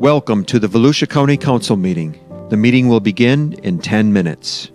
Welcome to the Volusia County Council meeting. The meeting will begin in 10 minutes.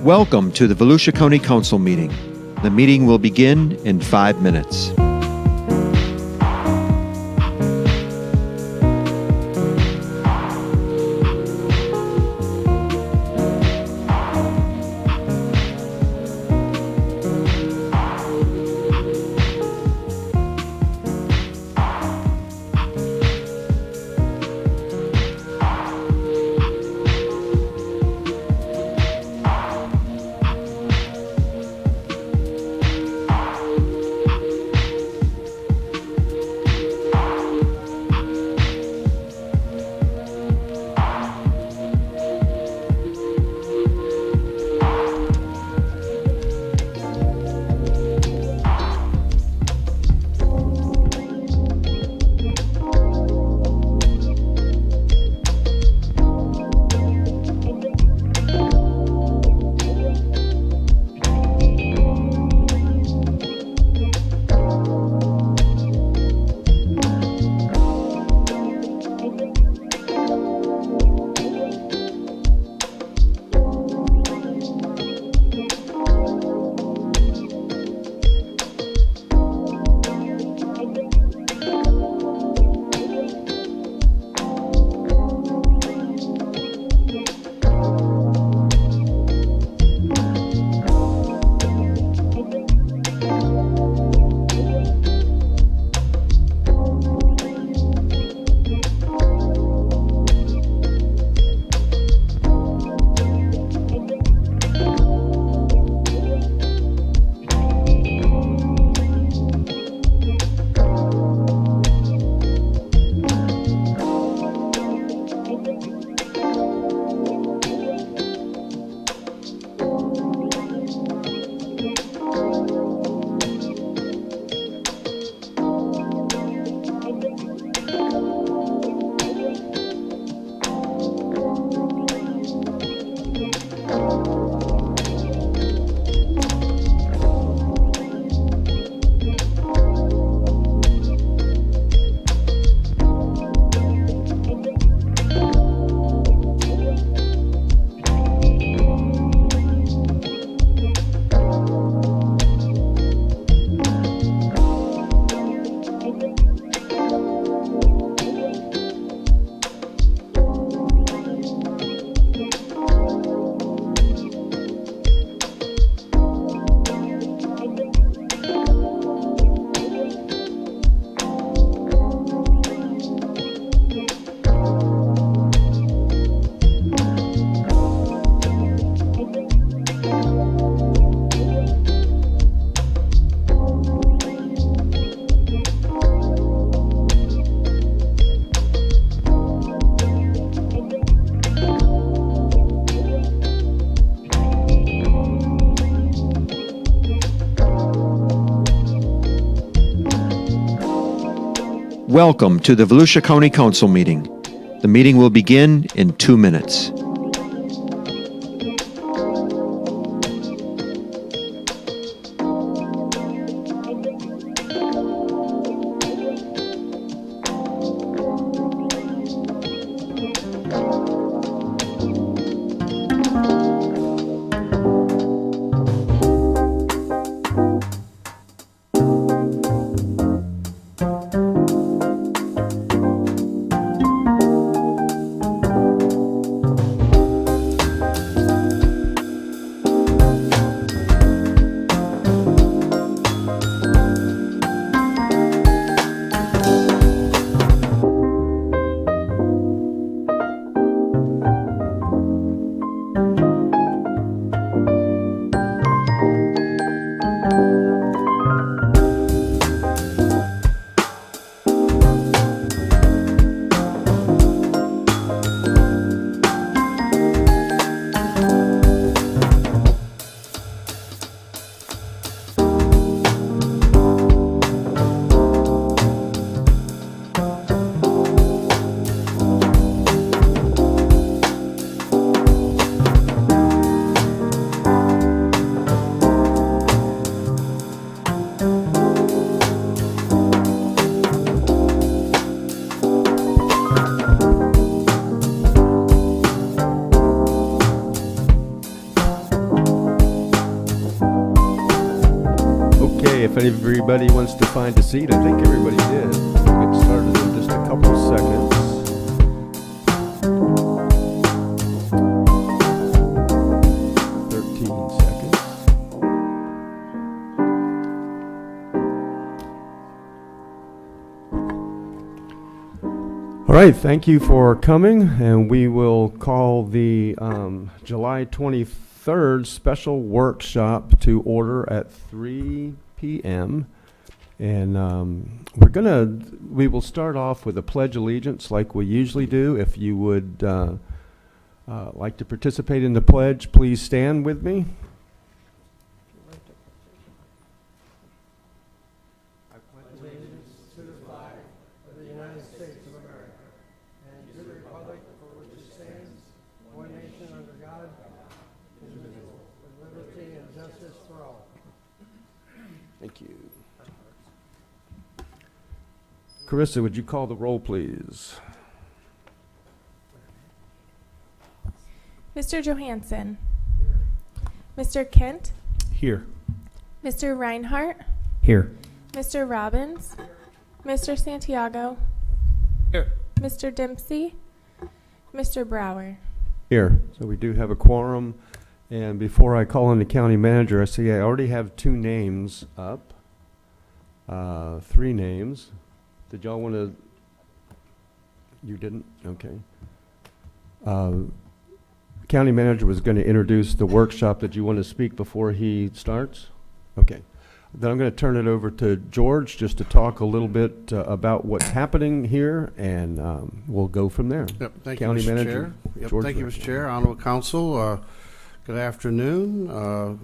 Welcome to the Volusia County Council meeting. The meeting will begin in 5 minutes. Welcome to the Volusia County Council meeting. The meeting will begin in 2 minutes. If everybody wants to find a seat, I think everybody did. We'll get started in just a couple of seconds. All right, thank you for coming, and we will call the July 23rd special workshop to order at 3 p.m. And we will start off with a pledge allegiance like we usually do. If you would like to participate in the pledge, please stand with me. Allegiance to the flag of the United States of America and to the republic for which it stands, one nation under God, indivisible, with liberty and justice for all. Thank you. Carissa, would you call the roll, please? Mr. Johansson. Mr. Kent. Here. Mr. Reinhardt. Here. Mr. Robbins. Mr. Santiago. Here. Mr. Dempsey. Mr. Brower. Here. So we do have a quorum. And before I call on the county manager, I see I already have 2 names up. 3 names. Did y'all want to? You didn't? Okay. County manager was going to introduce the workshop. Did you want to speak before he starts? Okay. Then I'm going to turn it over to George just to talk a little bit about what's happening here, and we'll go from there. Yep, thank County you, Mr. manager. Chair. Yep, George thank you, Rick. Mr. Chair, Honorable Council. Good afternoon.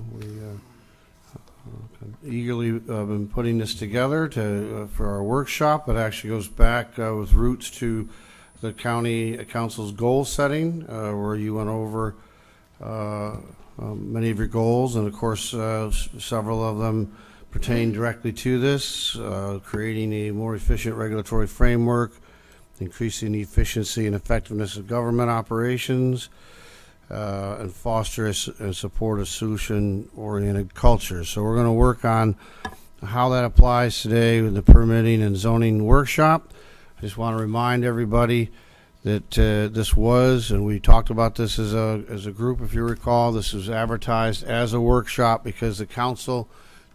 We eagerly been putting this together for our workshop. It actually goes back with roots to the county council's goal setting, where you went over many of your goals, and of course several of them pertain directly to this, creating a more efficient regulatory framework, increasing the efficiency and effectiveness of government operations, and foster and support a solution-oriented culture. So we're going to work on how that applies today with the permitting and zoning workshop. I just want to remind everybody that this was, and we talked about this as a group, if you recall, this was advertised as a workshop because the council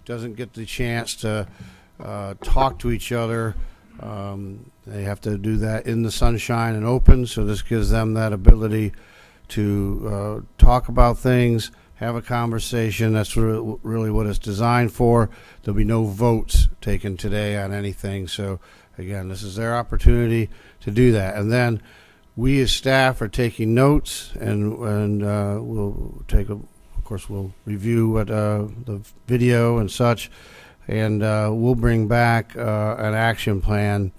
doesn't get the chance to talk to each other. They have to do that in the sunshine and open, so this gives them that ability to talk about things, have a conversation. That's really what it's designed for. There'll be no votes taken today on anything. So again, this is their opportunity to do that. And then we as staff are taking notes, and we'll take of course, we'll review what the video and such, and we'll bring back an action plan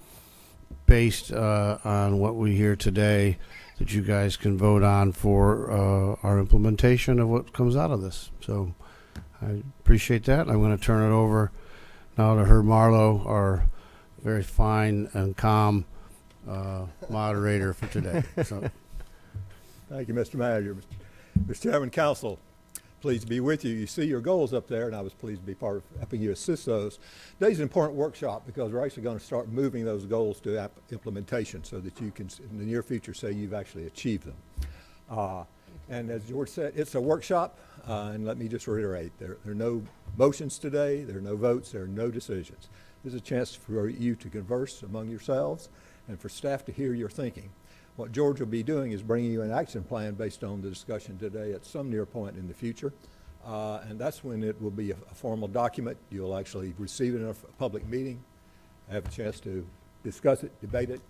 based on what we hear today, that you guys can vote on for our implementation of what comes out of this. So I appreciate that. I'm going to turn it over now to Herb Marlowe, our very fine and calm moderator for today. So, Thank you, Mr. Manager. Mr. Chairman, Council, pleased to be with you. You see your goals up there, and I was pleased to be part of helping you assist those. Today's an important workshop because we're actually going to start moving those goals to implementation so that you can, in the near future, say you've actually achieved them. And as George said, it's a workshop, and let me just reiterate, there are no motions today, there are no votes, there are no decisions. This is a chance for you to converse among yourselves and for staff to hear your thinking. What George will be doing is bringing you an action plan based on the discussion today at some near point in the future. And that's when it will be a formal document. You'll actually receive it in a public meeting, have a chance to discuss it, debate it,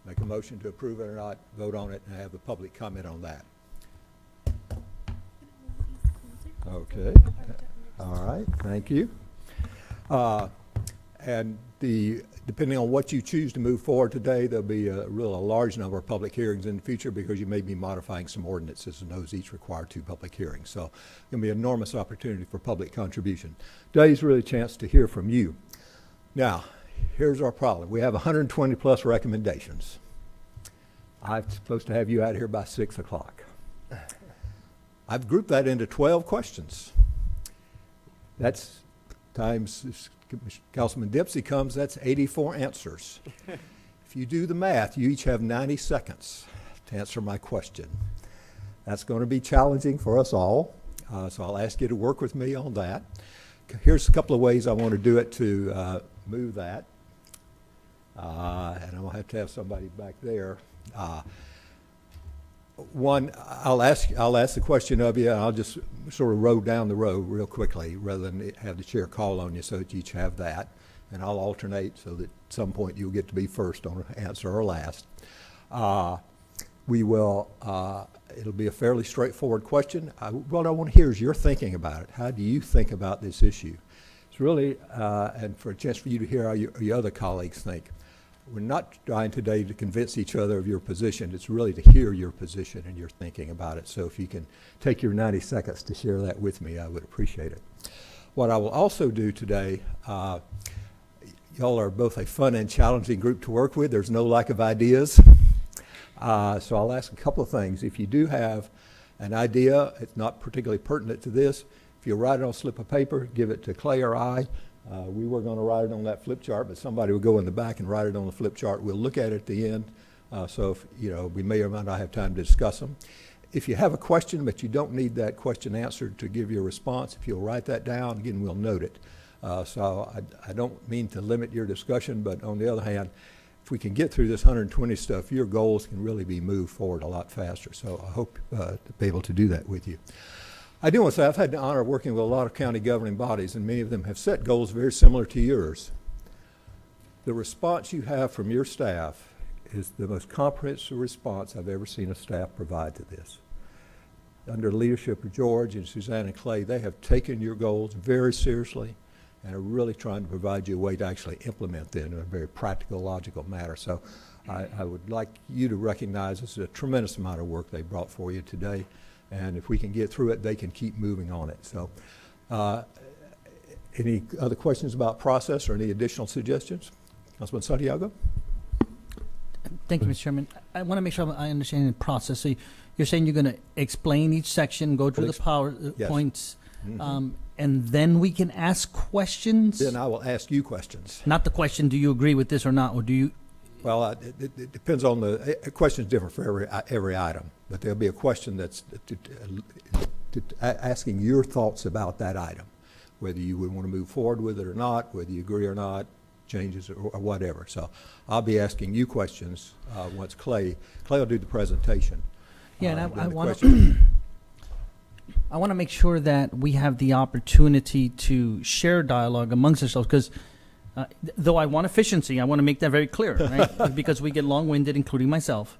make a motion to approve it or not, vote on it, and have the public comment on that. Okay. All right. Thank you. And depending on what you choose to move forward today, there'll be a large number of public hearings in the future because you may be modifying some ordinances, and those each require 2 public hearings. So it's going to be an enormous opportunity for public contribution. Today's really a chance to hear from you. Now, here's our problem. We have 120 plus recommendations. I'm supposed to have you out here by 6 o'clock. I've grouped that into 12 questions. That's times, if Councilman Dempsey comes, that's 84 answers. If you do the math, you each have 90 seconds to answer my question. That's going to be challenging for us all, so I'll ask you to work with me on that. Here's a couple of ways I want to do it to move that. And I'll have to have somebody back there. One, I'll ask the question of you, and I'll just sort of roll down the road real quickly rather than have the chair call on you, so that you each have that. And I'll alternate so that at some point you'll get to be first on an answer or last. It'll be a fairly straightforward question. What I want to hear is your thinking about it. How do you think about this issue? It's really, and for a chance for you to hear how your other colleagues think. We're not trying today to convince each other of your position. It's really to hear your position and your thinking about it. So if you can take your 90 seconds to share that with me, I would appreciate it. What I will also do today, y'all are both a fun and challenging group to work with. There's no lack of ideas. So I'll ask a couple of things. If you do have an idea, it's not particularly pertinent to this, if you write it on a slip of paper, give it to Clay or I. We were going to write it on that flip chart, but somebody will go in the back and write it on the flip chart. We'll look at it at the end. So if, we may or may not have time to discuss them. If you have a question, but you don't need that question answered to give you a response, if you'll write that down, again, we'll note it. So I don't mean to limit your discussion, but on the other hand, if we can get through this 120 stuff, your goals can really be moved forward a lot faster. So I hope to be able to do that with you. I do want to say I've had the honor of working with a lot of county governing bodies, and many of them have set goals very similar to yours. The response you have from your staff is the most comprehensive response I've ever seen a staff provide to this. Under the leadership of George and Suzanne and Clay, they have taken your goals very seriously and are really trying to provide you a way to actually implement them in a very practical, logical manner. So I would like you to recognize this is a tremendous amount of work they brought for you today. And if we can get through it, they can keep moving on it. So any other questions about process or any additional suggestions? Councilman Santiago? Thank you, Mr. Chairman. I want to make sure I understand the process. So you're saying you're going to explain each section, go through the Yes. points, Mhm. and then we can ask questions? Then I will ask you questions. Not the question, do you agree with this or not, or do you? Well, it depends on the question's different for every item, but there'll be a question that's asking your thoughts about that item, whether you would want to move forward with it or not, whether you agree or not, changes or whatever. So I'll be asking you questions once Clay will do the presentation. Yeah, and then I the want question- I want to make sure that we have the opportunity to share dialogue amongst ourselves, because though I want efficiency, I want to make that very clear, right? Because we get long-winded, including myself.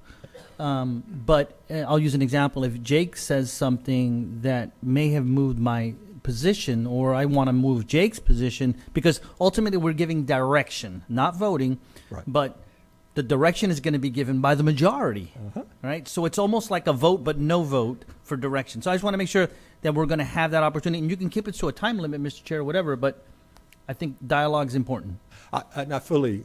But I'll use an example. If Jake says something that may have moved my position, or I want to move Jake's position, because ultimately we're giving direction, not voting, Right. but the direction is going to be given by the majority, right? So it's almost like a vote, but no vote for direction. So I just want to make sure that we're going to have that opportunity, and you can keep it to a time limit, Mr. Chair, or whatever, but I think dialogue is important. And I fully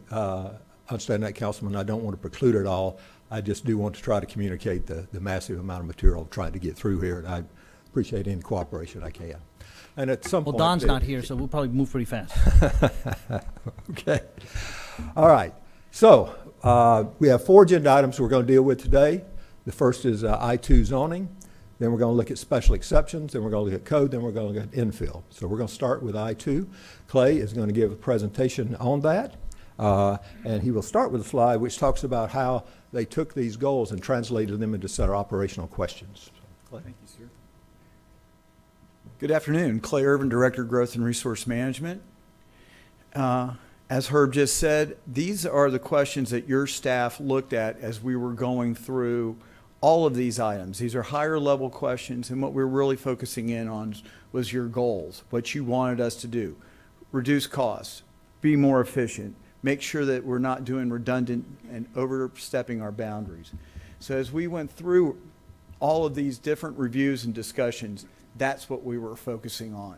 understand that, Councilman. I don't want to preclude it all. I just do want to try to communicate the massive amount of material I'm trying to get through here, and I appreciate any cooperation I can. And at some Well, point... Don's not here, so we'll probably move pretty fast. Okay. All right. So we have 4 agenda items we're going to deal with today. The first is I-2 zoning. Then we're going to look at special exceptions. Then we're going to look at code. Then we're going to look at infill. So we're going to start with I-2. Clay is going to give a presentation on that. And he will start with a slide which talks about how they took these goals and translated them into set of operational questions. Clay. Thank you, sir. Good afternoon. Clay Irvin, Director of Growth and Resource Management. As Herb just said, these are the questions that your staff looked at as we were going through all of these items. These are higher level questions, and what we're really focusing in on was your goals, what you wanted us to do. Reduce costs, be more efficient, make sure that we're not doing redundant and overstepping our boundaries. So as we went through all of these different reviews and discussions, that's what we were focusing on.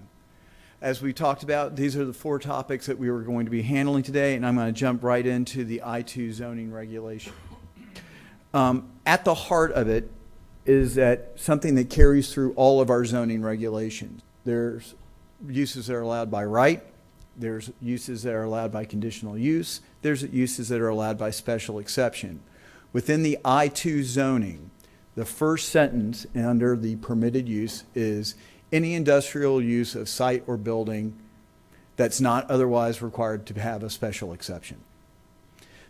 As we talked about, these are the 4 topics that we were going to be handling today, and I'm going to jump right into the I-2 zoning regulation. At the heart of it is that something that carries through all of our zoning regulations. There's uses that are allowed by right, there's uses that are allowed by conditional use, there's uses that are allowed by special exception. Within the I-2 zoning, the first sentence under the permitted use is any industrial use of site or building that's not otherwise required to have a special exception.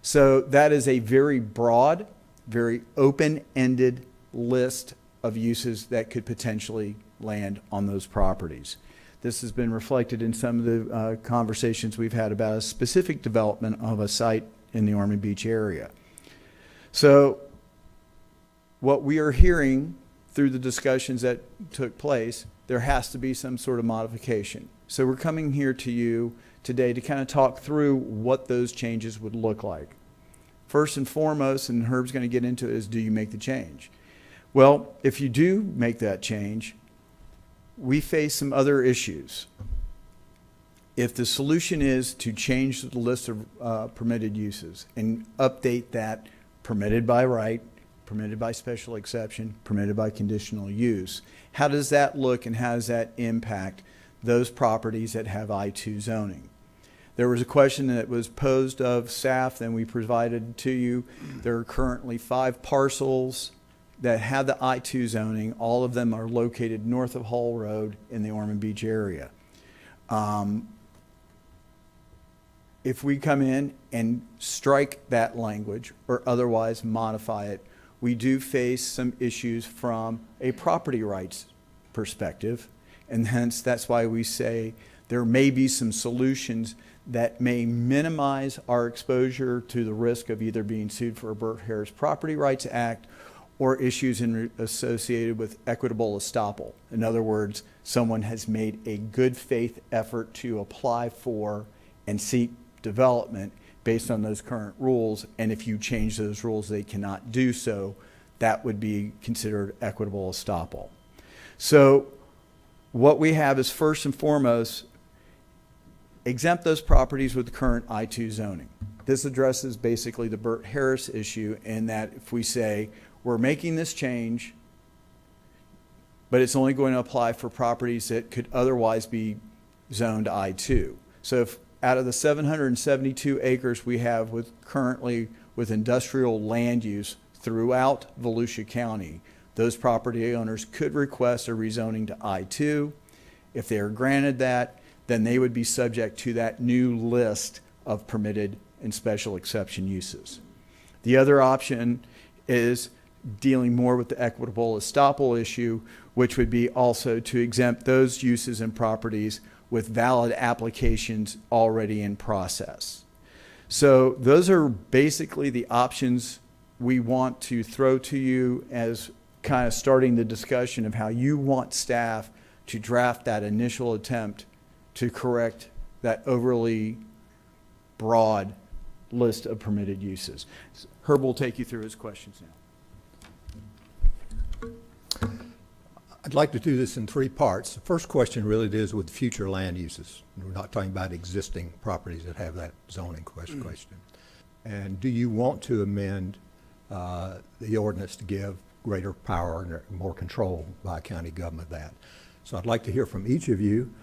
So that is a very broad, very open-ended list of uses that could potentially land on those properties. This has been reflected in some of the conversations we've had about a specific development of a site in the Ormond Beach area. So what we are hearing through the discussions that took place, there has to be some sort of modification. So we're coming here to you today to kind of talk through what those changes would look like. First and foremost, and Herb's going to get into it, is do you make the change? Well, if you do make that change, we face some other issues. If the solution is to change the list of permitted uses and update that permitted by right, permitted by special exception, permitted by conditional use, how does that look and how does that impact those properties that have I-2 zoning? There was a question that was posed of staff and we provided to you. There are currently 5 parcels that have the I-2 zoning. All of them are located north of Hall Road in the Ormond Beach area. If we come in and strike that language or otherwise modify it, we do face some issues from a property rights perspective, and hence that's why we say there may be some solutions that may minimize our exposure to the risk of either being sued for a Burt Harris Property Rights Act or issues associated with equitable estoppel. In other words, someone has made a good faith effort to apply for and seek development based on those current rules, and if you change those rules, they cannot do so. That would be considered equitable estoppel. So what we have is, first and foremost, exempt those properties with current I-2 zoning. This addresses basically the Burt Harris issue in that if we say we're making this change, but it's only going to apply for properties that could otherwise be zoned I-2. So if out of the 772 acres we have currently with industrial land use throughout Volusia County, those property owners could request a rezoning to I-2. If they are granted that, then they would be subject to that new list of permitted and special exception uses. The other option is dealing more with the equitable estoppel issue, which would be also to exempt those uses and properties with valid applications already in process. So those are basically the options we want to throw to you as kind of starting the discussion of how you want staff to draft that initial attempt to correct that overly broad list of permitted uses. Herb will take you through his questions now. I'd like to do this in three parts. The first question really deals with future land uses. We're not talking about existing properties that have that zoning question. And do you want to amend the ordinance to give greater power and more control by county government of that? So I'd like to hear from each of you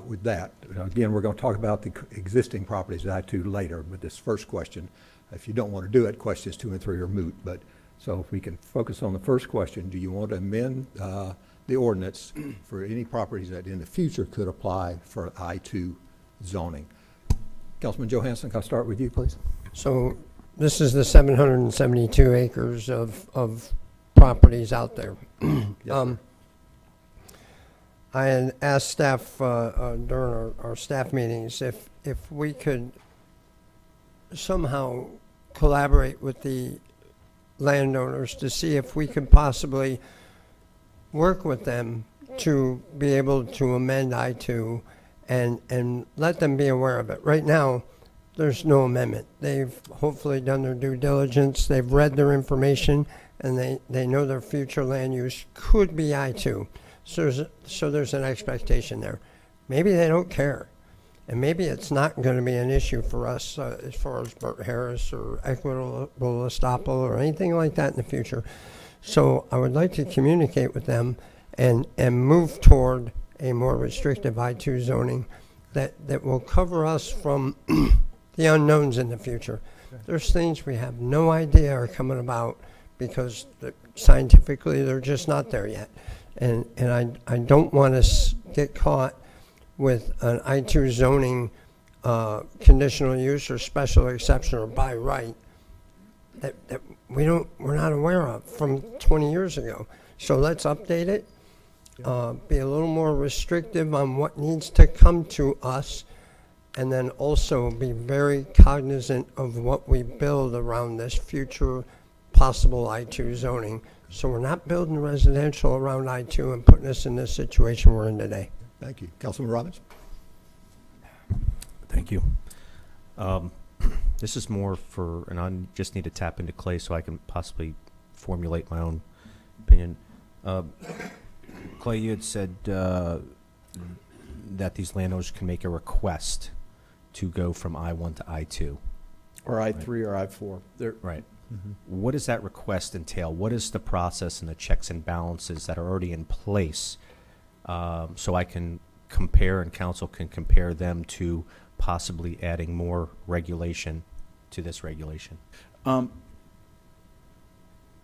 with that. Again, we're going to talk about the existing properties at I-2 later, but this first question, if you don't want to do it, questions 2 and 3 are moot. But so if we can focus on the first question, do you want to amend the ordinance for any properties that in the future could apply for I-2 zoning? Councilman Johansson, can I start with you, please? So this is the 772 acres of properties out there. Yes, sir. I had asked staff during our staff meetings if we could somehow collaborate with the landowners to see if we could possibly work with them to be able to amend I-2 and let them be aware of it. Right now, there's no amendment. They've hopefully done their due diligence, they've read their information, and they know their future land use could be I-2. So there's an expectation there. Maybe they don't care. And maybe it's not going to be an issue for us as far as Burt Harris or equitable estoppel or anything like that in the future. So I would like to communicate with them and move toward a more restrictive I-2 zoning that will cover us from the unknowns in the future. There's things we have no idea are coming about because scientifically they're just not there yet. And I don't want to get caught with an I-2 zoning conditional use or special exception or by right that we're not aware of from 20 years ago. So let's update it, be a little more restrictive on what needs to come to us, and then also be very cognizant of what we build around this future possible I-2 zoning. So we're not building residential around I-2 and putting us in this situation we're in today. Thank you. Councilman Robbins? Thank you. This is more for, and I just need to tap into Clay so I can possibly formulate my own opinion. Clay, you had said that these landowners can make a request to go from I-1 to I-2. Or I-3 or I-4. Right. What does that request entail? What is the process and the checks and balances that are already in place so I can compare and council can compare them to possibly adding more regulation to this regulation?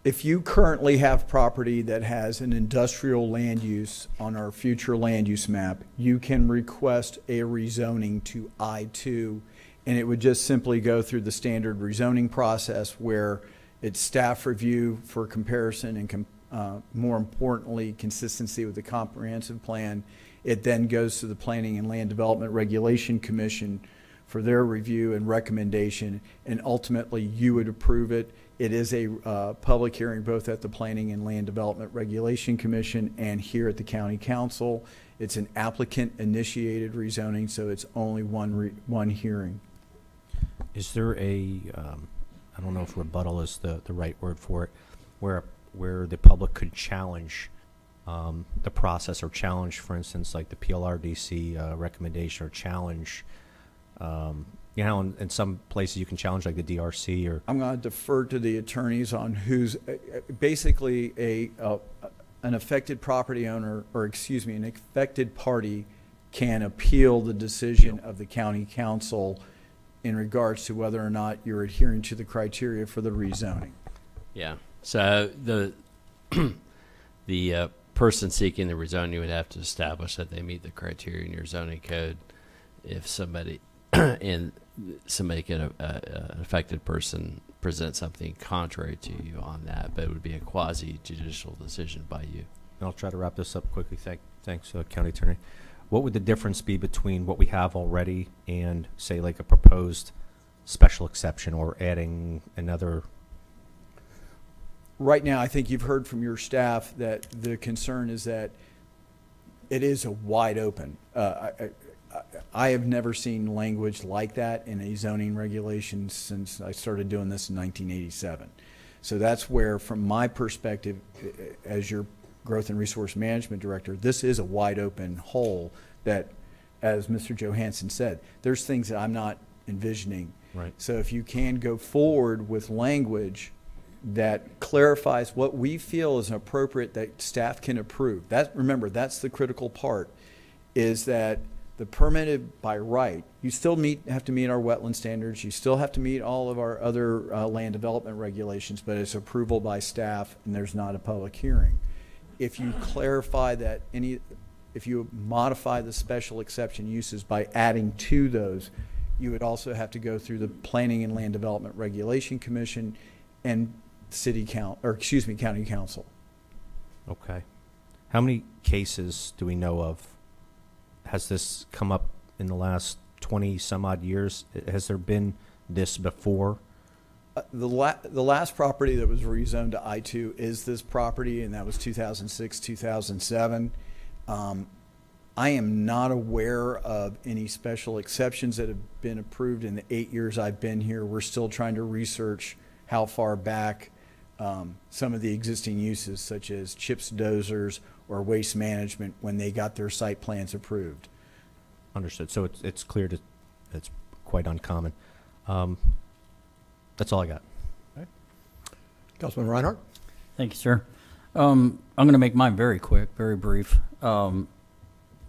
If you currently have property that has an industrial land use on our future land use map, you can request a rezoning to I-2, and it would just simply go through the standard rezoning process where it's staff review for comparison and more importantly, consistency with the comprehensive plan. It then goes to the Planning and Land Development Regulation Commission for their review and recommendation, and ultimately you would approve it. It is a public hearing both at the Planning and Land Development Regulation Commission and here at the County Council. It's an applicant-initiated rezoning, so it's only one hearing. Is there a, I don't know if rebuttal is the right word for it, where the public could challenge the process or challenge, for instance, like the PLRDC recommendation or challenge, in some places you can challenge like the DRC or... I'm going to defer to the attorneys on who's basically an affected property owner, or excuse me, an affected party can appeal the decision of the county council in regards to whether or not you're adhering to the criteria for the rezoning. Yeah. So the person seeking the rezoning would have to establish that they meet the criteria in your zoning code. If somebody an affected person present something contrary to you on that, but it would be a quasi-judicial decision by you. I'll try to wrap this up quickly. Thanks, County Attorney. What would the difference be between what we have already and, say, like a proposed special exception or adding another? Right now, I think you've heard from your staff that the concern is that it is a wide open. I have never seen language like that in a zoning regulation since I started doing this in 1987. So that's where, from my perspective, as your Growth and Resource Management Director, this is a wide open hole that, as Mr. Johansson said, there's things that I'm not envisioning. Right. So if you can go forward with language that clarifies what we feel is appropriate that staff can approve. Remember, that's the critical part, is that the permitted by right, you still have to meet our wetland standards, you still have to meet all of our other land development regulations, but it's approval by staff and there's not a public hearing. If you clarify that if you modify the special exception uses by adding to those, you would also have to go through the Planning and Land Development Regulation Commission and county council. Okay. How many cases do we know of? Has this come up in the last 20 some odd years? Has there been this before? The last property that was rezoned to I-2 is this property, and that was 2006, 2007. I am not aware of any special exceptions that have been approved in the 8 years I've been here. We're still trying to research how far back some of the existing uses, such as chips dozers or waste management, when they got their site plans approved. Understood. So it's clear that it's quite uncommon. That's all I got. Councilman Reinhardt? Thank you, sir. I'm going to make mine very quick, very brief. One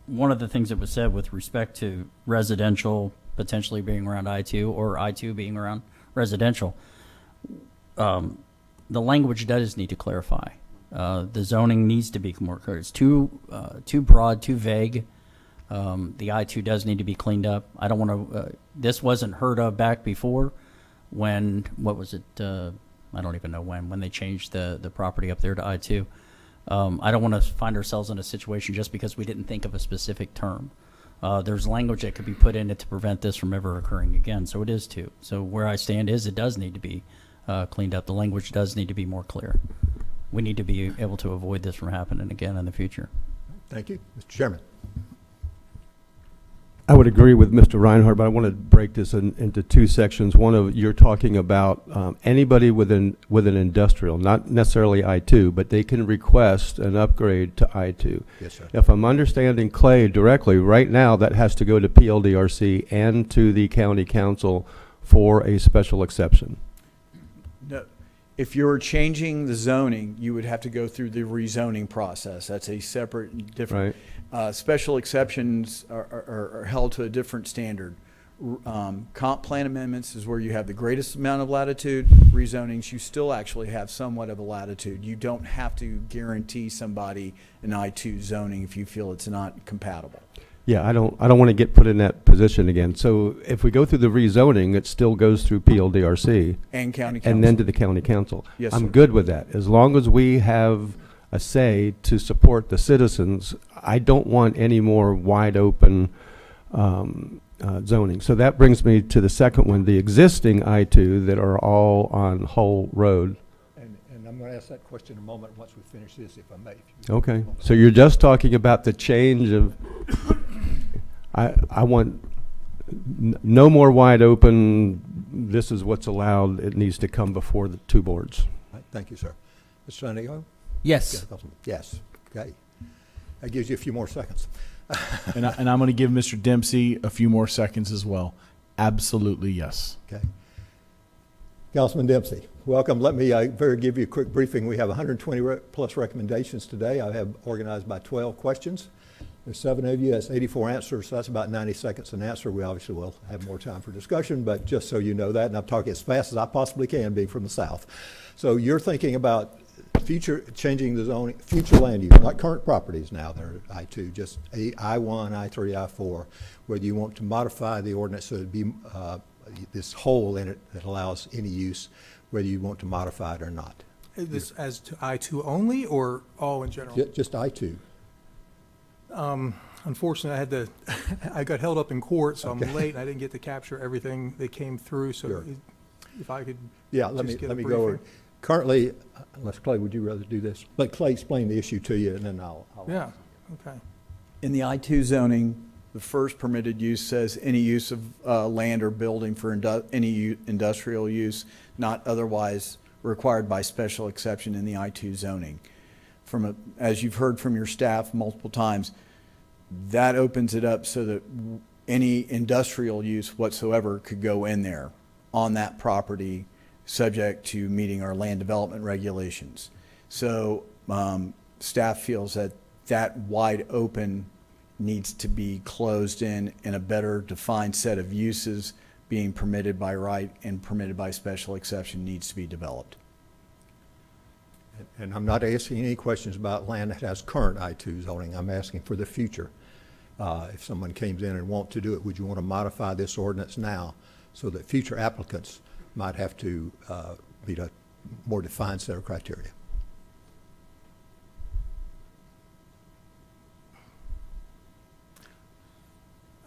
of the things that was said with respect to residential potentially being around I-2 or I-2 being around residential, the language does need to clarify. The zoning needs to be more clear. It's too broad, too vague. The I-2 does need to be cleaned up. I don't want to, this wasn't heard of back before when, what was it, I don't even know when they changed the property up there to I-2. I don't want to find ourselves in a situation just because we didn't think of a specific term. There's language that could be put in it to prevent this from ever occurring again. So it is too. So where I stand is it does need to be cleaned up. The language does need to be more clear. We need to be able to avoid this from happening again in the future. Thank you. Mr. Chairman? I would agree with Mr. Reinhardt, but I want to break this into two sections. One of, you're talking about anybody with an industrial, not necessarily I-2, but they can request an upgrade to I-2. Yes, sir. If I'm understanding Clay directly, right now that has to go to PLDRC and to the county council for a special exception. No. If you're changing the zoning, you would have to go through the rezoning process. That's a separate, different. Right. Special exceptions are held to a different standard. Comp plan amendments is where you have the greatest amount of latitude. Rezonings, you still actually have somewhat of a latitude. You don't have to guarantee somebody an I-2 zoning if you feel it's not compatible. Yeah, I don't want to get put in that position again. So if we go through the rezoning, it still goes through PLDRC And county council. and then to the county council. Yes, I'm sir. good with that. As long as we have a say to support the citizens, I don't want any more wide open zoning. So that brings me to the second one, the existing I-2 that are all on Hull Road. And I'm going to ask that question in a moment once we finish this, if I may. Okay, so you're just talking about the change of, I want no more wide open, this is what's allowed, it needs to come before the two boards. Right, thank you, sir. Mr. Santiago? Yes. Yes, okay. That gives you a few more seconds. And I'm going to give Mr. Dempsey a few more seconds as well. Absolutely, yes. Okay. Councilman Dempsey, welcome. Let me give you a quick briefing. We have 120 plus recommendations today. I have organized by 12 questions. There's 7 of you, that's 84 answers, so that's about 90 seconds an answer. We obviously will have more time for discussion, but just so you know that, and I'm talking as fast as I possibly can, being from the South. So you're thinking about changing the zoning, future land use, not current properties now, they're I-2, just I-1, I-3, I-4, whether you want to modify the ordinance so it'd be this hole in it that allows any use, whether you want to modify it or not. Is this as to I-2 only or all in general? Just I-2. Unfortunately, I got held up in court, so Okay. I'm late and I didn't get to capture everything that came through. So Sure. if I could Yeah, let just get a me go briefing. over. Currently, unless Clay, would you rather do this? Let Clay explain the issue to you, and then I'll. Yeah, okay. In the I-2 zoning, The first permitted use says any use of land or building for any industrial use not otherwise required by special exception in the I-2 zoning. As you've heard from your staff multiple times, that opens it up so that any industrial use whatsoever could go in there on that property, subject to meeting our land development regulations. So staff feels that that wide open needs to be closed in a better defined set of uses being permitted by right and permitted by special exception needs to be developed. And I'm not asking any questions about land that has current I-2 zoning. I'm asking for the future. If someone came in and want to do it, would you want to modify this ordinance now so that future applicants might have to meet a more defined set of criteria?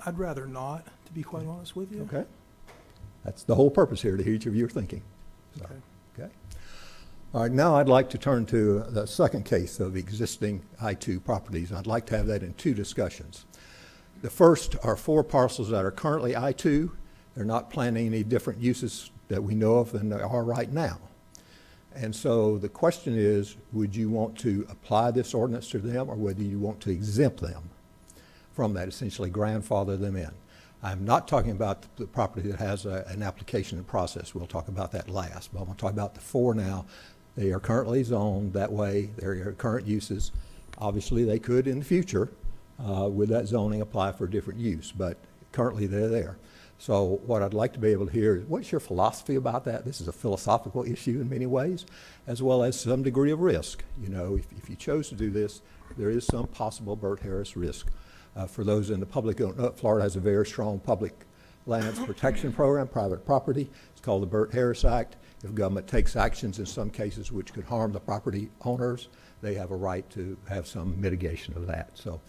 I'd rather not, to be quite honest with you. Okay. That's the whole purpose here, to hear each of your thinking. So, Okay. okay. All right, now I'd like to turn to the second case of existing I-2 properties. I'd like to have that in two discussions. The first are 4 parcels that are currently I-2. They're not planning any different uses that we know of than they are right now. And so the question is, would you want to apply this ordinance to them, or whether you want to exempt them from that, essentially grandfather them in? I'm not talking about the property that has an application and process. We'll talk about that last. But I'm going to talk about the 4 now. They are currently zoned that way. They're current uses. Obviously, they could in the future, with that zoning, apply for a different use, but currently they're there. So what I'd like to be able to hear is, what's your philosophy about that? This is a philosophical issue in many ways, as well as some degree of risk. You know, if you chose to do this, there is some possible Bert Harris risk. For those in the public, Florida has a very strong public lands protection program, private property. It's called the Bert Harris Act. If government takes actions in some cases which could harm the property owners, they have a right to have some mitigation of that. So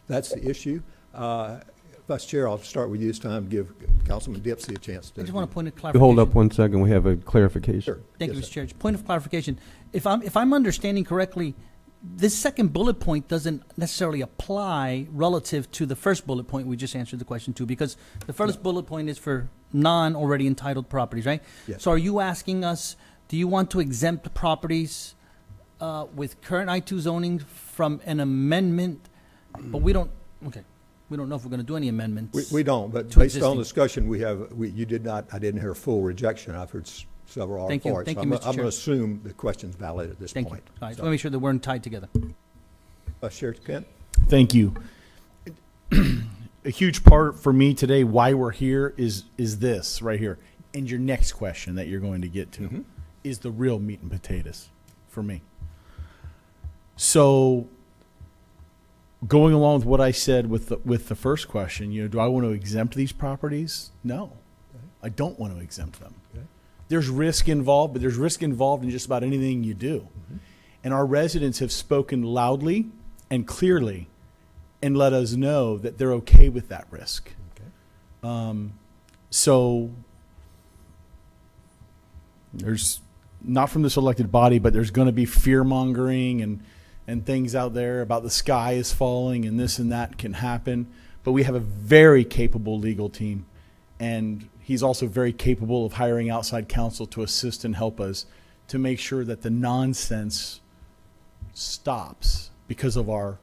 that's the issue. Vice Chair, I'll start with you this time, give Councilman Dempsey a chance to. I just want to point of clarification. Hold up 1 second. We have a clarification. Sure. Thank you, Yes, Mr. Chair. Point of clarification. If I'm understanding correctly, this second bullet point doesn't necessarily apply relative to the first bullet point we just answered the question to, because the first bullet point is for non-already entitled properties, right? Yes. So are you asking us, do you want to exempt properties with current I-2 zoning from an amendment? But we don't, okay, we don't know if we're going to do any amendments. We don't, but to based on existing. discussion you did not, I didn't hear full rejection. I've heard several Thank you. for it. Thank So you, I'm Mr. going to Chair. assume the question's valid at this Thank you. point. All right, just So, want to make sure that we're tied together. Vice Chair Kent? Thank you. A huge part for me today, why we're here, is this right here. And your next question that you're going to get to Mhm. is the real meat and potatoes for me. So, going along with what I said with the first question, do I want to exempt these properties? No, I don't want to exempt them. Okay. There's risk involved, but there's risk involved in just about anything you do. Mm-hmm. And our residents have spoken loudly and clearly and let us know that they're okay with that risk. Okay. So there's, not from this elected body, but there's going to be fear mongering and things out there about the sky is falling and this and that can happen. But we have a very capable legal team, and he's also very capable of hiring outside counsel to assist and help us to make sure that the nonsense stops because of our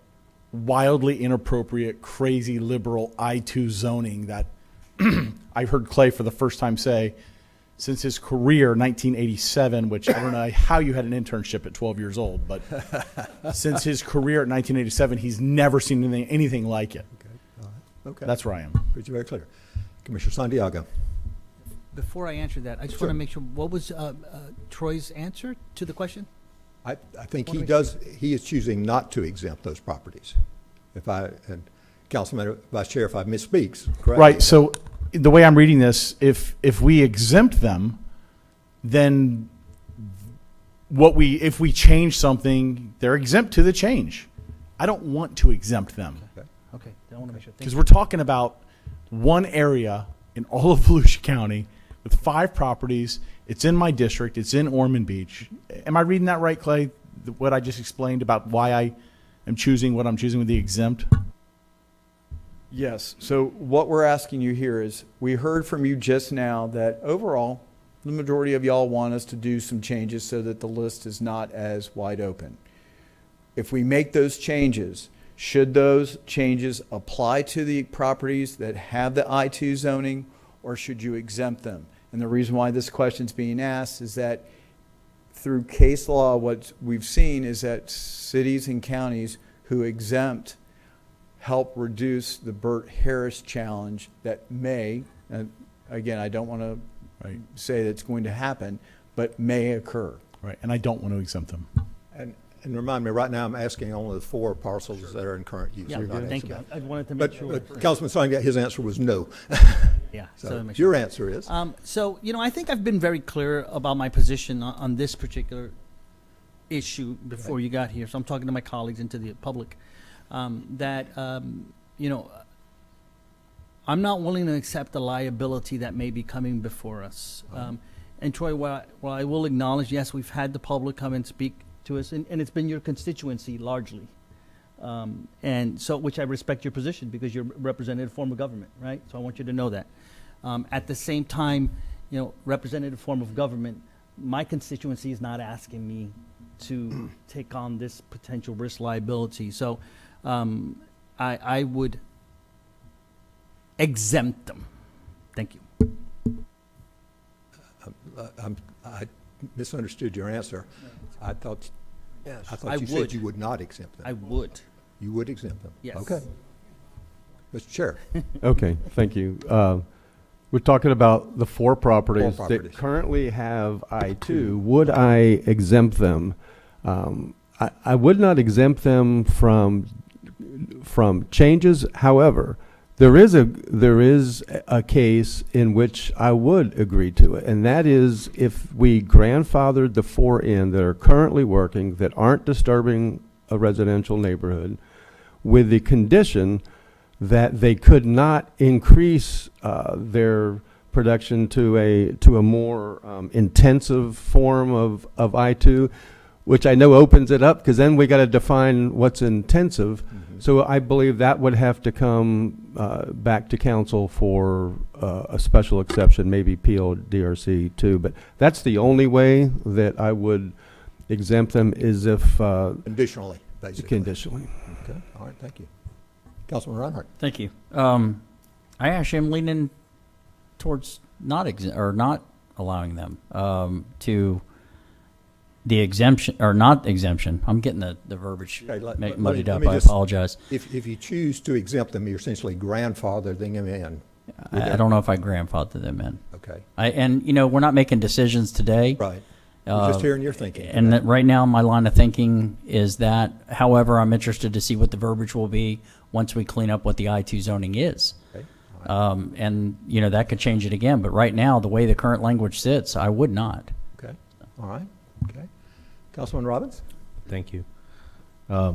wildly inappropriate, crazy liberal I-2 zoning that I heard Clay for the first time say since his career, 1987, which I don't know how you had an internship at 12 years old, but since his career at 1987, he's never seen anything like it. Okay. All right. Okay. That's where I am. Pretty very clear. Commissioner Santiago. Before I answer that, I just Sure. want to make sure, what was Troy's answer to the question? I think What do he is choosing not to exempt those properties. And Councilman, Vice Chair, if I misspeaks, correct? Right. So the way I'm reading this, if we exempt them, then if we change something, they're exempt to the change. I don't want to exempt them Okay, I want to make sure. Thank because you. we're talking about one area in all of Volusia County with 5 properties. It's in my district. It's in Ormond Beach. Am I reading that right, Clay? What I just explained about why I am choosing what I'm choosing with the exempt? Yes. So what we're asking you here is, we heard from you just now that overall, the majority of y'all want us to do some changes so that the list is not as wide open. If we make those changes, should those changes apply to the properties that have the I-2 zoning, or should you exempt them? And the reason why this question's being asked is that through case law, what we've seen is that cities and counties who exempt help reduce the Burt Harris challenge that may, again, I don't want to say that's going to happen, but may occur. Right, and I don't want to exempt them. And remind me, right now I'm asking only the 4 parcels that are in current use. Yeah, I'm not thank asking you. about- I wanted to make sure. But Councilman Songa, his answer was no. Yeah. So make your sure. answer is? So, I think I've been very clear about my position on this particular issue before you got here. So I'm talking to my colleagues and to the public, that, I'm not willing to accept the liability that may be coming before us. And Troy, while I will acknowledge, yes, we've had the public come and speak to us, and it's been your constituency largely. And so, which I respect your position because you're representative form of government, right? So I want you to know that. At the same time, representative form of government, my constituency is not asking me to take on this potential risk liability. So I would exempt them. Thank you. I misunderstood your answer. I thought Yes. you would. said you would not exempt them. I would. You would exempt them? Yes. Okay. Mr. Chair. Okay, thank you. We're talking about the 4 properties properties. that currently have I-2. Would I exempt them? I would not exempt them from changes. However, there is a case in which I would agree to it, and that is if we grandfathered the 4 in that are currently working, that aren't disturbing a residential neighborhood, with the condition that they could not increase their production to a more intensive form of I-2, which I know opens it up, because then we got to define what's intensive. So I believe that would have to come back to council for a special exception, maybe PLDRC too. But that's the only way that I would exempt them, is if Conditionally, basically. conditionally. Okay, all right, thank you. Councilman Reinhardt. Thank you. I actually am leaning towards not allowing them to the exemption or not exemption. I'm getting the verbiage Okay, muddied let up. me I just- apologize. If you choose to exempt them, you're essentially grandfathering them in. I don't know if I grandfather them in. Okay, And we're not making decisions today. right. Just hearing your thinking. And that right now, my line of thinking is that, however, I'm interested to see what the verbiage will be once we clean up what the I-2 zoning is. Okay, all right. And, that could change it again. But right now, the way the current language sits, I would not. Okay, all right, okay. Councilman Robbins? Thank you. I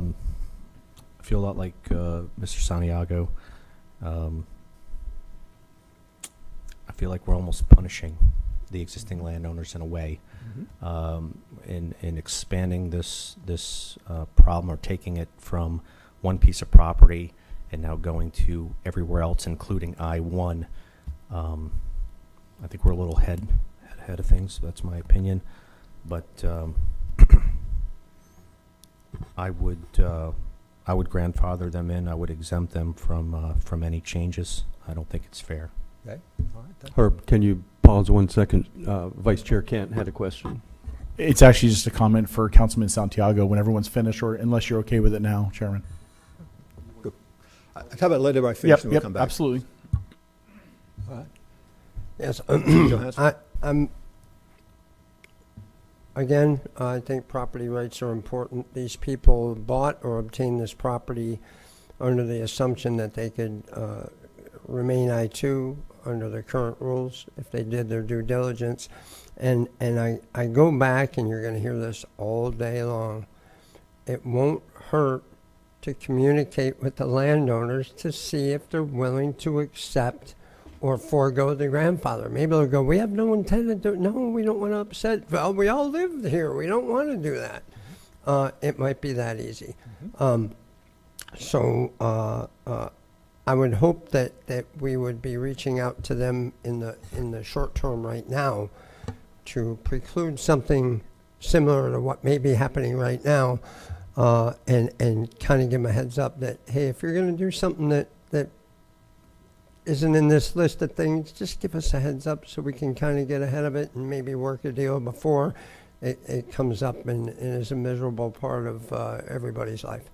feel a lot like Mr. Santiago. I feel like we're almost punishing the existing landowners in a way, in expanding this problem, or taking it from one piece of property and now going to everywhere else, including I-1. I think we're a little ahead of things. That's my opinion, but I would grandfather them in. I would exempt them from any changes. I don't think it's fair. Okay, all right. thank you. Herb, can you pause 1 second? Vice Chair Kent had a question. It's actually just a comment for Councilman Santiago when everyone's finished, or unless you're okay with it now, Chairman. How about let everybody finish and we'll Yep, come back? absolutely. All right. Yes. Johansson? Again, I think property rights are important. These people bought or obtained this property under the assumption that they could remain I-2 under the current rules if they did their due diligence. And I go back, and you're going to hear this all day long. It won't hurt to communicate with the landowners to see if they're willing to accept or forego the grandfather. Maybe they'll go, we have no intent to do, no, we don't want to upset. Well, we all live here. We don't want to do that. It might be that easy. I I would hope that we would be reaching out to them in the short term right now to preclude something similar to what may be happening right now, and kind of give them a heads up that, hey, if you're going to do something that isn't in this list of things, just give us a heads up so we can kind of get ahead of it and maybe work a deal before it comes up and is a miserable part of everybody's life.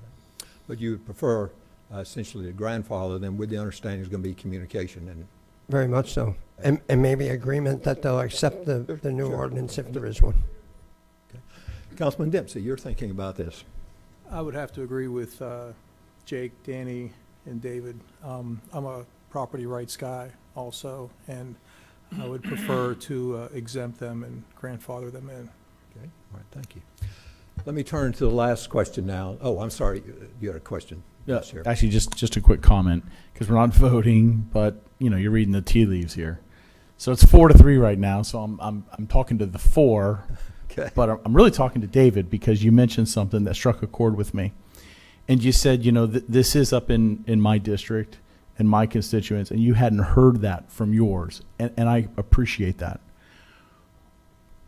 But you would prefer essentially the grandfather, then with the understanding there's going to be communication and Very much so. And maybe agreement that they'll accept the new ordinance if there is one. Councilman Dempsey, you're thinking about this. I would have to agree with Jake, Danny, and David. I'm a property rights guy also, and I would prefer to exempt them and grandfather them in. Okay, all right, thank you. Let me turn to the last question now. Oh, I'm sorry, you had a question. Yeah, Yes, sir. actually, just a quick comment, because we're not voting, but you're reading the tea leaves here. So it's 4-3 right now. So I'm talking to the 4, Okay. but I'm really talking to David because you mentioned something that struck a chord with me, and you said this is up in my district and my constituents, and you hadn't heard that from yours, and I appreciate that.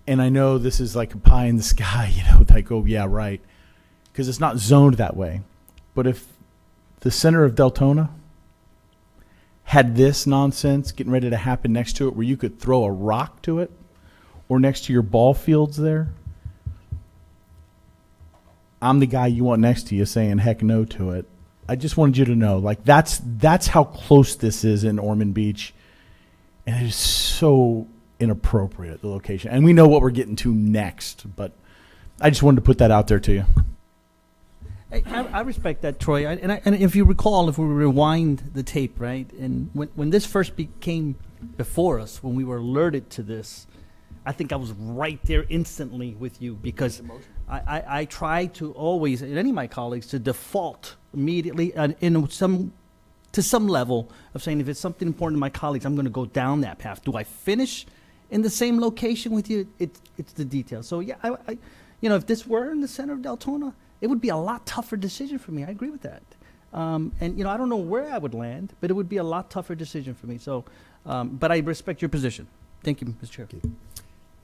And I know this is like a pie in the sky, like, oh yeah, right, because it's not zoned that way. But if the center of Deltona had this nonsense getting ready to happen next to it, where you could throw a rock to it, or next to your ball fields there, I'm the guy you want next to you saying heck no to it. I just wanted you to know, like, that's how close this is in Ormond Beach, and it is so inappropriate, the location. And we know what we're getting to next, but I just wanted to put that out there to you. I respect that, Troy. And if you recall, if we rewind the tape, right, and when this first came before us, when we were alerted to this, I think I was right there instantly with you, because I try to always, and any of my colleagues, to default immediately to some level of saying, if it's something important to my colleagues, I'm going to go down that path. Do I finish in the same location with you? It's the details. So yeah, I if this were in the center of Deltona, it would be a lot tougher decision for me. I agree with that. And I don't know where I would land, but it would be a lot tougher decision for me. So, but I respect your position. Thank you, Mr. Chair.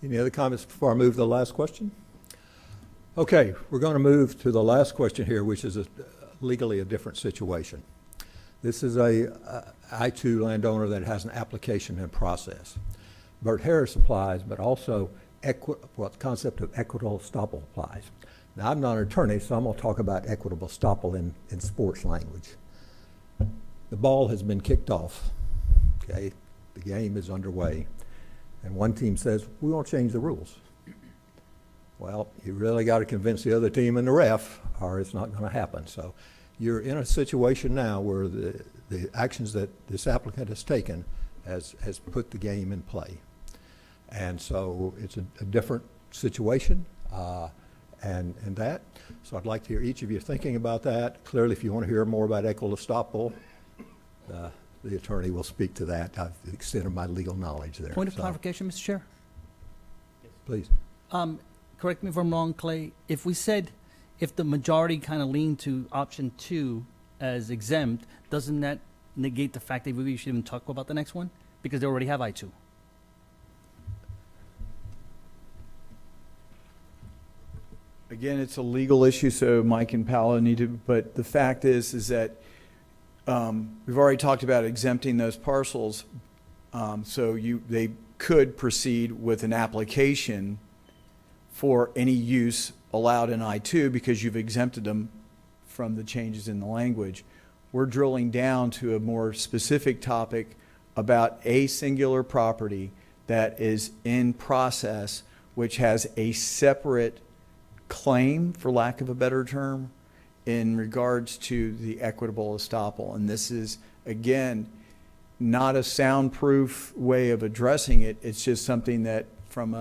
Any other comments before I move to the last question? Okay, we're going to move to the last question here, which is legally a different situation. This is a I-2 landowner that has an application in process. Bert Harris applies, but also the concept of equitable estoppel applies. Now, I'm not an attorney, so I'm going to talk about equitable estoppel in sports language. The ball has been kicked off, okay? The game is underway, and one team says, we won't change the rules. Well, you really got to convince the other team and the ref, or it's not going to happen. So you're in a situation now where the actions that this applicant has taken has put the game in play. And so it's a different situation. And that. So I'd like to hear each of you thinking about that. Clearly, if you want to hear more about equitable estoppel, the attorney will speak to that. I've extended my legal knowledge there. Point of clarification, Mr. Chair. Please. Correct me if I'm wrong, Clay. If we said, if the majority kind of leaned to option 2 as exempt, doesn't that negate the fact that we should even talk about the next one? Because they already have I-2. Again, it's a legal issue, so Mike and Paolo need to, but the fact is that we've already talked about exempting those parcels, so they could proceed with an application for any use allowed in I-2 because you've exempted them from the changes in the language. We're drilling down to a more specific topic about a singular property that is in process, which has a separate claim, for lack of a better term, in regards to the equitable estoppel. And this is, again, not a soundproof way of addressing it. It's just something that from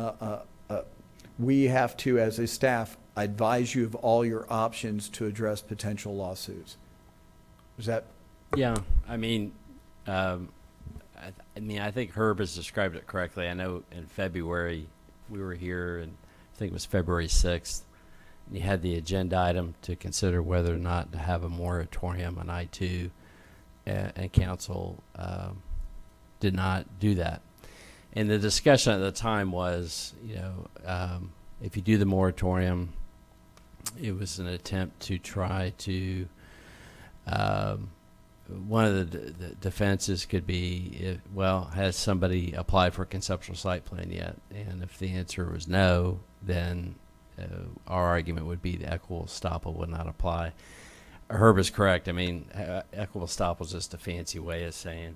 we have to, as a staff, advise you of all your options to address potential lawsuits. Is that? Yeah, I think Herb has described it correctly. I know in February we were here, and I think it was February 6th, and you had the agenda item to consider whether or not to have a moratorium on I-2. and council did not do that. And the discussion at the time was, if you do the moratorium, it was an attempt to try to, one of the defenses could be, has somebody applied for a conceptual site plan yet? And if the answer was no, then our argument would be the equitable estoppel would not apply. Herb is correct. I mean, equitable estoppel is just a fancy way of saying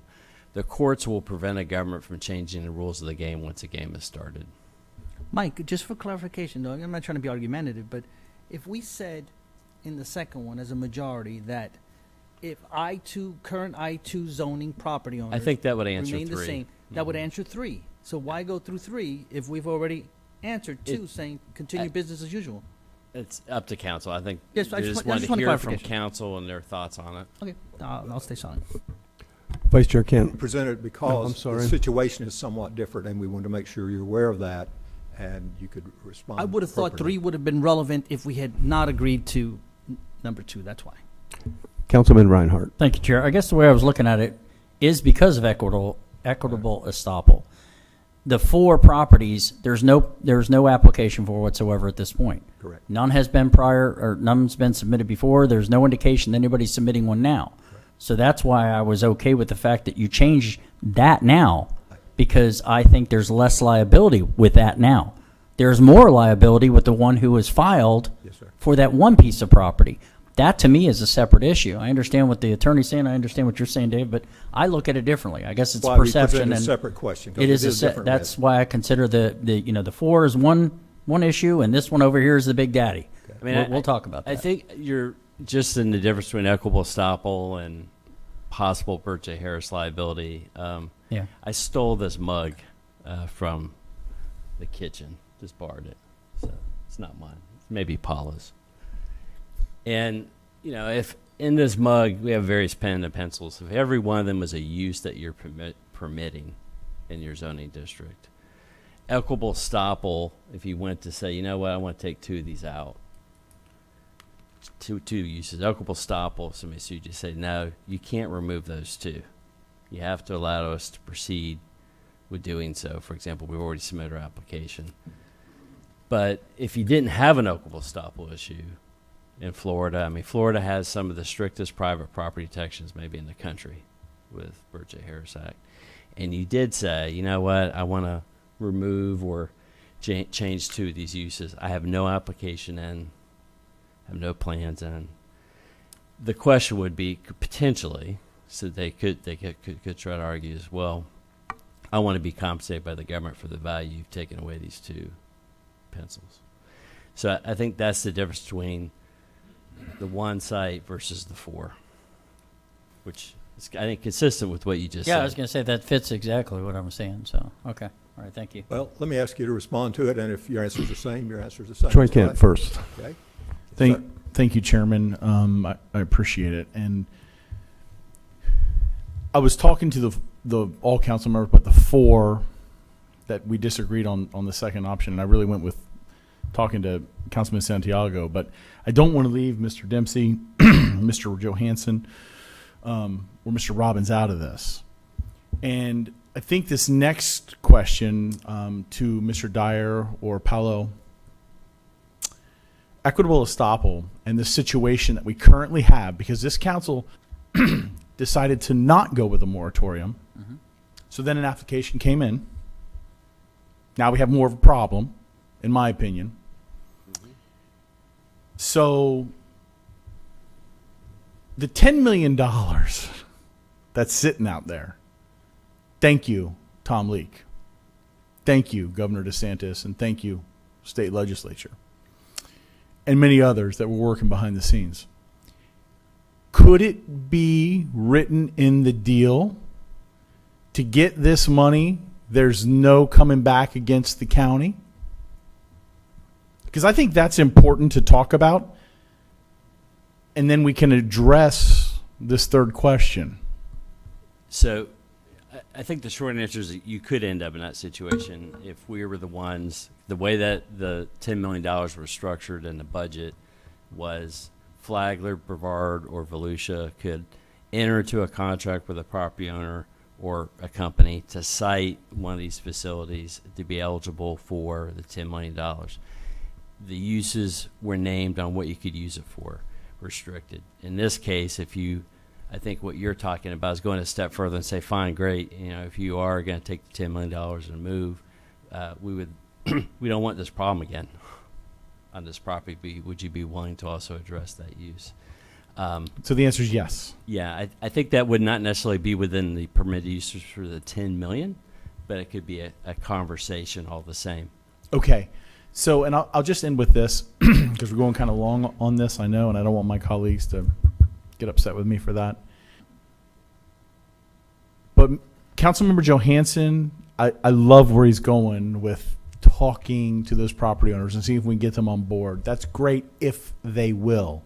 the courts will prevent a government from changing the rules of the game once a game is started. Mike, just for clarification, though, I'm not trying to be argumentative, but if we said in the second one as a majority that if current I-2 zoning property owners I think that would answer remain the 3. same, that would answer 3. So why go through 3 if we've already answered 2, saying continue business as usual? It's up to council. I think Yes, I you just just want- wanted I just to want hear from clarification. council and their thoughts on it. Okay, I'll stay silent. Vice Chair Kent. Presented I'm because the sorry. situation is somewhat different, and we want to make sure you're aware of that, and you could respond. I would have thought 3 appropriately. would have been relevant if we had not agreed to number 2. That's why. Councilman Reinhardt. Thank you, Chair. I guess the way I was looking at it is because of equitable estoppel. The 4 properties, there's no application for whatsoever at this point. Correct. None has been none's been submitted before. There's no indication that anybody's submitting one now. So that's why I was okay with the fact that you change that now, because I think there's less liability with that now. There's more liability with the one who was filed Yes, sir. for that one piece of property. That to me is a separate issue. I understand what the attorney's saying. I understand what you're saying, Dave, but I look at it differently. I guess it's Why we perception. presented a And separate question, 'cause it is different that's risk. why I consider the 4 is one issue, and this one over here is the big daddy. I mean, We'll talk about that. I think you're just in the difference between equitable estoppel and possible Burchett Harris liability. Yeah. I stole this mug from the kitchen. Just borrowed it. So it's not mine. It's maybe Paula's. And, if in this mug we have various pen and pencils, if every one of them was a use that you're permitting in your zoning district, equitable estoppel, if you went to say, you know what, I want to take 2 of these out, two uses, equitable estoppel, if somebody sued you, say, no, you can't remove those 2. You have to allow us to proceed with doing so. For example, we've already submitted our application. But if you didn't have an equitable estoppel issue in Florida, Florida has some of the strictest private property protections maybe in the country with Burchett Harris Act. And you did say, you know what, I want to remove or change 2 of these uses. I have no application in, have no plans in. The question would be potentially, so they could try to argue as well, I want to be compensated by the government for the value you've taken away these 2 pencils. So I think that's the difference between the 1 site versus the 4, which is, I think, consistent with what you just said. Yeah, I was going to say that fits exactly what I'm saying. So, okay. All right, thank you. Well, let me ask you to respond to it, and if your answer is the same, your answer is the same. Troy That's Kent fine. first. Okay. Thank you, Chairman. I appreciate it. And I was talking to the all council members, but the 4 that we disagreed on the second option, and I really went with talking to Councilman Santiago. But I don't want to leave Mr. Dempsey, Mr. Johansson, or Mr. Robbins out of this. And I think this next question to Mr. Dyer or Paolo, equitable estoppel and the situation that we currently have, because this council decided to not go with a moratorium. Mhm. So then an application came in. Now we have more of a problem, in my opinion. So the $10 million that's sitting out there, thank you, Tom Leak. Thank you, Governor DeSantis, and thank you, state legislature, and many others that were working behind the scenes. Could it be written in the deal to get this money? There's no coming back against the county? Because I think that's important to talk about. And then we can address this third question. So I think the short answer is that you could end up in that situation if we were the ones, the way that the $10 million was structured in the budget was Flagler, Brevard, or Volusia could enter into a contract with a property owner or a company to site one of these facilities to be eligible for the $10 million. The uses were named on what you could use it for, restricted. In this case, I think what you're talking about is going a step further and say, fine, great, if you are going to take the $10 million and move, we don't want this problem again on this property. Would you be willing to also address that use? So the answer is yes. Yeah, I think that would not necessarily be within the permitted uses for the 10 million, but it could be a conversation all the same. Okay. So, and I'll just end with this because we're going kind of long on this, I know, and I don't want my colleagues to get upset with me for that. But Councilmember Johansson, I love where he's going with talking to those property owners and seeing if we can get them on board. That's great if they will.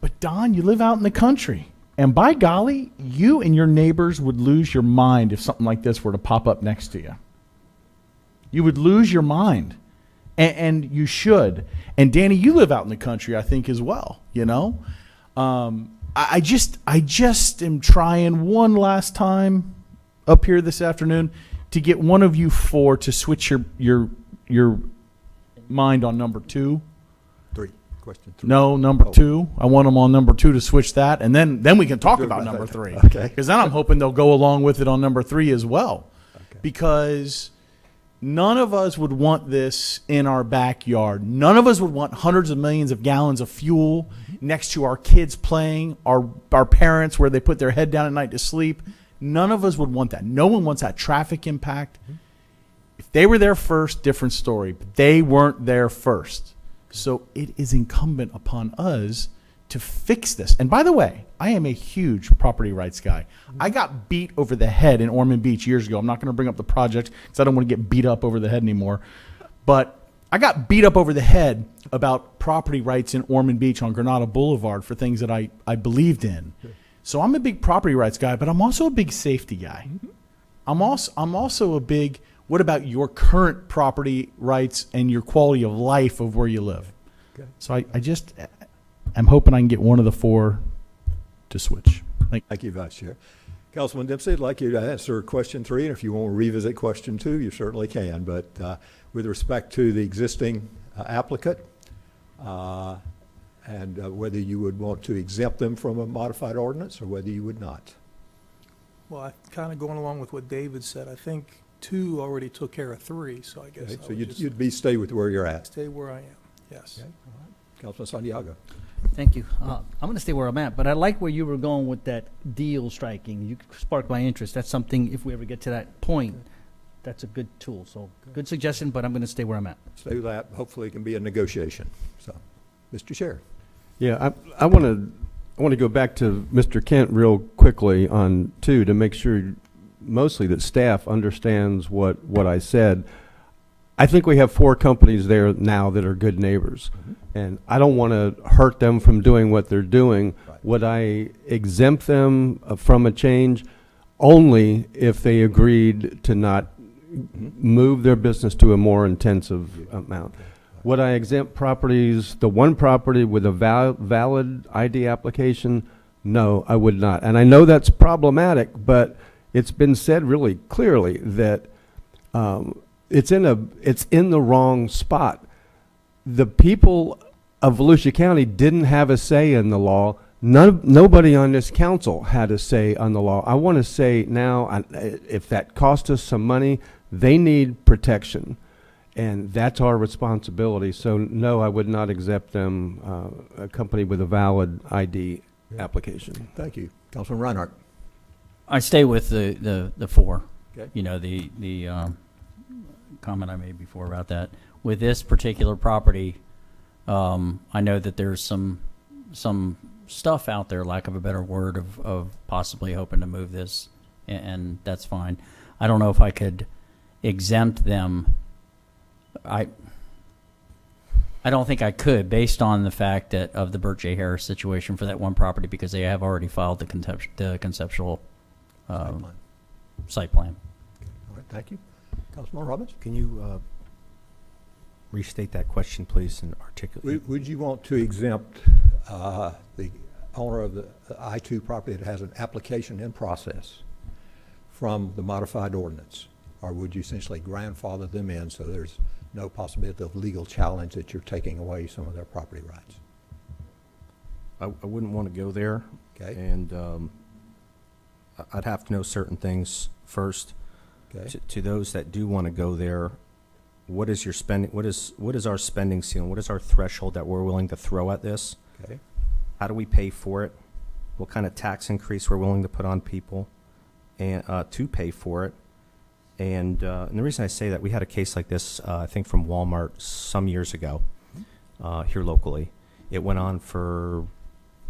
But Don, you live out in the country, and by golly, you and your neighbors would lose your mind if something like this were to pop up next to you. You would lose your mind, and you should. And Danny, you live out in the country, I think, as well. I just am trying one last time up here this afternoon to get one of you four to switch your mind on number 2. Question 3. No, number 2. I want them on number 2 to switch that, and then we can talk about number 3. Okay. Because then I'm hoping they'll go along with it on number 3 as well. Okay. Because none of us would want this in our backyard. None of us would want hundreds of millions of gallons of fuel next to our kids playing, our parents where they put their head down at night to sleep. None of us would want that. No one wants that traffic impact. If they were there first, different story. But they weren't there first. So it is incumbent upon us to fix this. And by the way, I am a huge property rights guy. I got beat over the head in Ormond Beach years ago. I'm not going to bring up the project because I don't want to get beat up over the head anymore. But I got beat up over the head about property rights in Ormond Beach on Granada Boulevard for things that I believed in. So I'm a big property rights guy, but I'm also a big safety guy. I'm also a big, what about your current property rights and your quality of life of where you live? Okay. So I'm hoping I can get one of the 4 to switch. Thank you, Vice Chair. Councilman Dempsey, I'd like you to answer question 3, and if you want to revisit question 2, you certainly can. But with respect to the existing applicant, and whether you would want to exempt them from a modified ordinance or whether you would not. Well, kind of going along with what David said, I think 2 already took care of 3, so I guess Okay, I so would you'd just stay with where you're at. stay where I am, yes. Okay, all right. Councilman Santiago. Thank you. I'm going to stay where I'm at, but I like where you were going with that deal striking. You sparked my interest. That's something, if we ever get to that point, that's a good tool. So good suggestion, but I'm going to stay where I'm at. Stay with that. Hopefully it can be a negotiation. So, Mr. Chair. Yeah, I want to go back to Mr. Kent real quickly on 2 to make sure mostly that staff understands what I said. I think we have 4 companies there now that are good neighbors, and I don't want to hurt them from doing what they're doing. Right. Would I exempt them from a change? Only if they agreed to not move their business to a more intensive amount. Would I exempt properties, the one property with a valid ID application? No, I would not. And I know that's problematic, but it's been said really clearly that it's in the wrong spot. The people of Volusia County didn't have a say in the law. Nobody on this council had a say on the law. I want to say now, if that cost us some money, they need protection. And that's our responsibility. So, no, I would not exempt them, a company with a valid ID application. Thank you. Councilman Reinhardt. I stay with the 4. Okay. The comment I made before about that. With this particular property, I know that there's some stuff out there, lack of a better word, of possibly hoping to move this, and that's fine. I don't know if I could exempt them. I don't think I could, based on the fact that of the Burt J. Harris situation for that one property, because they have already filed the conceptual site plan. All right, thank you. Councilman Robbins? Can you restate that question, please, and articulate? Would you want to exempt the owner of the I-2 property that has an application in process from the modified ordinance? Or would you essentially grandfather them in so there's no possibility of legal challenge that you're taking away some of their property rights? I wouldn't want to go there. Okay. And I'd have to know certain things first. Okay. To those that do want to go there, what is your spending? What is our spending ceiling? What is our threshold that we're willing to throw at this? Okay. How do we pay for it? What kind of tax increase we're willing to put on people and to pay for it? And the reason I say that, we had a case like this, I think from Walmart some years ago here locally. It went on for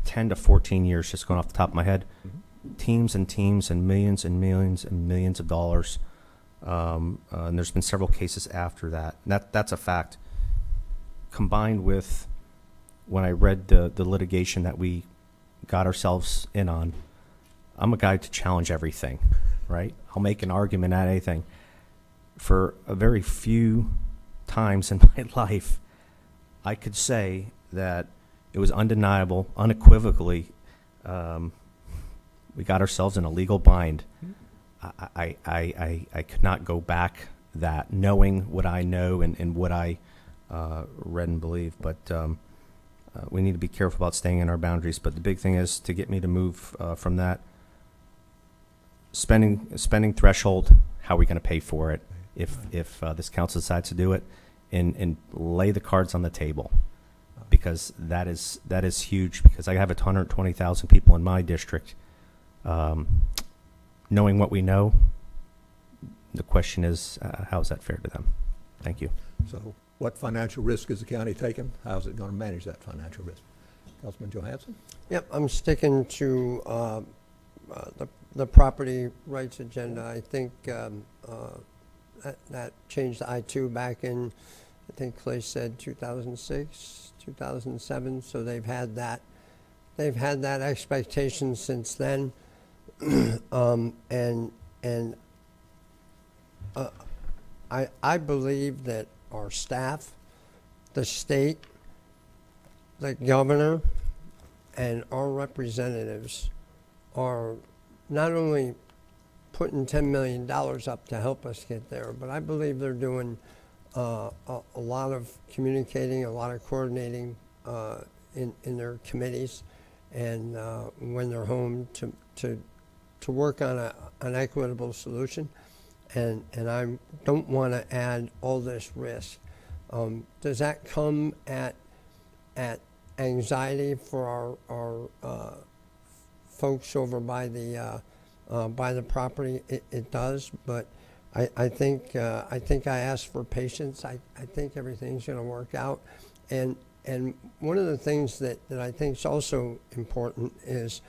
10 to 14 years, just going off the top of my head. Teams and teams and millions and millions and millions of dollars. And there's been several cases after that. And that's a fact. Combined with when I read the litigation that we got ourselves in on, I'm a guy to challenge everything, right? I'll make an argument at anything. For a very few times in my life, I could say that it was undeniable, unequivocally, we got ourselves in a legal bind. I could not go back that, knowing what I know and what I read and believe. But we need to be careful about staying in our boundaries. But the big thing is to get me to move from that spending threshold. How are we going to pay for it if this council decides to do it, and lay the cards on the table, because that is huge. Because I have 120,000 people in my district. Knowing what we know, the question is, how is that fair to them? Thank you. So what financial risk is the county taking? How's it going to manage that financial risk? Councilman Johansson? Yep, I'm sticking to the property rights agenda. I think that changed the I-2 back in, I think Clay said 2006, 2007. So they've had that expectation since then. I believe that our staff, the state, the governor, and our representatives are not only putting $10 million up to help us get there, but I believe they're doing a lot of communicating, a lot of coordinating in their committees, and when they're home to work on an equitable solution. And I don't want to add all this risk. Does that come at anxiety for our folks over by the property? It does, but I think I asked for patience. I think everything's going to work out. And one of the things that I think is also important is,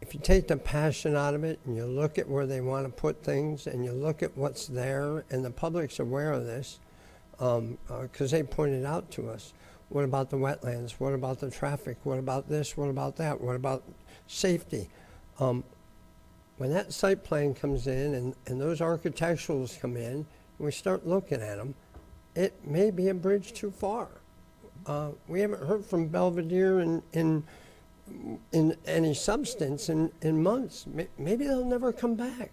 if you take the passion out of it and you look at where they want to put things and you look at what's there, and the public's aware of this, because they pointed out to us, what about the wetlands? What about the traffic? What about this? What about that? What about safety? When that site plan comes in and those architecturals come in, and we start looking at them, it may be a bridge too far. We haven't heard from Belvedere in any substance in months. Maybe they'll never come back.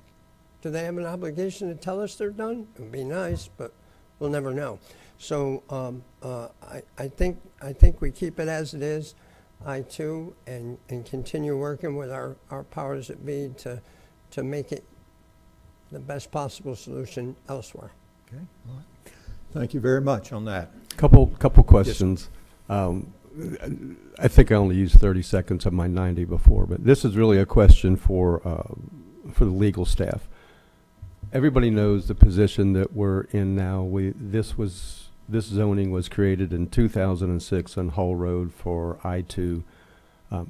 Do they have an obligation to tell us they're done? It would be nice, but we'll never know. So I think we keep it as it is, I-2, and continue working with our powers that be to make it the best possible solution elsewhere. Okay. All right. Thank you very much on that. Couple questions. I think I only used 30 seconds of my 90 before, but this is really a question for the legal staff. Everybody knows the position that we're in now. This zoning was created in 2006 on Hull Road for I-2.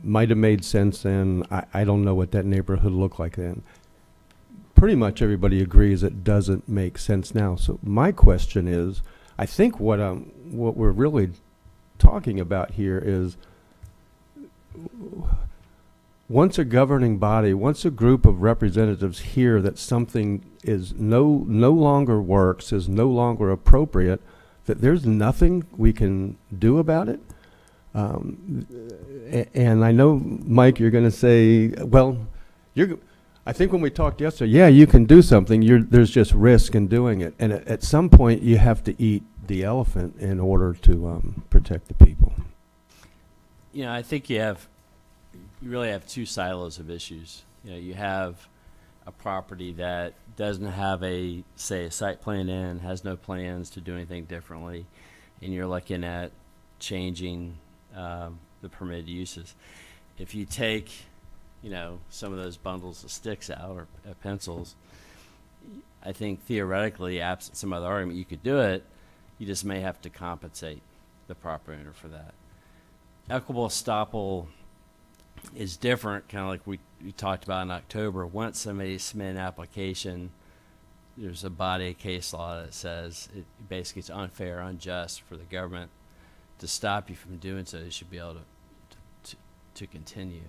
Might have made sense then. I don't know what that neighborhood looked like then. Pretty much everybody agrees it doesn't make sense now. So my question is, I think what we're really talking about here is, once a governing body, once a group of representatives hear that something is no longer works, is no longer appropriate, that there's nothing we can do about it. And I know, Mike, you're going to say, well, I think when we talked yesterday, yeah, you can do something. There's just risk in doing it. And at some point, you have to eat the elephant in order to protect the people. You know, I think you really have two silos of issues. You know, you have a property that doesn't have a site plan in, has no plans to do anything differently, and you're looking at changing the permitted uses. If you take, you know, some of those bundles of sticks out or pencils, I think theoretically, absent some other argument, you could do it. You just may have to compensate the property owner for that. Equitable estoppel is different, kind of like we talked about in October. Once somebody submits an application, there's a body of case law that says basically it's unfair, unjust for the government to stop you from doing so. They should be able to continue.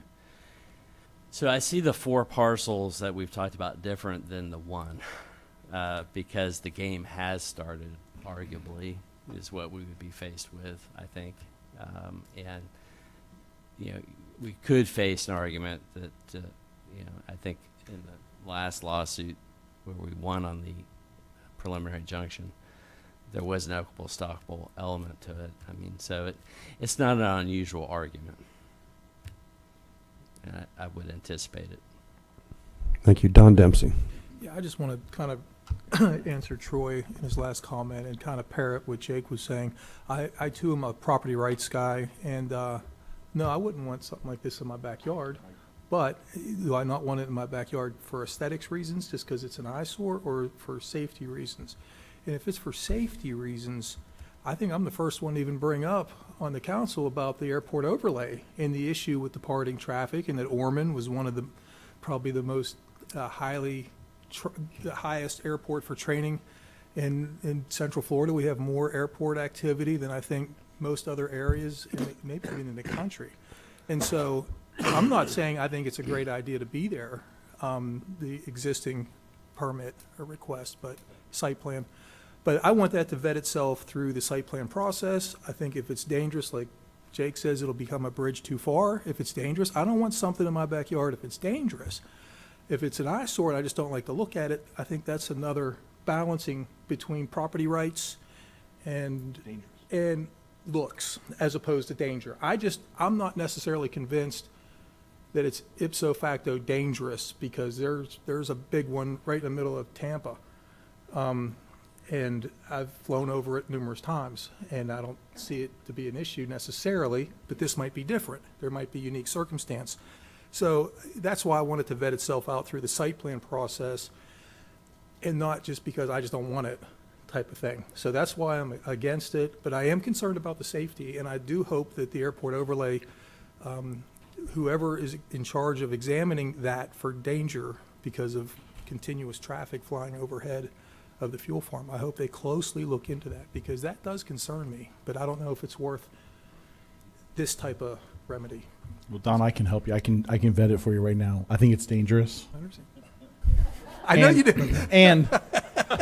So I see the 4 parcels that we've talked about different than the one, because the game has started, arguably, is what we would be faced with, I think. And, you know, we could face an argument that, you know, I think in the last lawsuit where we won on the preliminary injunction, there was an equitable estoppel element to it. I mean, so it's not an unusual argument. And I would anticipate it. Thank you. Don Dempsey. Yeah, I just want to kind of answer Troy in his last comment and kind of pair it what Jake was saying. I too am a property rights guy, and no, I wouldn't want something like this in my backyard. But do I not want it in my backyard for aesthetics reasons, just because it's an eyesore, or for safety reasons? And if it's for safety reasons, I think I'm the first one to even bring up on the council about the airport overlay and the issue with departing traffic, and that Ormond was one of the probably the most the highest airport for training in Central Florida. We have more airport activity than I think most other areas, maybe even in the country. And so I'm not saying I think it's a great idea to be there, the existing permit or request, but site plan. But I want that to vet itself through the site plan process. I think if it's dangerous, like Jake says, it'll become a bridge too far. If it's dangerous, I don't want something in my backyard if it's dangerous. If it's an eyesore and I just don't like to look at it, I think that's another balancing between property rights and looks as opposed to danger. I'm not necessarily convinced that it's ipso facto dangerous, because there's a big one right in the middle of Tampa. And I've flown over it numerous times, and I don't see it to be an issue necessarily, but this might be different. There might be unique circumstance. So that's why I want it to vet itself out through the site plan process, and not just because I just don't want it type of thing. So that's why I'm against it, but I am concerned about the safety, and I do hope that the airport overlay, whoever is in charge of examining that for danger because of continuous traffic flying overhead of the fuel farm, I hope they closely look into that, because that does concern me, but I don't know if it's worth this type of remedy. Well, Don, I can help you. I can vet it for you right now. I think it's dangerous. I understand. I know you do. And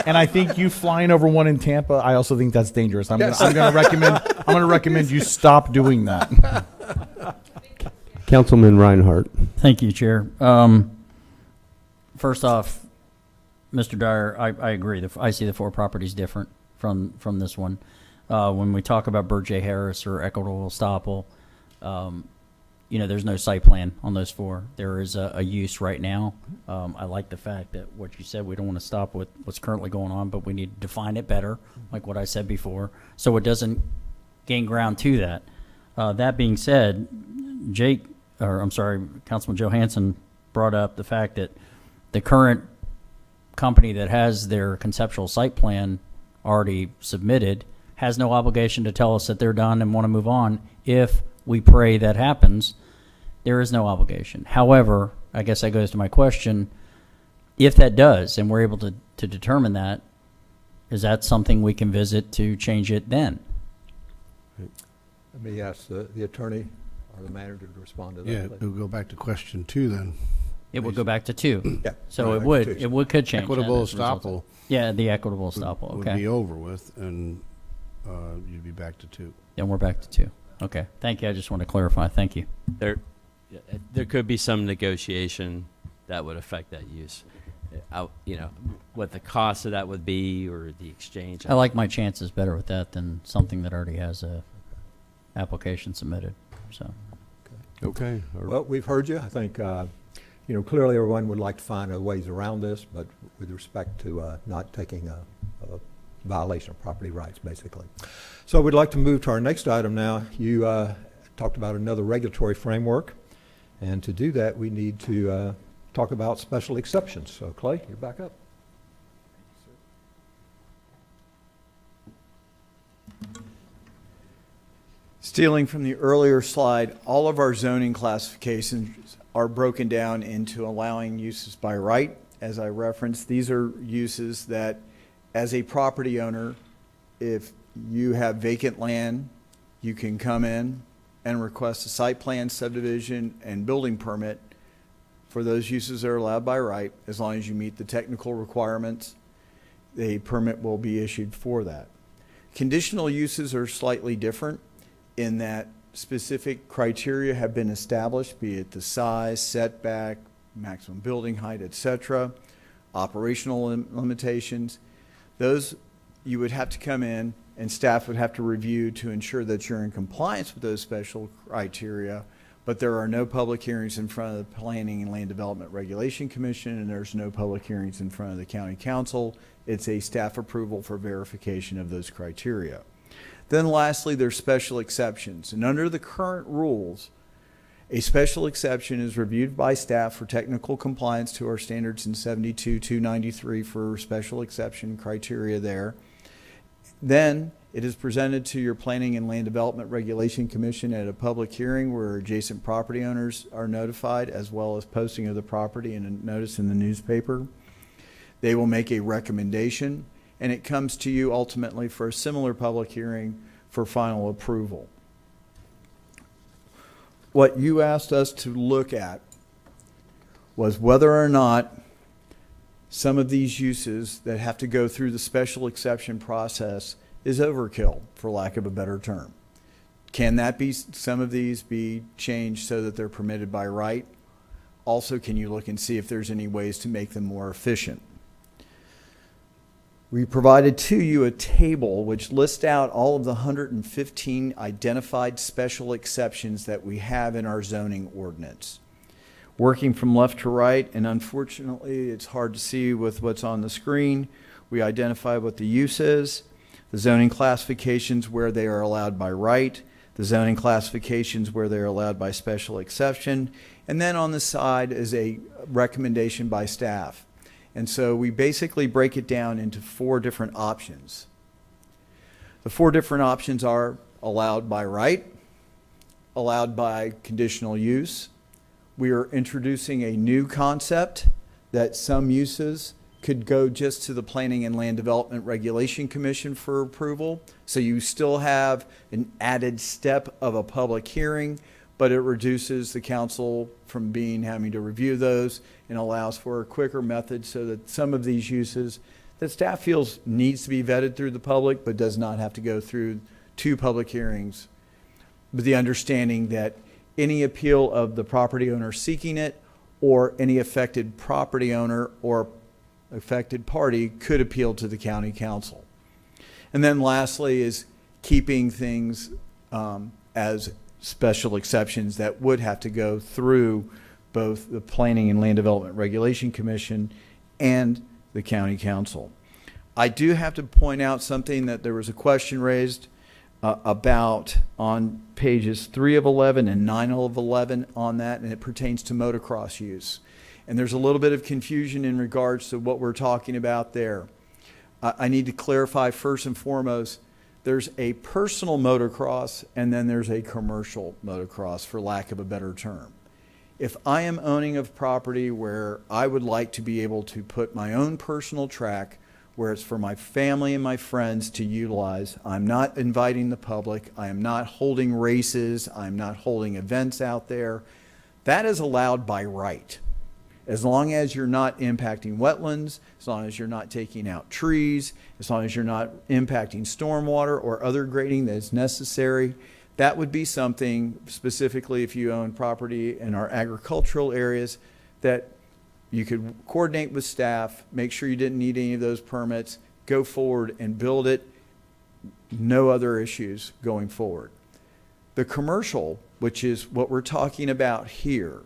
I think you flying over one in Tampa, I also think that's dangerous. I'm going to recommend you stop doing that. Councilman Reinhardt. Thank you, Chair. First off, Mr. Dyer, I agree. I see the 4 properties different from this one. When we talk about Burt J. Harris or equitable estoppel, you know, there's no site plan on those 4. There is a use right now. I like the fact that what you said, we don't want to stop with what's currently going on, but we need to define it better, like what I said before, so it doesn't gain ground to that. That being said, Councilman Johansson brought up the fact that the current company that has their conceptual site plan already submitted has no obligation to tell us that they're done and want to move on. If we pray that happens, there is no obligation. However, I guess that goes to my question, if that does, and we're able to determine that, is that something we can visit to change it then? Let me ask the attorney or the manager to respond to that. Yeah, we'll go back to question 2 then. It would go back to 2. Yeah. So Right, it could change. Equitable that as a result. estoppel. Yeah, the equitable estoppel. Would Okay. be over with, and you'd be back to 2. Then we're back to 2. Okay, thank you. I just want to clarify. Thank you. There could be some negotiation that would affect that use. What the cost of that would be or the exchange. I like my chances better with that than something that already has a application submitted. So, Okay. Well, we've heard you. I think, clearly everyone would like to find ways around this, but with respect to not taking a violation of property rights, basically. So we'd like to move to our next item now. You talked about another regulatory framework, and to do that, we need to talk about special exceptions. So Clay, you're back up. Stealing from the earlier slide, all of our zoning classifications are broken down into allowing uses by right. As I referenced, these are uses that, as a property owner, if you have vacant land, you can come in and request a site plan, subdivision, and building permit for those uses that are allowed by right. As long as you meet the technical requirements, a permit will be issued for that. Conditional uses are slightly different in that specific criteria have been established, be it the size, setback, maximum building height, etc., operational limitations. Those you would have to come in and staff would have to review to ensure that you're in compliance with those special criteria, but there are no public hearings in front of the Planning and Land Development Regulation Commission, and there's no public hearings in front of the County Council. It's a staff approval for verification of those criteria. Then lastly, there's special exceptions. And under the current rules, a special exception is reviewed by staff for technical compliance to our standards in 72-293 for special exception criteria there. Then it is presented to your Planning and Land Development Regulation Commission at a public hearing where adjacent property owners are notified, as well as posting of the property and a notice in the newspaper. They will make a recommendation, and it comes to you ultimately for a similar public hearing for final approval. What you asked us to look at was whether or not some of these uses that have to go through the special exception process is overkill, for lack of a better term. Can that be, some of these be changed so that they're permitted by right? Also, can you look and see if there's any ways to make them more efficient? We provided to you a table which lists out all of the 115 identified special exceptions that we have in our zoning ordinance. Working from left to right, and unfortunately it's hard to see with what's on the screen, we identify what the use is, the zoning classifications where they are allowed by right, the zoning classifications where they're allowed by special exception, and then on the side is a recommendation by staff. And so we basically break it down into 4 different options. The 4 different options are allowed by right, allowed by conditional use. We are introducing a new concept that some uses could go just to the Planning and Land Development Regulation Commission for approval. So you still have an added step of a public hearing, but it reduces the council from having to review those and allows for a quicker method so that some of these uses that staff feels needs to be vetted through the public but does not have to go through 2 public hearings, with the understanding that any appeal of the property owner seeking it or any affected property owner or affected party could appeal to the county council. And then lastly is keeping things as special exceptions that would have to go through both the Planning and Land Development Regulation Commission and the County Council. I do have to point out something that there was a question raised about on pages 3 of 11 and 9 of 11 on that, and it pertains to motocross use. And there's a little bit of confusion in regards to what we're talking about there. I need to clarify first and foremost, there's a personal motocross and then there's a commercial motocross, for lack of a better term. If I am owning of property where I would like to be able to put my own personal track where it's for my family and my friends to utilize, I'm not inviting the public, I am not holding races, I'm not holding events out there, that is allowed by right. As long as you're not impacting wetlands, as long as you're not taking out trees, as long as you're not impacting stormwater or other grading that is necessary, That would be something specifically if you own property in our agricultural areas that you could coordinate with staff, make sure you didn't need any of those permits, go forward and build it. No other issues going forward. The commercial, which is what we're talking about here,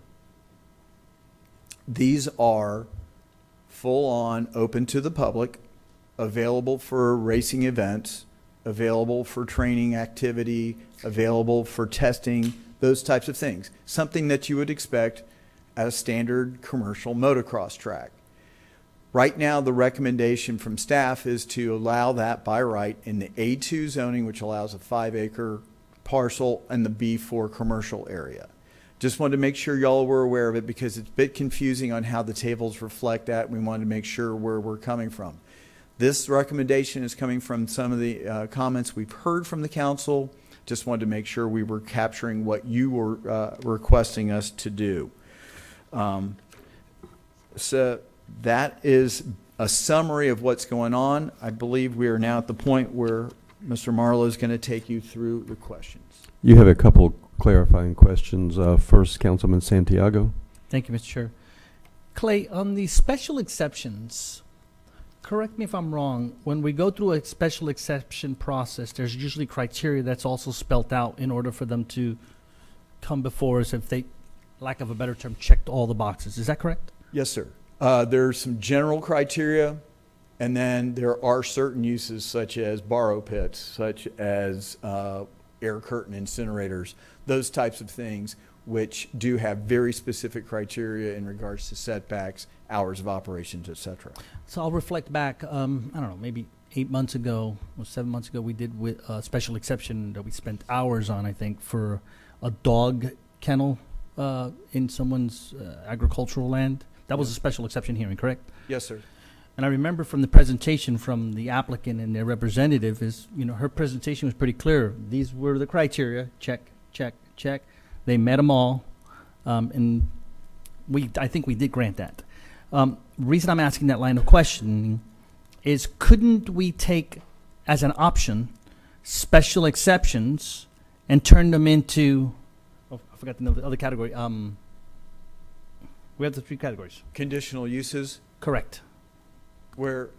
these are full on open to the public, available for racing events, available for training activity, available for testing, those types of things. Something that you would expect at a standard commercial motocross track. Right now, the recommendation from staff is to allow that by right in the A2 zoning, which allows a 5-acre parcel, and the B4 commercial area. Just wanted to make sure y'all were aware of it because it's a bit confusing on how the tables reflect that. We wanted to make sure where we're coming from. This recommendation is coming from some of the comments we've heard from the council. Just wanted to make sure we were capturing what you were requesting us to do. So that is a summary of what's going on. I believe we are now at the point where Mr. Marlowe is going to take you through the questions. You have a couple clarifying questions. First, Councilman Santiago. Thank you, Mr. Chair. Clay, on the special exceptions, correct me if I'm wrong, when we go through a special exception process, there's usually criteria that's also spelt out in order for them to come before us if they, lack of a better term, checked all the boxes. Is that correct? Yes, sir. There's some general criteria, and then there are certain uses such as borrow pits, such as air curtain incinerators, those types of things, which do have very specific criteria in regards to setbacks, hours of operations, et cetera. So I'll reflect back, I don't know, maybe 8 months ago or 7 months ago, we did with a special exception that we spent hours on, I think, for a dog kennel in someone's agricultural land. That was a special exception hearing, correct? Yes, sir. And I remember from the presentation from the applicant and their representative is, her presentation was pretty clear. These were the criteria, check, check, check. They met them all, and I think we did grant that. Reason I'm asking that line of questioning is couldn't we take as an option special exceptions and turn them into, I forgot the other category. We have the 3 categories. Conditional uses, Correct. where,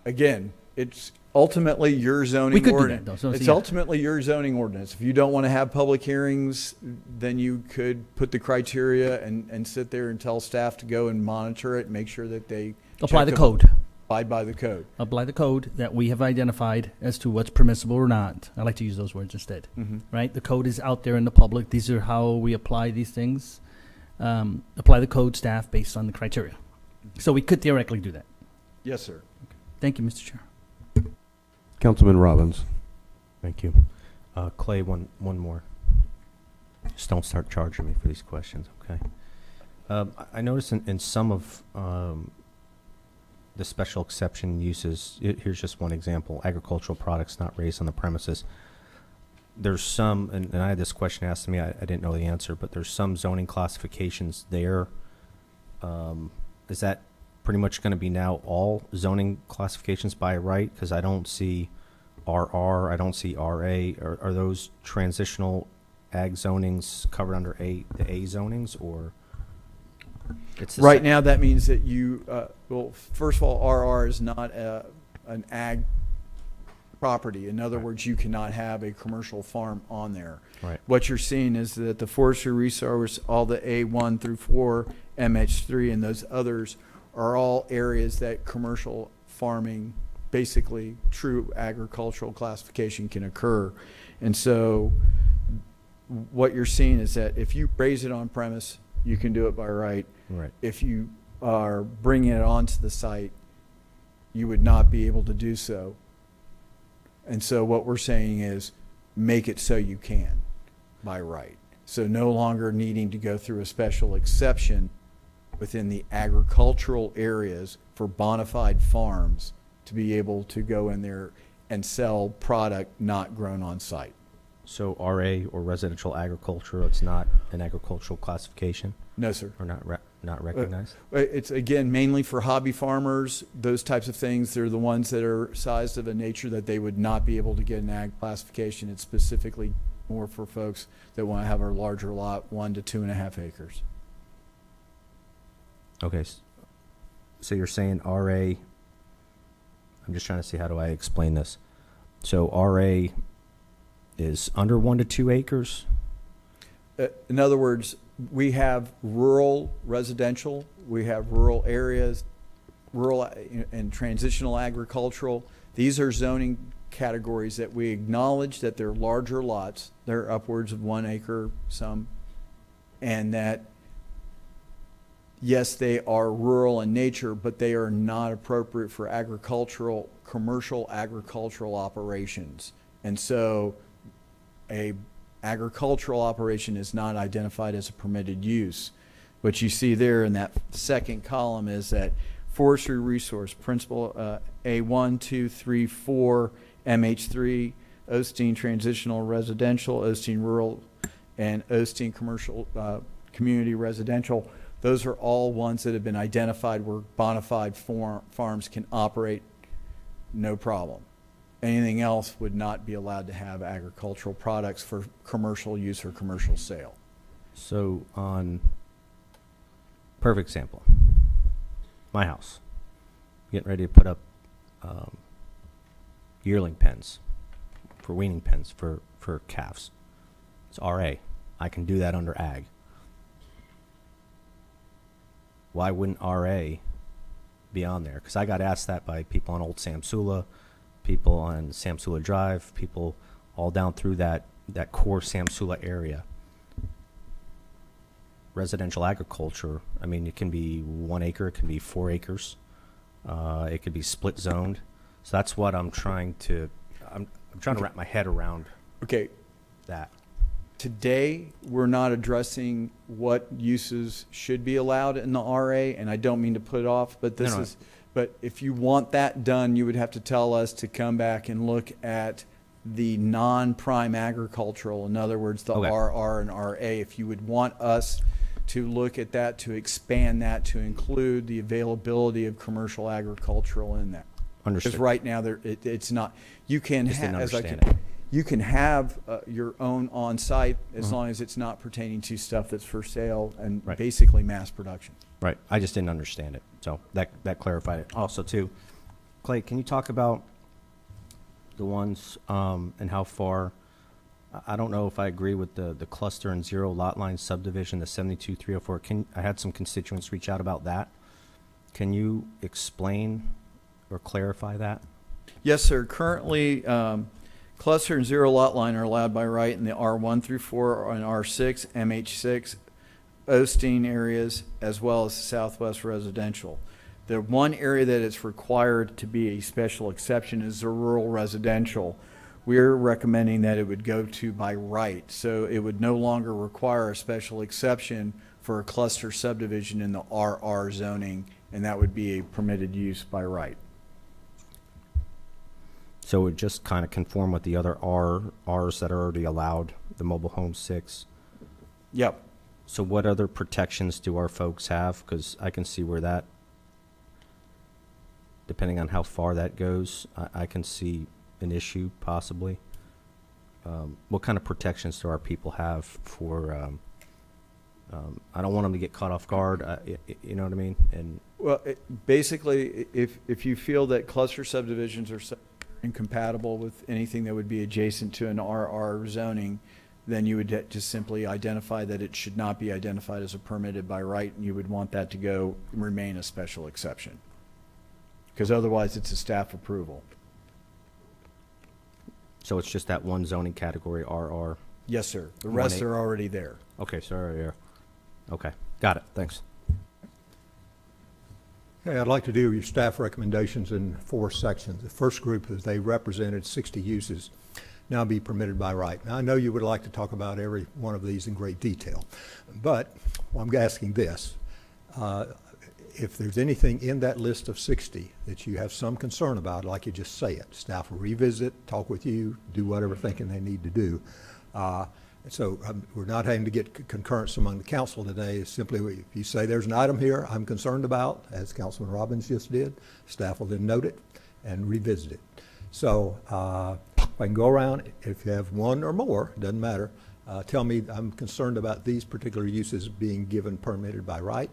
again, it's ultimately your zoning We could do ordinance. that, though. So It's yeah. ultimately your zoning ordinance. If you don't want to have public hearings, then you could put the criteria and sit there and tell staff to go and monitor it, make sure that they Apply check the code. abide by the code. Apply the code that we have identified as to what's permissible or not. I like to use those words instead. Right? The code is out there in the public. These are how we apply these things. Apply the code staff based on the criteria. So we could theoretically do that. Yes, sir. Thank you, Mr. Chair. Councilman Robbins. Thank you. Clay, one more. Just don't start charging me for these questions, okay? I noticed in some of the special exception uses, here's just one example, agricultural products not raised on the premises. There's some, and I had this question asked to me, I didn't know the answer, but there's some zoning classifications there. Is that pretty much going to be now all zoning classifications by right? Because I don't see RR, I don't see RA. Are those transitional ag zonings covered under the A zonings, or? It's the Right now, that means that you, well, first of all, RR is not an ag property. In other words, you cannot have a commercial farm on there. Right. What you're seeing is that the forestry resource, all the A1 through 4, MH3, and those others are all areas that commercial farming, basically true agricultural classification, can occur. And so what you're seeing is that if you raise it on premise, you can do it by right. Right. If you are bringing it onto the site, you would not be able to do so. And so what we're saying is make it so you can by right. So no longer needing to go through a special exception within the agricultural areas for bona fide farms to be able to go in there and sell product not grown on site. So RA or residential agriculture, it's not an agricultural classification No, sir. or not recognized? It's, again, mainly for hobby farmers, those types of things. They're the ones that are sized of a nature that they would not be able to get an ag classification. It's specifically more for folks that want to have a larger lot, 1 to 2.5 acres. Okay. So you're saying RA, I'm just trying to see how do I explain this. So RA is under 1 to 2 acres? In other words, we have rural residential, we have rural areas, rural and transitional agricultural. These are zoning categories that we acknowledge that they're larger lots. They're upwards of 1 acre, some, and that, yes, they are rural in nature, but they are not appropriate for agricultural, commercial agricultural operations. And so a agricultural operation is not identified as a permitted use. What you see there in that second column is that forestry resource principal A1, 2, 3, 4, MH3, Osteen transitional residential, Osteen rural, and Osteen commercial community residential. Those are all ones that have been identified where bona fide farms can operate, no problem. Anything else would not be allowed to have agricultural products for commercial use or commercial sale. So on, perfect example, my house, getting ready to put up yearling pens, for weaning pens for calves. It's RA. I can do that under ag. Why wouldn't RA be on there? Because I got asked that by people on Old Samsula, people on Samsula Drive, people all down through that core Samsula area. Residential agriculture, I mean, it can be 1 acre, it can be 4 acres, it could be split zoned. So that's what I'm trying to wrap my head around. Okay. That. Today, we're not addressing what uses should be allowed in the RA, and I don't mean to put it off, but this is, but if you want that done, you would have to tell us to come back and look at the non-prime agricultural, in other words, the Okay. RR and RA. If you would want us to look at that, to expand that, to include the availability of commercial agricultural in that. Understood. Because right now, it's not, you can Just didn't have, as I understand can, it. you can have your own on-site as long as it's not pertaining to stuff that's for sale and Right. basically mass production. Right. I just didn't understand it. So that clarified it. Also, too, Clay, can you talk about the ones and how far? I don't know if I agree with the cluster and zero lot line subdivision, the 72304. I had some constituents reach out about that. Can you explain or clarify that? Yes, sir. Currently, cluster and zero lot line are allowed by right in the R1 through 4 and R6, MH6, Osteen areas, as well as Southwest residential. The one area that it's required to be a special exception is the rural residential. We're recommending that it would go to by right. So it would no longer require a special exception for a cluster subdivision in the RR zoning, and that would be a permitted use by right. So it would just kind of conform with the other Rs that are already allowed, the mobile home 6. Yep. So what other protections do our folks have? Because I can see where that, depending on how far that goes, I can see an issue possibly. What kind of protections do our people have for, I don't want them to get caught off guard, you know what I mean? And Well, basically, if you feel that cluster subdivisions are incompatible with anything that would be adjacent to an RR zoning, then you would just simply identify that it should not be identified as a permitted by right, and you would want that to remain a special exception. Because otherwise, it's a staff approval. so it's just that one zoning category, RR. Yes, sir. The rest 1A. are already there. Okay, sorry, yeah. Okay, got it, thanks. Okay, I'd like to do your staff recommendations in 4 sections. The first group is they represented 60 uses now be permitted by right. Now, I know you would like to talk about every one of these in great detail, but I'm asking this. If there's anything in that list of 60 that you have some concern about, I'd like you just say it. Staff will revisit, talk with you, do whatever thinking they need to do. So we're not having to get concurrence among the council today. It's simply, if you say there's an item here I'm concerned about, as Councilman Robbins just did, staff will then note it and revisit it. So if I can go around, if you have one or more, doesn't matter, tell me I'm concerned about these particular uses being given permitted by right.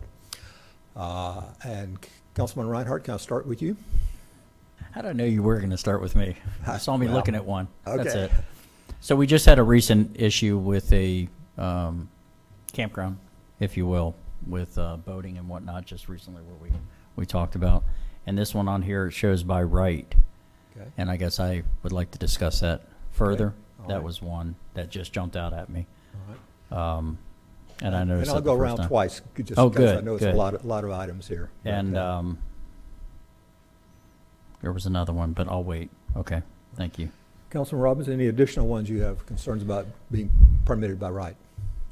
And Councilman Reinhardt, can I start with you? How did I know you were going to start with me? You saw me Well, looking at one. That's okay. it. So we just had a recent issue with a campground, if you will, with boating and whatnot, just recently where we talked about. And this one on here, it shows by right. Okay. And I guess I would like to discuss that further. Okay. All That right. was one that just jumped out at me. All right. And I noticed And I'll that go the first around time. twice, just Oh, because I good, know it's good. a lot of items here. And Okay. there was another one, but I'll wait. Okay, thank you. Councilman Robbins, any additional ones you have concerns about being permitted by right?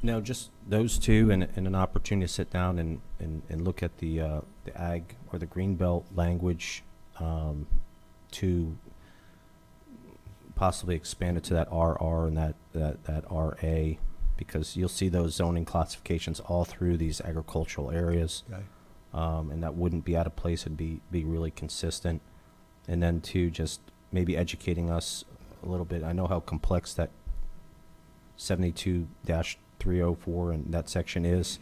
No, just those two, and an opportunity to sit down and look at the ag or the greenbelt language, to possibly expand it to that RR and that RA, because you'll see those zoning classifications all through these agricultural areas. Okay. And that wouldn't be out of place. It'd be really consistent. And then two, just maybe educating us a little bit. I know how complex that 72-304 and that section is.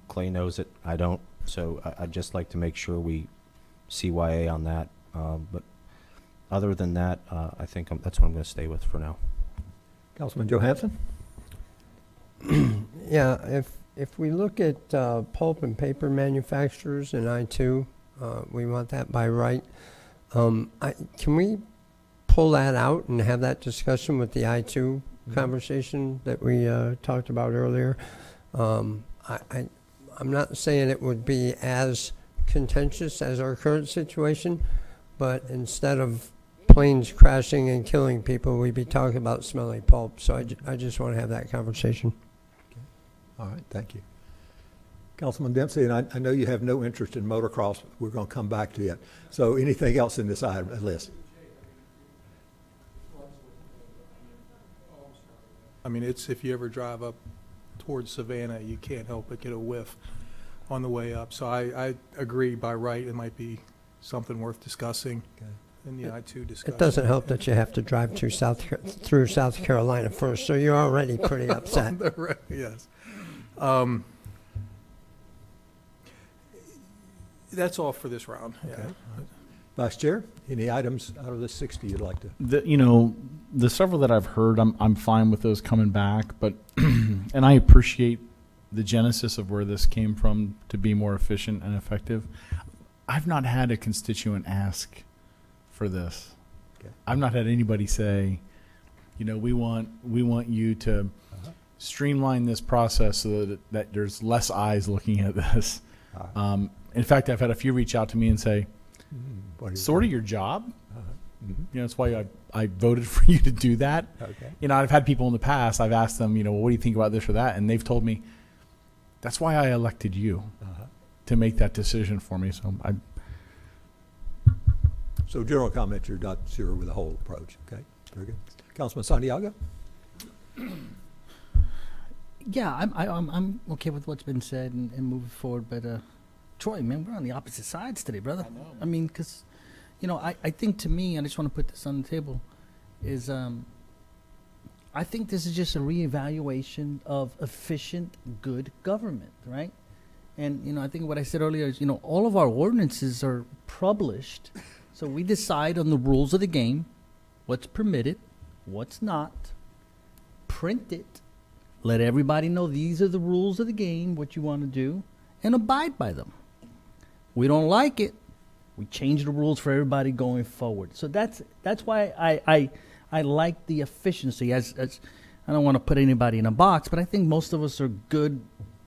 Clay knows it. I don't. So I'd just like to make sure we CYA on that. But other than that, I think that's what I'm going to stay with for now. Councilman Johansson? Yeah, if we look at pulp and paper manufacturers in I-2, we want that by right. Can we pull that out and have that discussion with the I-2 conversation that we talked about earlier? I'm not saying it would be as contentious as our current situation, but instead of planes crashing and killing people, we'd be talking about smelly pulp. So I just want to have that conversation. All right, thank you. Councilman Dempsey, and I know you have no interest in motocross. We're going to come back to it. So anything else in this item list? I mean, it's, if you ever drive up towards Savannah, you can't help but get a whiff on the way up. So I agree, by right, it might be something worth discussing Okay. in the I-2 discussion. It doesn't help that you have to drive through South Carolina first, so you're already pretty upset. Yes. That's all for this round. Yeah. Okay. Vice Chair, any items out of the 60 you'd like to? The several that I've heard, I'm fine with those coming back, but and I appreciate the genesis of where this came from to be more efficient and effective. I've not had a constituent ask for this. Okay. I've not had anybody say, we want you to streamline this process so that there's less eyes looking at this. In fact, I've had a few reach out to me and say, sort of your job. That's why I voted for you to do that. Okay. I've had people in the past, I've asked them, what do you think about this or that? And they've told me, that's why I elected you to make that decision for me. So general comment, you're not sure with the whole approach. Okay, very good. Councilman Santiago? Yeah, I'm okay with what's been said and moving forward. But Troy, man, we're on the opposite sides today, brother. I mean, because I think, to me, I just want to put this on the table, is I think this is just a reevaluation of efficient, good government, right? And I think what I said earlier is, all of our ordinances are published, so we decide on the rules of the game, what's permitted, what's not, print it, let everybody know these are the rules of the game, what you want to do, and abide by them. We don't like it, we change the rules for everybody going forward. So that's why I like the efficiency. As I don't want to put anybody in a box, but I think most of us are good,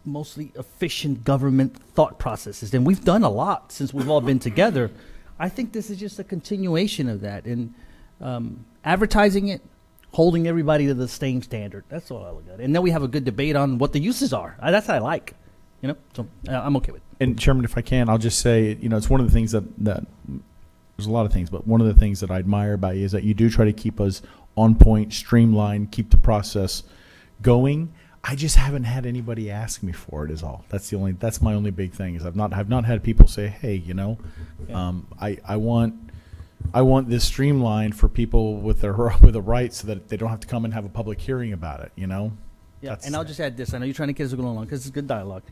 mostly efficient government thought processes, and we've done a lot since we've all been together. I think this is just a continuation of that, and advertising it, holding everybody to the same standard. That's all I look at. And then we have a good debate on what the uses are. That's what I like. So I'm okay with it. And Chairman, if I can, I'll just say, it's one of the things that there's a lot of things, but one of the things that I admire about you is that you do try to keep us on point, streamlined, keep the process going. I just haven't had anybody ask me for it is all. That's my only big thing is I've not had people say, hey, I want this streamlined for people with the rights so that they don't have to come and have a public hearing about it, Yeah, That's- and I'll just add this. I know you're trying to get us going along because it's good dialogue.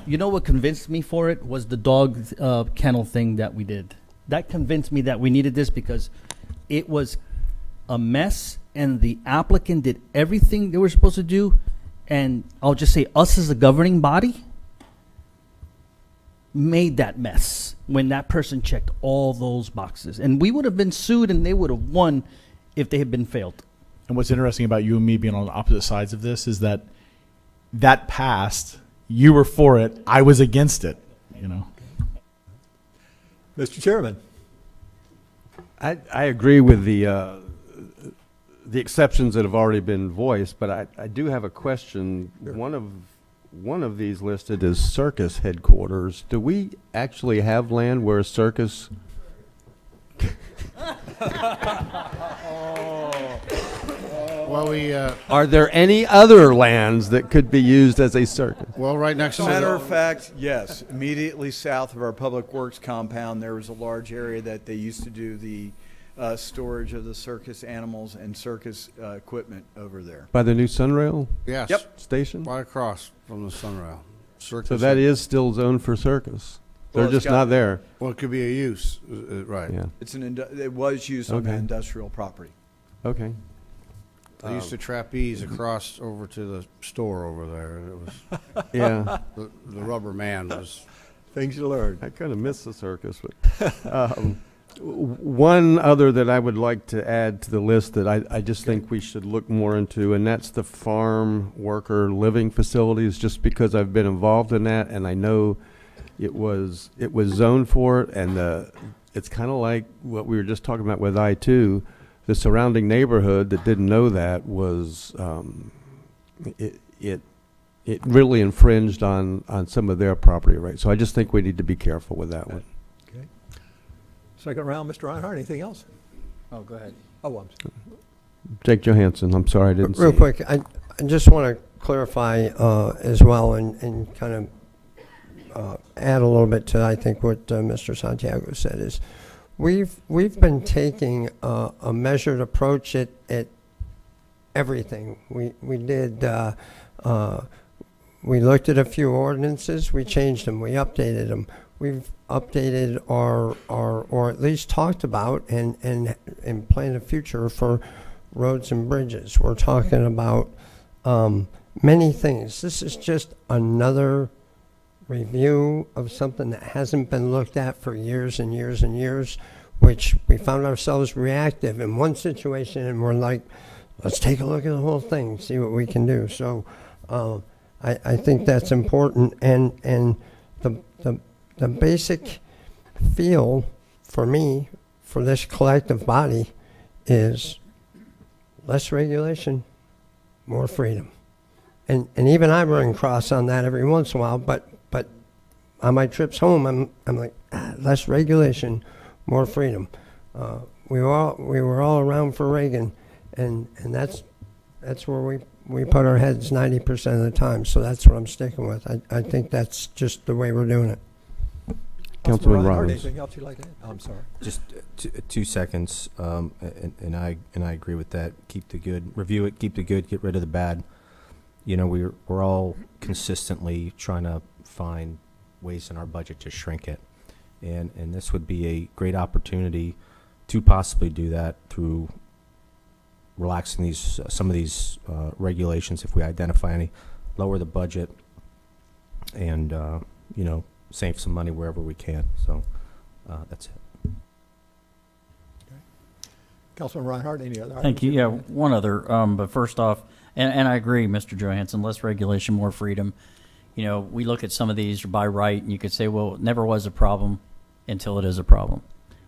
You know what convinced me for it was the dog kennel thing that we did. That convinced me that we needed this because it was a mess and the applicant did everything they were supposed to do. And I'll just say us as a governing body made that mess when that person checked all those boxes. And we would have been sued and they would have won if they had been failed. And what's interesting about you and me being on opposite sides of this is that passed. You were for it. I was against it. Mr. Chairman. I agree with the exceptions that have already been voiced, but I do have a question. Sure. One of these listed is circus headquarters. Do we actually have land where a circus? Well, Are there any other lands that could be used as a circus? right next to Matter of fact, yes. Immediately south of our Public Works compound, there was a large area that they used to do the storage of the circus animals and circus equipment over there. By the new Sunrail Yes. Yep. station? Right across from the Sunrail. Circus. So that is still zoned for circus. Well, They're it's just got- not there. Well, it could be a use, right. Yeah. It was used on Okay. industrial property. Okay. They used to trapeze across over to the store over there. And it was Yeah. the rubber man was. Things you learned. I kind of miss the circus, but one other that I would like to add to the list that I just think we should look more into, and that's the farm worker living facilities, just because I've been involved in that, and I know it was zoned for it, and it's kind of like what we were just talking about with I-2. The surrounding neighborhood that didn't know that was it really infringed on some of their property rights. So I just think we need to be careful with that one. Okay. Second round, Mr. Reinhardt, anything else? Oh, go ahead. Oh, I'm sorry. Jake Johansson, I'm sorry I didn't see Real you. quick, I just want to clarify as well and kind of add a little bit to, I think, what Mr. Santiago said is we've been taking a measured approach at everything. We did, we looked at a few ordinances, we changed them, we updated them. We've updated or at least talked about and planned a future for roads and bridges. We're talking about many things. This is just another review of something that hasn't been looked at for years and years and years, which we found ourselves reactive in one situation, and we're like, let's take a look at the whole thing, see what we can do. So I think that's important, and the basic feel for me, for this collective body, is less regulation, more freedom. And even I run cross on that every once in a while, but on my trips home, I'm like, less regulation, more freedom. We were all around for Reagan, and that's where we put our heads 90% of the time. So that's what I'm sticking with. I think that's just the way we're doing it. Councilman Reinhardt, Robbins. anything else you'd like to add? Oh, I'm sorry. Just 2 seconds, and I agree with that. Keep the good, review it. Keep the good, get rid of the bad. You know, we're all consistently trying to find ways in our budget to shrink it, and this would be a great opportunity to possibly do that through relaxing some of these regulations if we identify any, lower the budget, and save some money wherever we can. So that's it. Councilman Reinhardt, any other items? Thank you. Yeah, one other. But first off, and I agree, Mr. Johansson, less regulation, more freedom. You know, we look at some of these by right, and you could say, well, it never was a problem until it is a problem.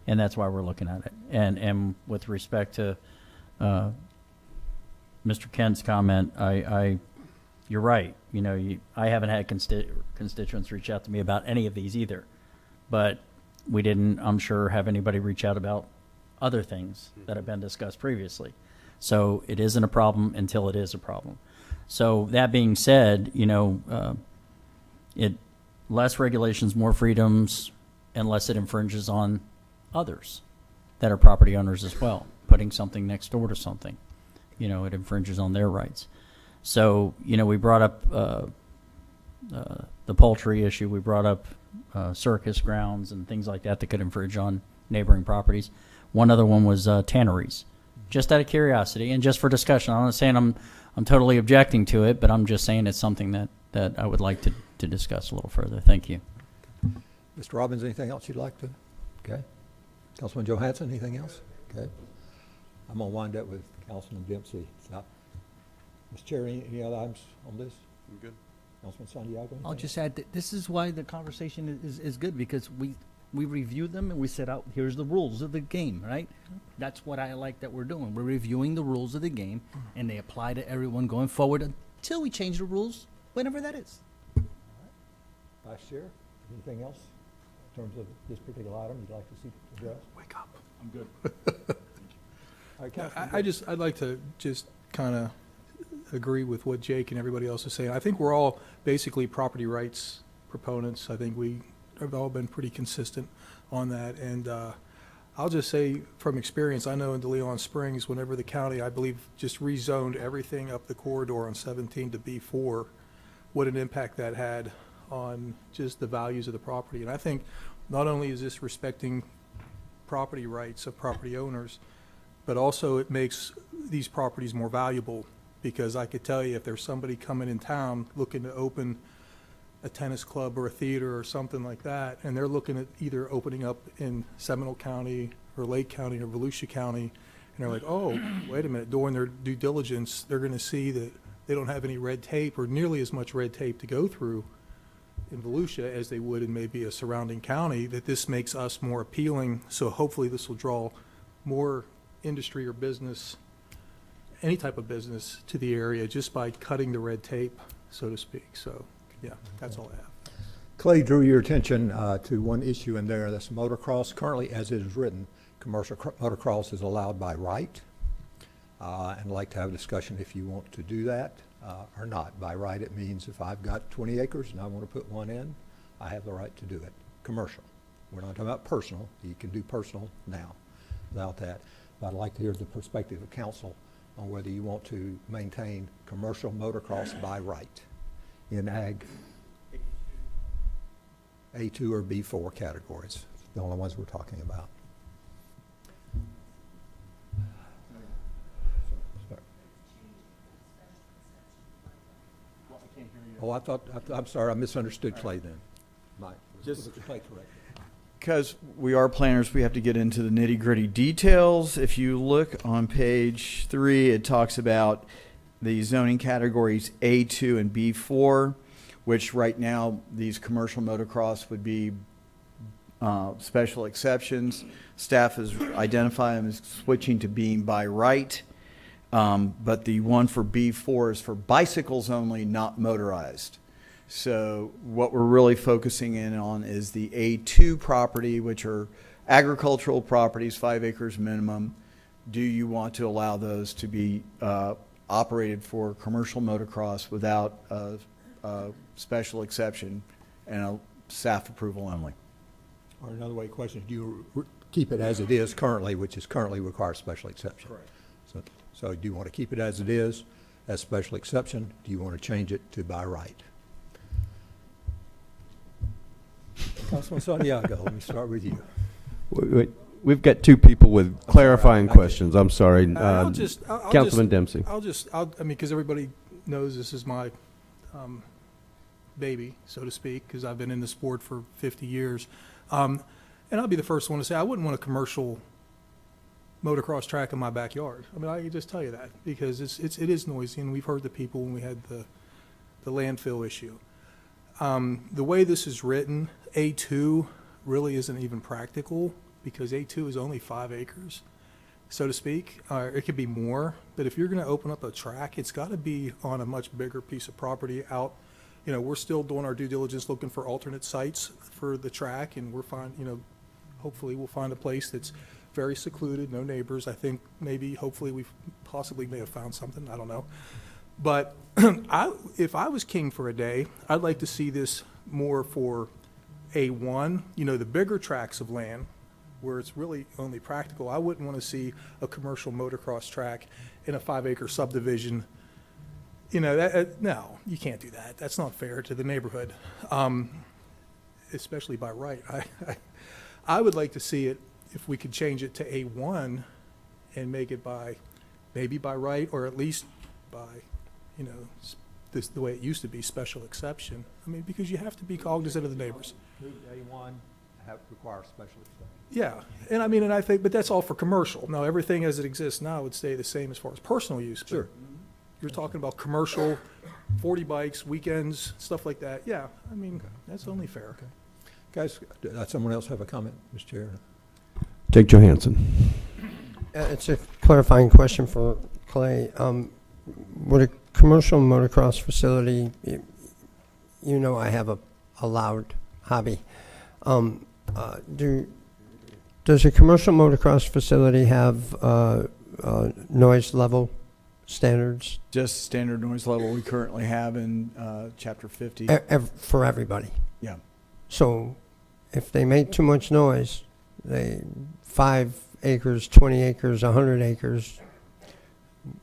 And that's why we're looking at it. And with respect to Mr. Kent's comment, you're right. You know, I haven't had constituents reach out to me about any of these either. But we didn't, I'm sure, have anybody reach out about other things that have been discussed previously. So it isn't a problem until it is a problem. So that being said, less regulations, more freedoms, unless it infringes on others that are property owners as well. Putting something next door to something, it infringes on their rights. So, we brought up the poultry issue. We brought up circus grounds and things like that could infringe on neighboring properties. One other one was tanneries. Just out of curiosity and just for discussion. I'm not saying I'm totally objecting to it, but I'm just saying it's something that I would like to discuss a little further. Thank you. Mr. Robbins, anything else you'd like to? Okay. Councilman Johansson, anything else? Okay. I'm going to wind up with Councilman Dempsey. So, Mr. Chair, any other items on this? I'm good. Councilman Santiago? I'll anything? just add that this is why the conversation is good, because we review them and we set out, here's the rules of the game, right? That's what I like that we're doing. We're reviewing the rules of the game, and they apply to everyone going forward until we change the rules, whenever that is. Vice Chair, anything else in terms of this particular item you'd like to see addressed? Wake up. I'm good. All right, Yeah, Councilman I'd like to just kind of agree with what Jake and everybody else is saying. I think we're all basically property rights proponents. I think we have all been pretty consistent on that. And I'll just say from experience, I know in DeLeon Springs, whenever the county, I believe, just rezoned everything up the corridor on 17 to B4, what an impact that had on just the values of the property. And I think not only is this respecting property rights of property owners, but also it makes these properties more valuable, because I could tell you if there's somebody coming in town looking to open a tennis club or a theater or something like that, and they're looking at either opening up in Seminole County or Lake County or Volusia County, and they're like, oh, wait a minute, during their due diligence, they're going to see that they don't have any red tape or nearly as much red tape to go through in Volusia as they would in maybe a surrounding county, that this makes us more appealing. So hopefully this will draw more industry or business, any type of business, to the area just by cutting the red tape, so to speak. So, yeah, that's all I have. Clay drew your attention to one issue in there, that's motocross. Currently, as it is written, commercial motocross is allowed by right. And I'd like to have a discussion if you want to do that or not. By right, it means if I've got 20 acres and I want to put one in, I have the right to do it. Commercial. We're not talking about personal. You can do personal now without that. But I'd like to hear the perspective of council on whether you want to maintain commercial motocross by right in ag A2 or B4 categories. The only ones we're talking about. Oh, I'm sorry, I misunderstood Clay then. Mike, was Clay correct? Because we are planners, we have to get into the nitty-gritty details. If you look on page 3, it talks about the zoning categories A2 and B4, which right now these commercial motocross would be special exceptions. Staff has identified them as switching to being by right, but the one for B4 is for bicycles only, not motorized. So what we're really focusing in on is the A2 property, which are agricultural properties, 5 acres minimum. Do you want to allow those to be operated for commercial motocross without a special exception and a staff approval only? Or another way of question, do you keep it as it is currently, which is currently requires special exception? Correct. So do you want to keep it as it is, as special exception? Do you want to change it to by right? Councilman Santiago, let me start with you. Wait, we've got two people with clarifying questions. I'm sorry. I'll Councilman Dempsey. I mean, because everybody knows this is my baby, so to speak, because I've been in the sport for 50 years. And I'll be the first one to say I wouldn't want a commercial motocross track in my backyard. I mean, I can just tell you that, because it is noisy, and we've heard the people when we had the landfill issue. The way this is written, A2 really isn't even practical, because A2 is only 5 acres, so to speak. It could be more, but if you're going to open up a track, it's got to be on a much bigger piece of property out. You know, we're still doing our due diligence looking for alternate sites for the track, and we're hopefully we'll find a place that's very secluded, no neighbors. I think maybe, hopefully, we possibly may have found something, I don't know. But if I was king for a day, I'd like to see this more for A1, the bigger tracts of land where it's really only practical. I wouldn't want to see a commercial motocross track in a 5-acre subdivision. No, you can't do that. That's not fair to the neighborhood, especially by right. I would like to see it, if we could change it to A1 and make it maybe by right, or at least by, the way it used to be, special exception. I mean, because you have to be cognizant of the neighbors. A1 requires special exception. Yeah, and I think, but that's all for commercial. Now, everything as it exists now would stay the same as far as personal use. But Sure. you're talking about commercial, 40 bikes, weekends, stuff like that. Yeah, that's only fair. Okay. Guys, does someone else have a comment, Mr. Chair? Jake Johansson. It's a clarifying question for Clay. Would a commercial motocross facility, I have a loud hobby. Does a commercial motocross facility have noise level standards? Just standard noise level we currently have in Chapter 50. For everybody? Yeah. So if they make too much noise, 5 acres, 20 acres, 100 acres,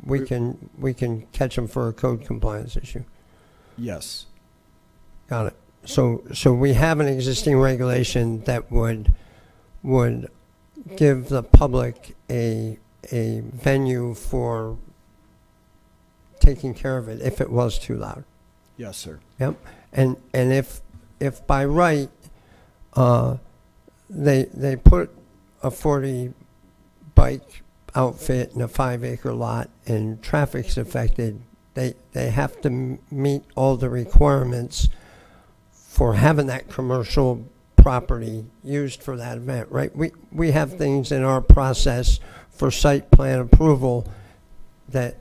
we can catch them for a code compliance issue. Yes. Got it. So we have an existing regulation that would give the public a venue for taking care of it if it was too loud. Yes, sir. Yep. And if by right they put a 40 bike outfit in a 5-acre lot and traffic's affected, they have to meet all the requirements for having that commercial property used for that event, right? We have things in our process for site plan approval that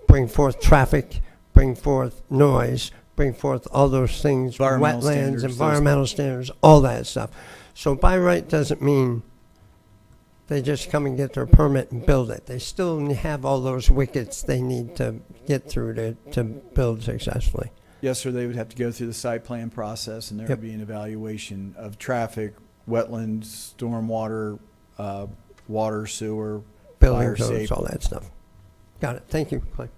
bring forth traffic, bring forth noise, bring forth all those things, Environmental wetlands, standards, environmental standards, all that stuff. So by right doesn't mean they just come and get their permit and build it. They still have all those wickets they need to get through to build successfully. Yes, sir. They would have to go through the site plan process, and there would be an evaluation of traffic, wetlands, stormwater, water, sewer, Building fire codes, safety. all that stuff. Got it. Thank you, Clay.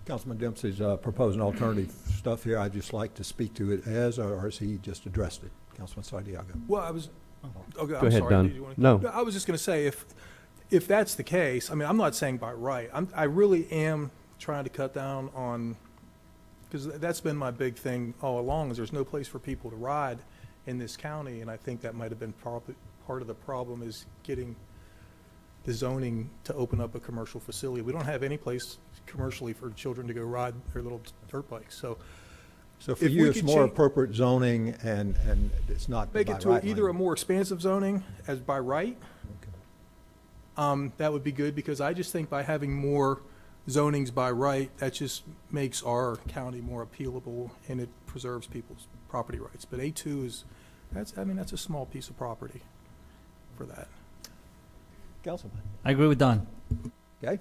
Councilman Dempsey's proposing alternative stuff here. I'd just like to speak to it or has he just addressed it? Councilman Santiago. Well, I was. Okay, Go I'm ahead, sorry. Don. Did you wanna- No. I was just going to say, if that's the case, I'm not saying by right. I really am trying to cut down on, because that's been my big thing all along, is there's no place for people to ride in this county, and I think that might have been part of the problem, is getting the zoning to open up a commercial facility. We don't have any place commercially for children to go ride their little dirt bikes. So for if you, we it's could more change- appropriate zoning and it's not make by it to right either a language. more expansive zoning as by right, that would be good, because I just think by having more zonings by right, that just makes our county more appealable and it preserves people's property rights. But A2 that's a small piece of property for that. Councilman. I agree with Don. Okay.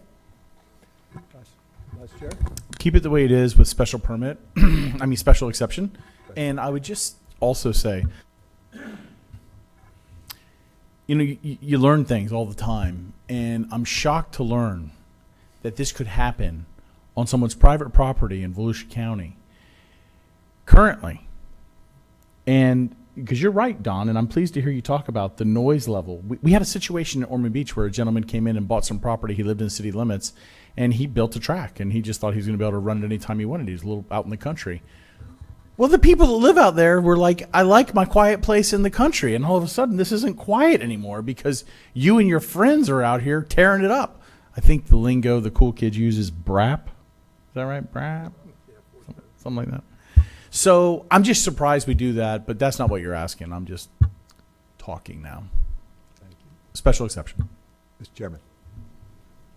Vice Chair. Keep it the way it is with special permit, special exception. And I would just also say, you learn things all the time, and I'm shocked to learn that this could happen on someone's private property in Volusia County currently. And because you're right, Don, and I'm pleased to hear you talk about the noise level. We had a situation at Ormond Beach where a gentleman came in and bought some property. He lived in city limits, and he built a track, and he just thought he was going to be able to run it anytime he wanted. He was a little out in the country. Well, the people that live out there were like, I like my quiet place in the country. And all of a sudden, this isn't quiet anymore because you and your friends are out here tearing it up. I think the lingo the cool kids use is brap. Is that right? Brap? Something like that. So I'm just surprised we do that, but that's not what you're asking. I'm just talking now. Thank you. Special exception. Mr. Chairman.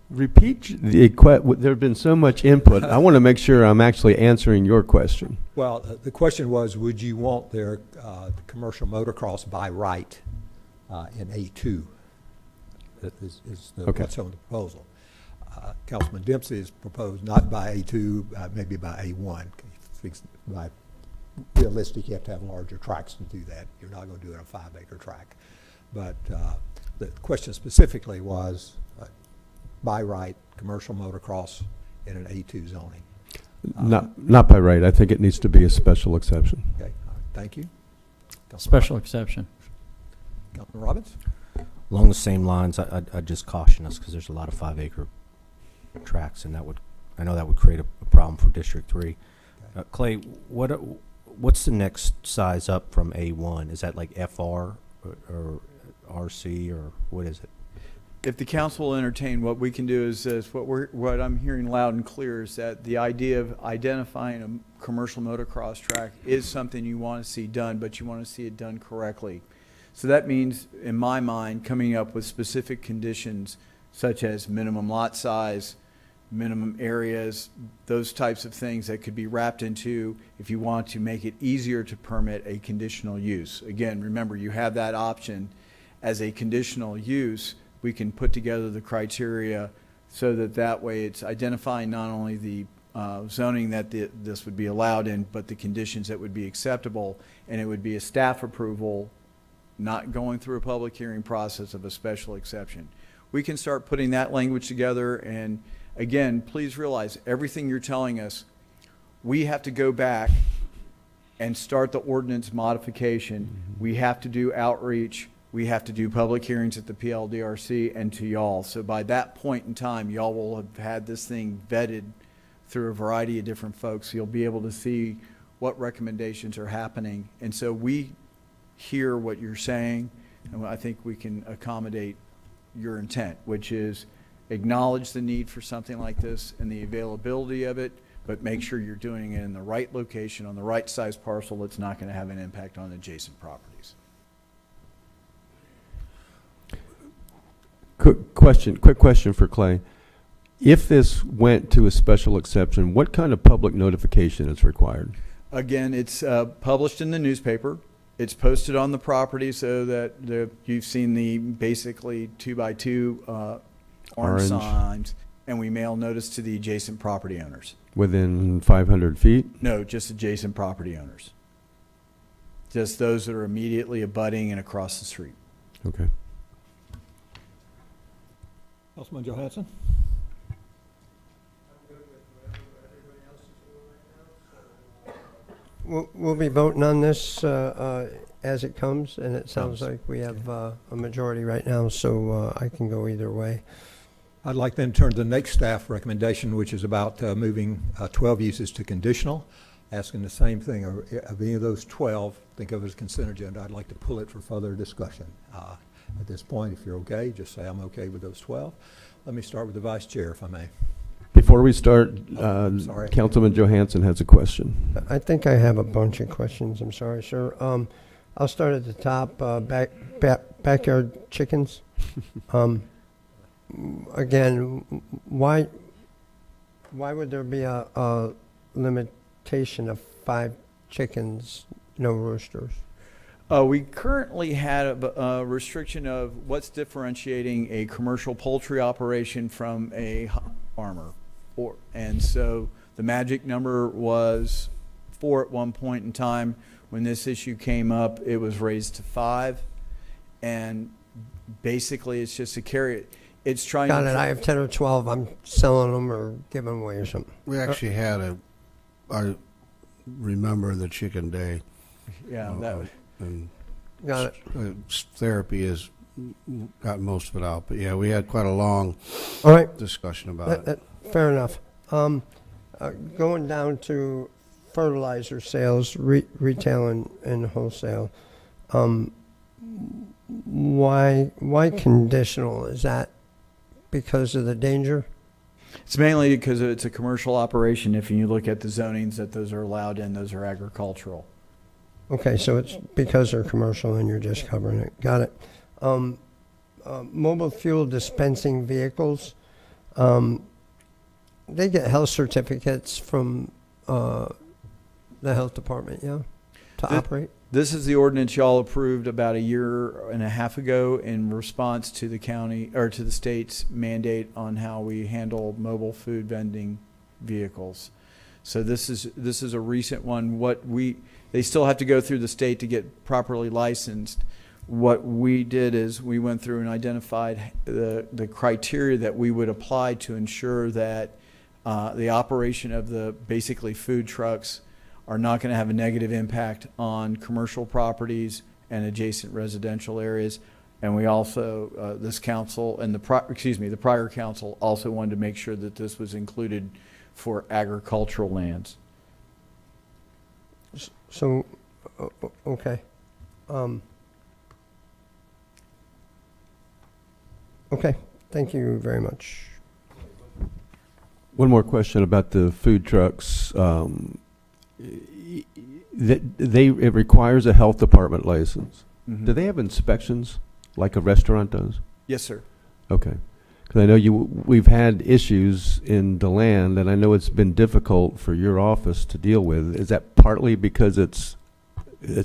Repeat there have been so much input. I want to make sure I'm actually answering your question. Well, the question was, would you want their commercial motocross by right? in A2. That is Okay. what's on the proposal. Councilman Dempsey has proposed not by A2, maybe by A1. He thinks by realistic, you have to have larger tracks to do that. You're not going to do it on a 5-acre track. But the question specifically was by right commercial motocross in an A2 zoning. Not by right. I think it needs to be a special exception. Okay, all right, thank you. Councilman Special exception. Councilman Robbins? Along the same lines, I'd just caution us because there's a lot of 5-acre tracks, and I know that would create a problem for District 3. Clay, what's the next size up from A1? Is that like FR or RC, or what is it? If the council will entertain, what we can do is this, what I'm hearing loud and clear is that the idea of identifying a commercial motocross track is something you want to see done, but you want to see it done correctly. So that means, in my mind, coming up with specific conditions such as minimum lot size, minimum areas, those types of things that could be wrapped into if you want to make it easier to permit a conditional use. Again, remember, you have that option as a conditional use. We can put together the criteria so that way it's identifying not only the zoning that this would be allowed in, but the conditions that would be acceptable, and it would be a staff approval, not going through a public hearing process of a special exception. We can start putting that language together, and again, please realize everything you're telling us, we have to go back and start the ordinance modification. We have to do outreach. We have to do public hearings at the PLDRC and to y'all. So by that point in time, y'all will have had this thing vetted through a variety of different folks. You'll be able to see what recommendations are happening. And so we hear what you're saying, and I think we can accommodate your intent, which is acknowledge the need for something like this and the availability of it, but make sure you're doing it in the right location on the right size parcel that's not going to have an impact on adjacent properties. Quick question for Clay. If this went to a special exception, what kind of public notification is required? Again, it's published in the newspaper. It's posted on the property so that you've seen the basically 2x2 orange signs, and we mail notice to the adjacent property owners. Within 500 feet? No, just adjacent property owners. Just those that are immediately abutting and across the street. Okay. Councilman Johansson? We'll be voting on this as it comes, and it sounds like we have a majority right now, so I can go either way. I'd like then to turn to the next staff recommendation, which is about moving 12 uses to conditional, asking the same thing. Of any of those 12, think of it as consent agenda. I'd like to pull it for further discussion. At this point, if you're okay, just say I'm okay with those 12. Let me start with the vice chair, if I may. Before we start, sorry. Councilman Johansson has a question. I think I have a bunch of questions. I'm sorry, sir. I'll start at the top. Backyard chickens. Again, why would there be a limitation of 5 chickens, no roosters? We currently had a restriction of what's differentiating a commercial poultry operation from a farmer. And so the magic number was 4 at one point in time. When this issue came up, it was raised to 5. And basically, it's just a carry. It's trying Got to... it. I have 10 or 12. I'm selling them or giving them away or something. We actually had I remember the chicken day. Yeah, that was... And Got it. therapy has got most of it out. But yeah, we had quite a long All right. discussion about it. Fair enough. Going down to fertilizer sales, retail and wholesale. Why conditional? Is that because of the danger? It's mainly because it's a commercial operation. If you look at the zonings that those are allowed in, those are agricultural. Okay, so it's because they're commercial and you're just covering it. Got it. Mobile fuel dispensing vehicles, they get health certificates from the health department, yeah, to operate? This is the ordinance y'all approved about a year and a half ago in response to the county, or to the state's mandate on how we handle mobile food vending vehicles. So this is a recent one. They still have to go through the state to get properly licensed. What we did is we went through and identified the criteria that we would apply to ensure that the operation of the basically food trucks are not going to have a negative impact on commercial properties and adjacent residential areas. And we also, this council and the prior council also wanted to make sure that this was included for agricultural lands. So, okay. Okay, thank you very much. One more question about the food trucks. It requires a health department license. Mhm. Do they have inspections like a restaurant does? Yes, sir. Okay. Because I know we've had issues in DeLand, and I know it's been difficult for your office to deal with. Is that partly because it's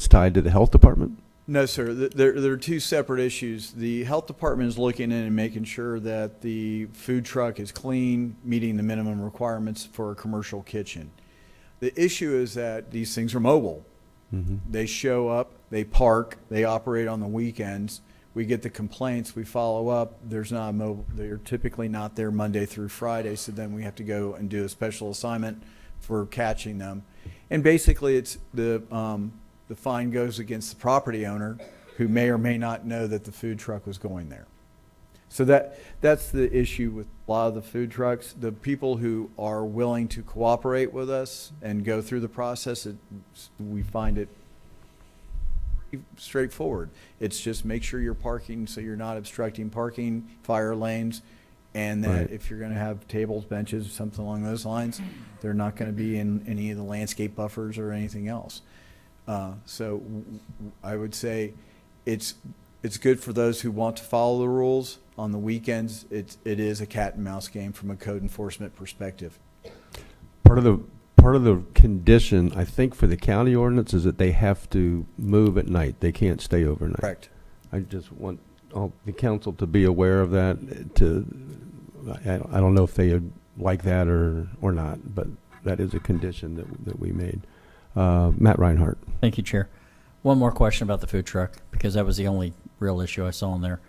tied to the health department? No, sir. There are two separate issues. The health department is looking in and making sure that the food truck is clean, meeting the minimum requirements for a commercial kitchen. The issue is that these things are mobile. Mm-hmm. They show up, they park, they operate on the weekends. We get the complaints, we follow up. There's not a mobile. They're typically not there Monday through Friday, so then we have to go and do a special assignment for catching them. And basically, it's the fine goes against the property owner who may or may not know that the food truck was going there. So that's the issue with a lot of the food trucks. The people who are willing to cooperate with us and go through the process, we find it pretty straightforward. It's just make sure you're parking so you're not obstructing parking, fire lanes, and that Right. if you're going to have tables, benches, something along those lines, they're not going to be in any of the landscape buffers or anything else. So I would say it's good for those who want to follow the rules. On the weekends, it is a cat and mouse game from a code enforcement perspective. Part of the condition, I think, for the county ordinance is that they have to move at night. They can't stay overnight. Correct. I just want all the council to be aware of that. I don't know if they like that or not, but that is a condition that we made. Matt Reinhardt. Thank you, Chair. One more question about the food truck, because that was the only real issue I saw in there.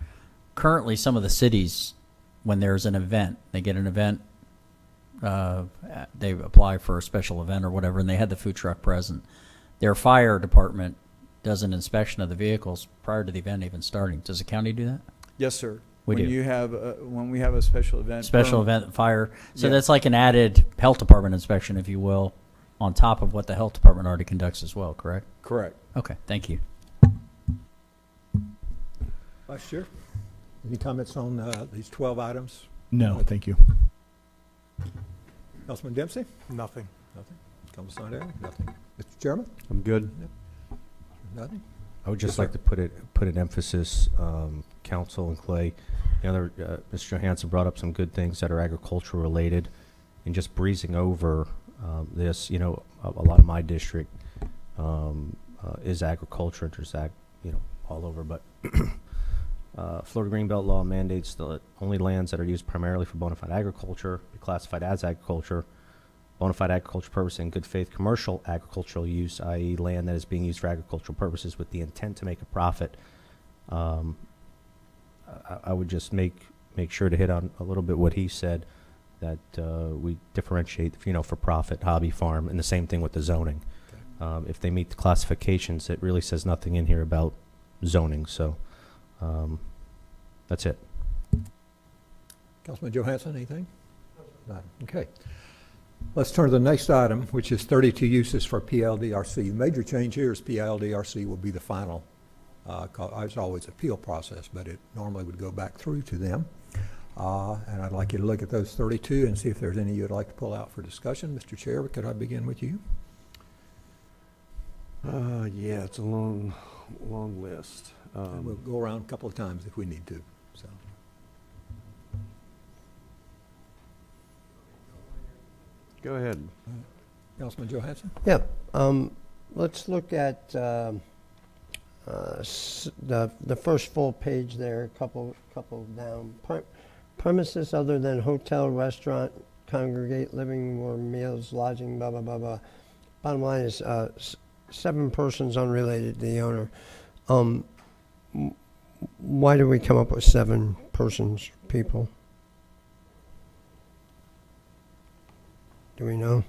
Currently, some of the cities, when there's an event, they get an event, they apply for a special event or whatever, and they had the food truck present. Their fire department does an inspection of the vehicles prior to the event even starting. Does the county do that? Yes, sir. We when do. When we have a special event. Special event fire. So Yeah. that's like an added health department inspection, if you will, on top of what the health department already conducts as well, correct? Correct. Okay, thank you. Vice Chair, any comments on these 12 items? No, thank you. Councilman Dempsey? Nothing. Nothing. Councilman Snyder? Nothing. Mr. Chairman? I'm good. Nothing. I would Yes, just sir. like to put an emphasis, Council and Clay. Mr. Johansson brought up some good things that are agricultural related, and just breezing over this. A lot of my district is agriculture. There's all over, but Florida Greenbelt law mandates that only lands that are used primarily for bona fide agriculture be classified as agriculture. Bona fide agriculture purpose and good faith commercial agricultural use, i.e. land that is being used for agricultural purposes with the intent to make a profit. I would just make sure to hit on a little bit what he said, that we differentiate, for profit, hobby, farm, and the same thing with the zoning. If they meet the classifications, it really says nothing in here about zoning. So that's it. Councilman Johansson, anything? None. Okay. Let's turn to the next item, which is 32 uses for PLDRC. The major change here is PLDRC will be the final. It's always appeal process, but it normally would go back through to them. And I'd like you to look at those 32 and see if there's any you'd like to pull out for discussion. Mr. Chair, could I begin with you? Yeah, it's a long list. And we'll go around a couple of times if we need to. So. Go ahead. Councilman Johansson? Yeah, let's look at the first full page there, couple down. Premises other than hotel, restaurant, congregate, living room, meals, lodging, blah, blah, blah, blah. Bottom line is 7 persons unrelated to the owner. Why do we come up with 7 persons, people? Do we know?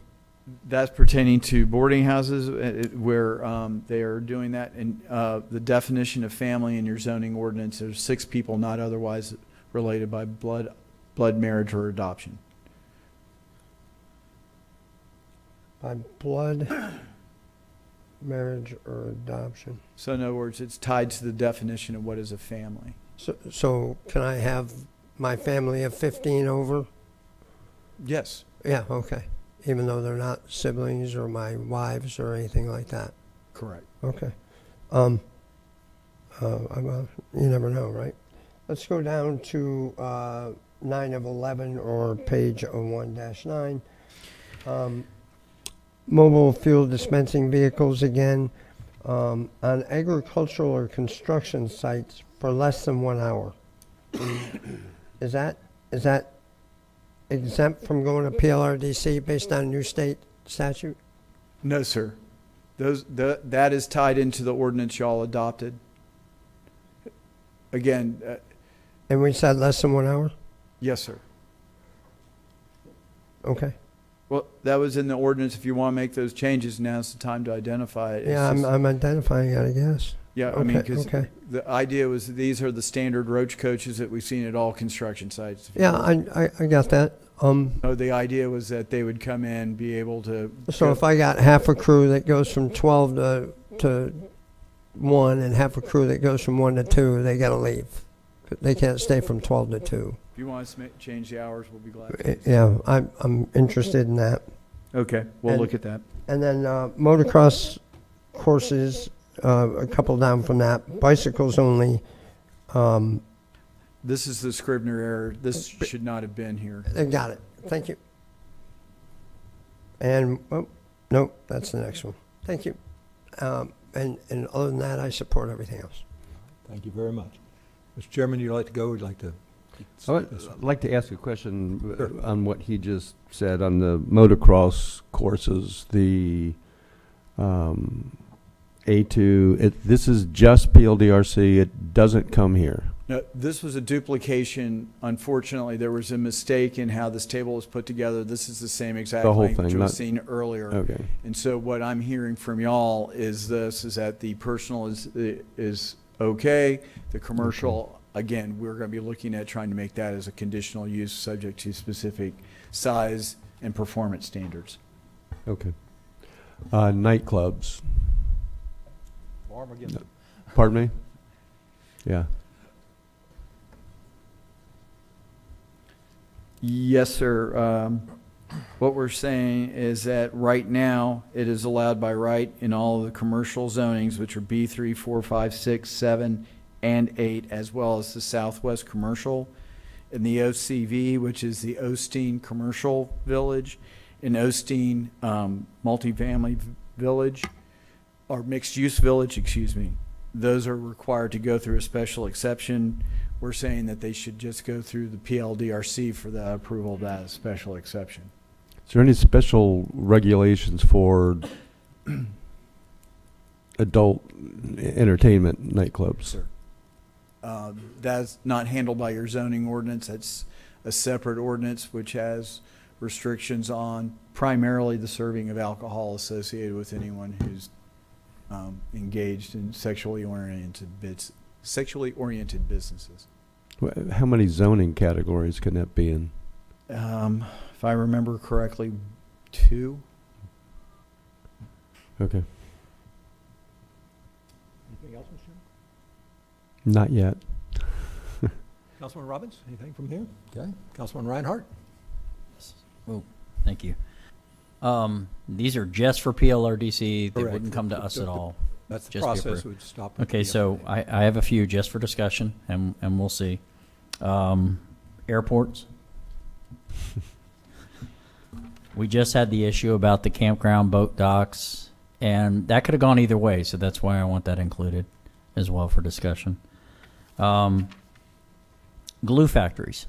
That's pertaining to boarding houses where they are doing that. And the definition of family in your zoning ordinance, there's 6 people not otherwise related by blood, marriage, or adoption. By blood, marriage, or adoption. So in other words, it's tied to the definition of what is a family. So can I have my family of 15 over? Yes. Yeah, okay. Even though they're not siblings or my wives or anything like that. Correct. Okay. Well, you never know, right? Let's go down to 9 of 11 or page 01-9. Mobile fuel dispensing vehicles again on agricultural or construction sites for less than 1 hour. Is that exempt from going to PLRDC based on new state statute? No, sir. That is tied into the ordinance y'all adopted. Again. And we said less than 1 hour? Yes, sir. Okay. Well, that was in the ordinance. If you want to make those changes, now's the time to identify it. Yeah, I'm identifying it, I guess. Yeah, I mean, because the idea was that these are the standard roach coaches that we've seen at all construction sites. Yeah, I got that. So the idea was that they would come in, be able to. So if I got half a crew that goes from 12 to 1 and half a crew that goes from 1 to 2, they got to leave. They can't stay from 12 to 2. If you want us to change the hours, we'll be glad. Yeah, I'm interested in that. Okay, we'll look at that. And then motocross courses, a couple down from that. Bicycles only. This is the Scribner error. This should not have been here. I got it. Thank you. And, oh, nope, that's the next one. Thank you. And other than that, I support everything else. Thank you very much. Mr. Chairman, you'd like to go? Would you like to? I'd like to ask a question on what he just said on the motocross courses. The A2, this is just PLDRC. It doesn't come here. No, this was a duplication. Unfortunately, there was a mistake in how this table was put together. This is the same exact The whole language thing, was not- seen earlier. Okay. And so what I'm hearing from y'all is that the personal is okay. The commercial, again, we're going to be looking at trying to make that as a conditional use subject to specific size and performance standards. Okay. Nightclubs. Armageddon. Pardon me? Yeah. Yes, sir. What we're saying is that right now, it is allowed by right in all of the commercial zonings, which are B3, 4, 5, 6, 7, and 8, as well as the Southwest Commercial. In the OCV, which is the Osteen Commercial Village, in Osteen Multifamily Village, or Mixed Use Village, excuse me, those are required to go through a special exception. We're saying that they should just go through the PLDRC for the approval of that special exception. Is there any special regulations for adult entertainment nightclubs? Sir. That's not handled by your zoning ordinance. That's a separate ordinance which has restrictions on primarily the serving of alcohol associated with anyone who's engaged in sexually oriented businesses. How many zoning categories can that be in? If I remember correctly, 2. Okay. Anything else, Mr. Chairman? Not yet. Councilman Robbins, anything from here? Okay. Councilman Reinhardt? Oh, thank you. These are just for PLRDC. They Correct. wouldn't come to us at all. That's the Just be process approved. would stop. Okay, so I have a few just for discussion, and we'll see. Airports. We just had the issue about the campground boat docks, and that could have gone either way, so that's why I want that included. as well for discussion. Glue factories.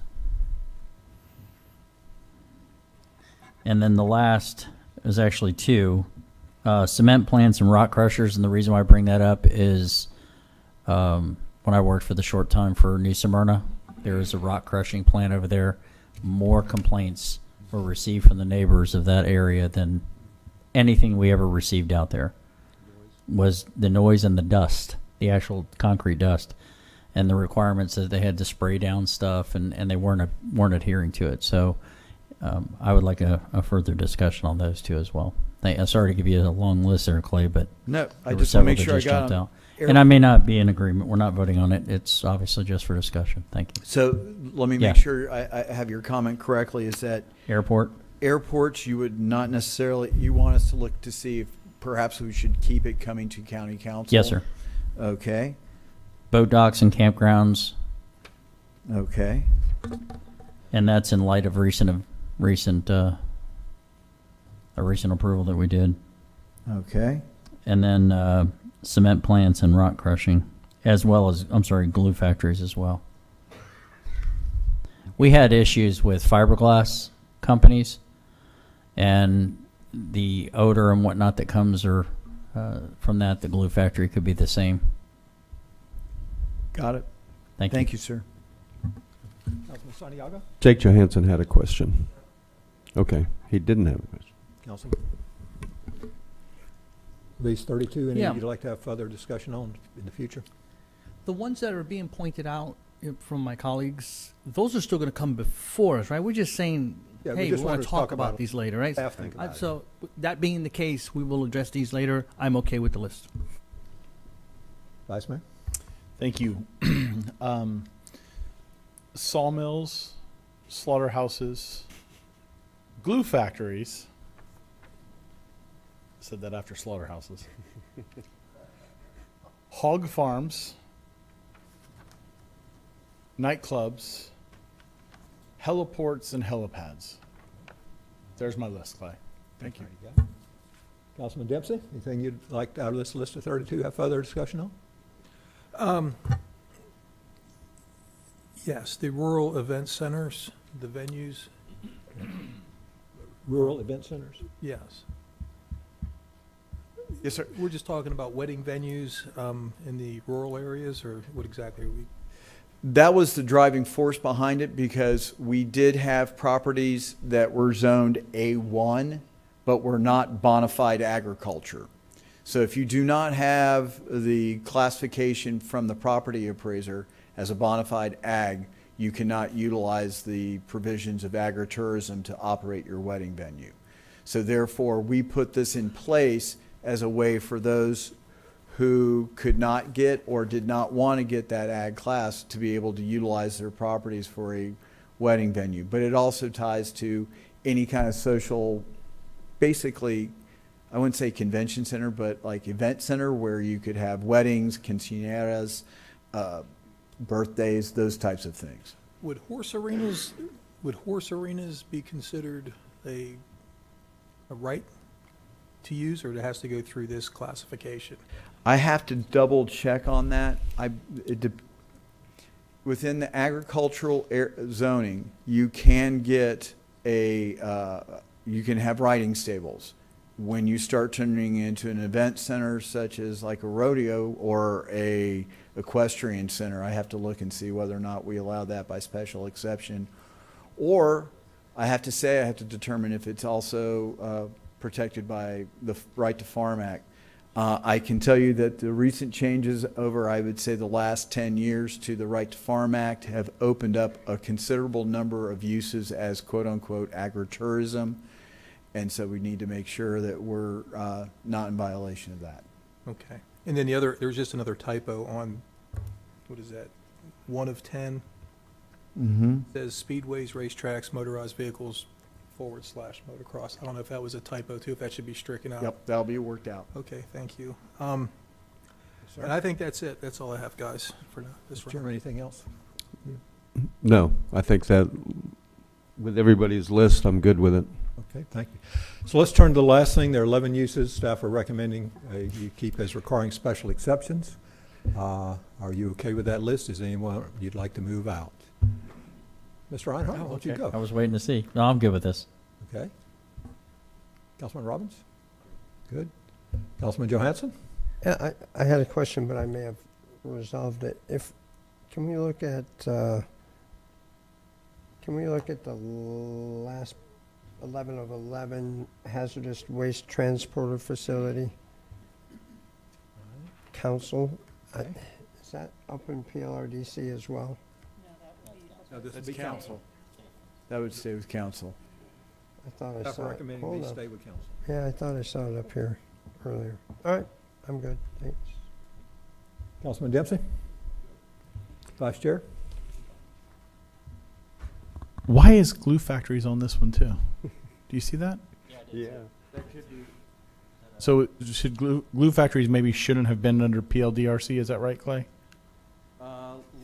And then the last is actually two, cement plants and rock crushers. And the reason why I bring that up is when I worked for the short time for New Smyrna, there is a rock crushing plant over there. More complaints were received from the neighbors of that area than anything we ever received out there. Was the noise and the dust, the actual concrete dust, and the requirements that they had to spray down stuff, and they weren't adhering to it. So I would like a further discussion on those two as well. I'm sorry to give you a long list there, Clay, but No, I there were just want to make several that sure I just got jumped them. out. And I may not be in agreement. We're not voting on it. It's obviously just for discussion. Thank you. So let me Yeah. make sure I have your comment correctly, is that Airport? airports, you would not necessarily, you want us to look to see if perhaps we should keep it coming to county council? Yes, sir. Okay, Boat docks and campgrounds, okay. and that's in light of recent approval that we did. Okay. And then cement plants and rock crushing, as well as, glue factories as well. We had issues with fiberglass companies, and the odor and whatnot that comes from that, the glue factory could be the same. Got it. Thank you. you, sir. Councilman Santiago? Jake Johansson had a question. Okay, he didn't have a question. Councilman? These 32, any Yeah. you'd like to have further discussion on in the future? The ones that are being pointed out from my colleagues, those are still going to come before us, right? We're just saying, Yeah, we hey, we just want wanted to to talk talk about about these later, right? Staff think about it. So that being the case, we will address these later. I'm okay with the list. Vice Mayor? Thank you. Sawmills, slaughterhouses, glue factories. Said that after slaughterhouses. Hog farms, nightclubs, heliports, and helipads. There's my list, Clay. Thank you. Councilman Dempsey, anything you'd like out of this list of 32 have further discussion on? Yes, the rural event centers, the venues, Rural event centers? yes. Yes, sir. We're just talking about wedding venues in the rural areas, or what exactly are we? That was the driving force behind it, because we did have properties that were zoned A1, but were not bona fide agriculture. So if you do not have the classification from the property appraiser as a bona fide ag, you cannot utilize the provisions of agritourism to operate your wedding venue. So therefore, we put this in place as a way for those who could not get or did not want to get that ag class to be able to utilize their properties for a wedding venue. But it also ties to any kind of social, basically, I wouldn't say convention center, but like event center where you could have weddings, quinceañeras, birthdays, those types of things. Would horse arenas be considered a right to use, or it has to go through this classification? I have to double check on that. Within the agricultural zoning, you can get you can have riding stables. When you start turning into an event center such as like a rodeo or a equestrian center, I have to look and see whether or not we allow that by special exception. Or I have to determine if it's also protected by the Right to Farm Act. I can tell you that the recent changes over, I would say, the last 10 years to the Right to Farm Act have opened up a considerable number of uses as quote-unquote agritourism. And so we need to make sure that we're not in violation of that. Okay. And then there's just another typo on, what is that, 1 of 10? Mm-hmm. It says speedways, racetracks, motorized vehicles, /motocross. I don't know if that was a typo too, if that should be stricken out. Yep, that'll be worked out. Okay, thank you. And I think that's it. That's all I have, guys, for now. This Mr. Chairman, anything else? No, I think that with everybody's list, I'm good with it. Okay, thank you. So let's turn to the last thing. There are 11 uses staff are recommending you keep as requiring special exceptions. Are you okay with that list? Is there anyone you'd like to move out? Mr. Reinhardt, why don't you go? I was waiting to see. No, I'm good with this. Okay. Councilman Robbins? Good. Councilman Johansson? Yeah, I had a question, but I may have resolved it. Can we look at the last 11 of 11 hazardous waste transporter facility? Council, Okay. is that up in PLRDC as well? No, this That's council. That would stay with council. I thought I Staff saw it. recommending Hold these on. stay with council. Yeah, I thought I saw it up here earlier. All right, I'm good, thanks. Councilman Dempsey? Vice Chair? Why is Glue Factories on this one too? Do you see that? Yeah. That could be. So should Glue Factories maybe shouldn't have been under PLDRC? Is that right, Clay?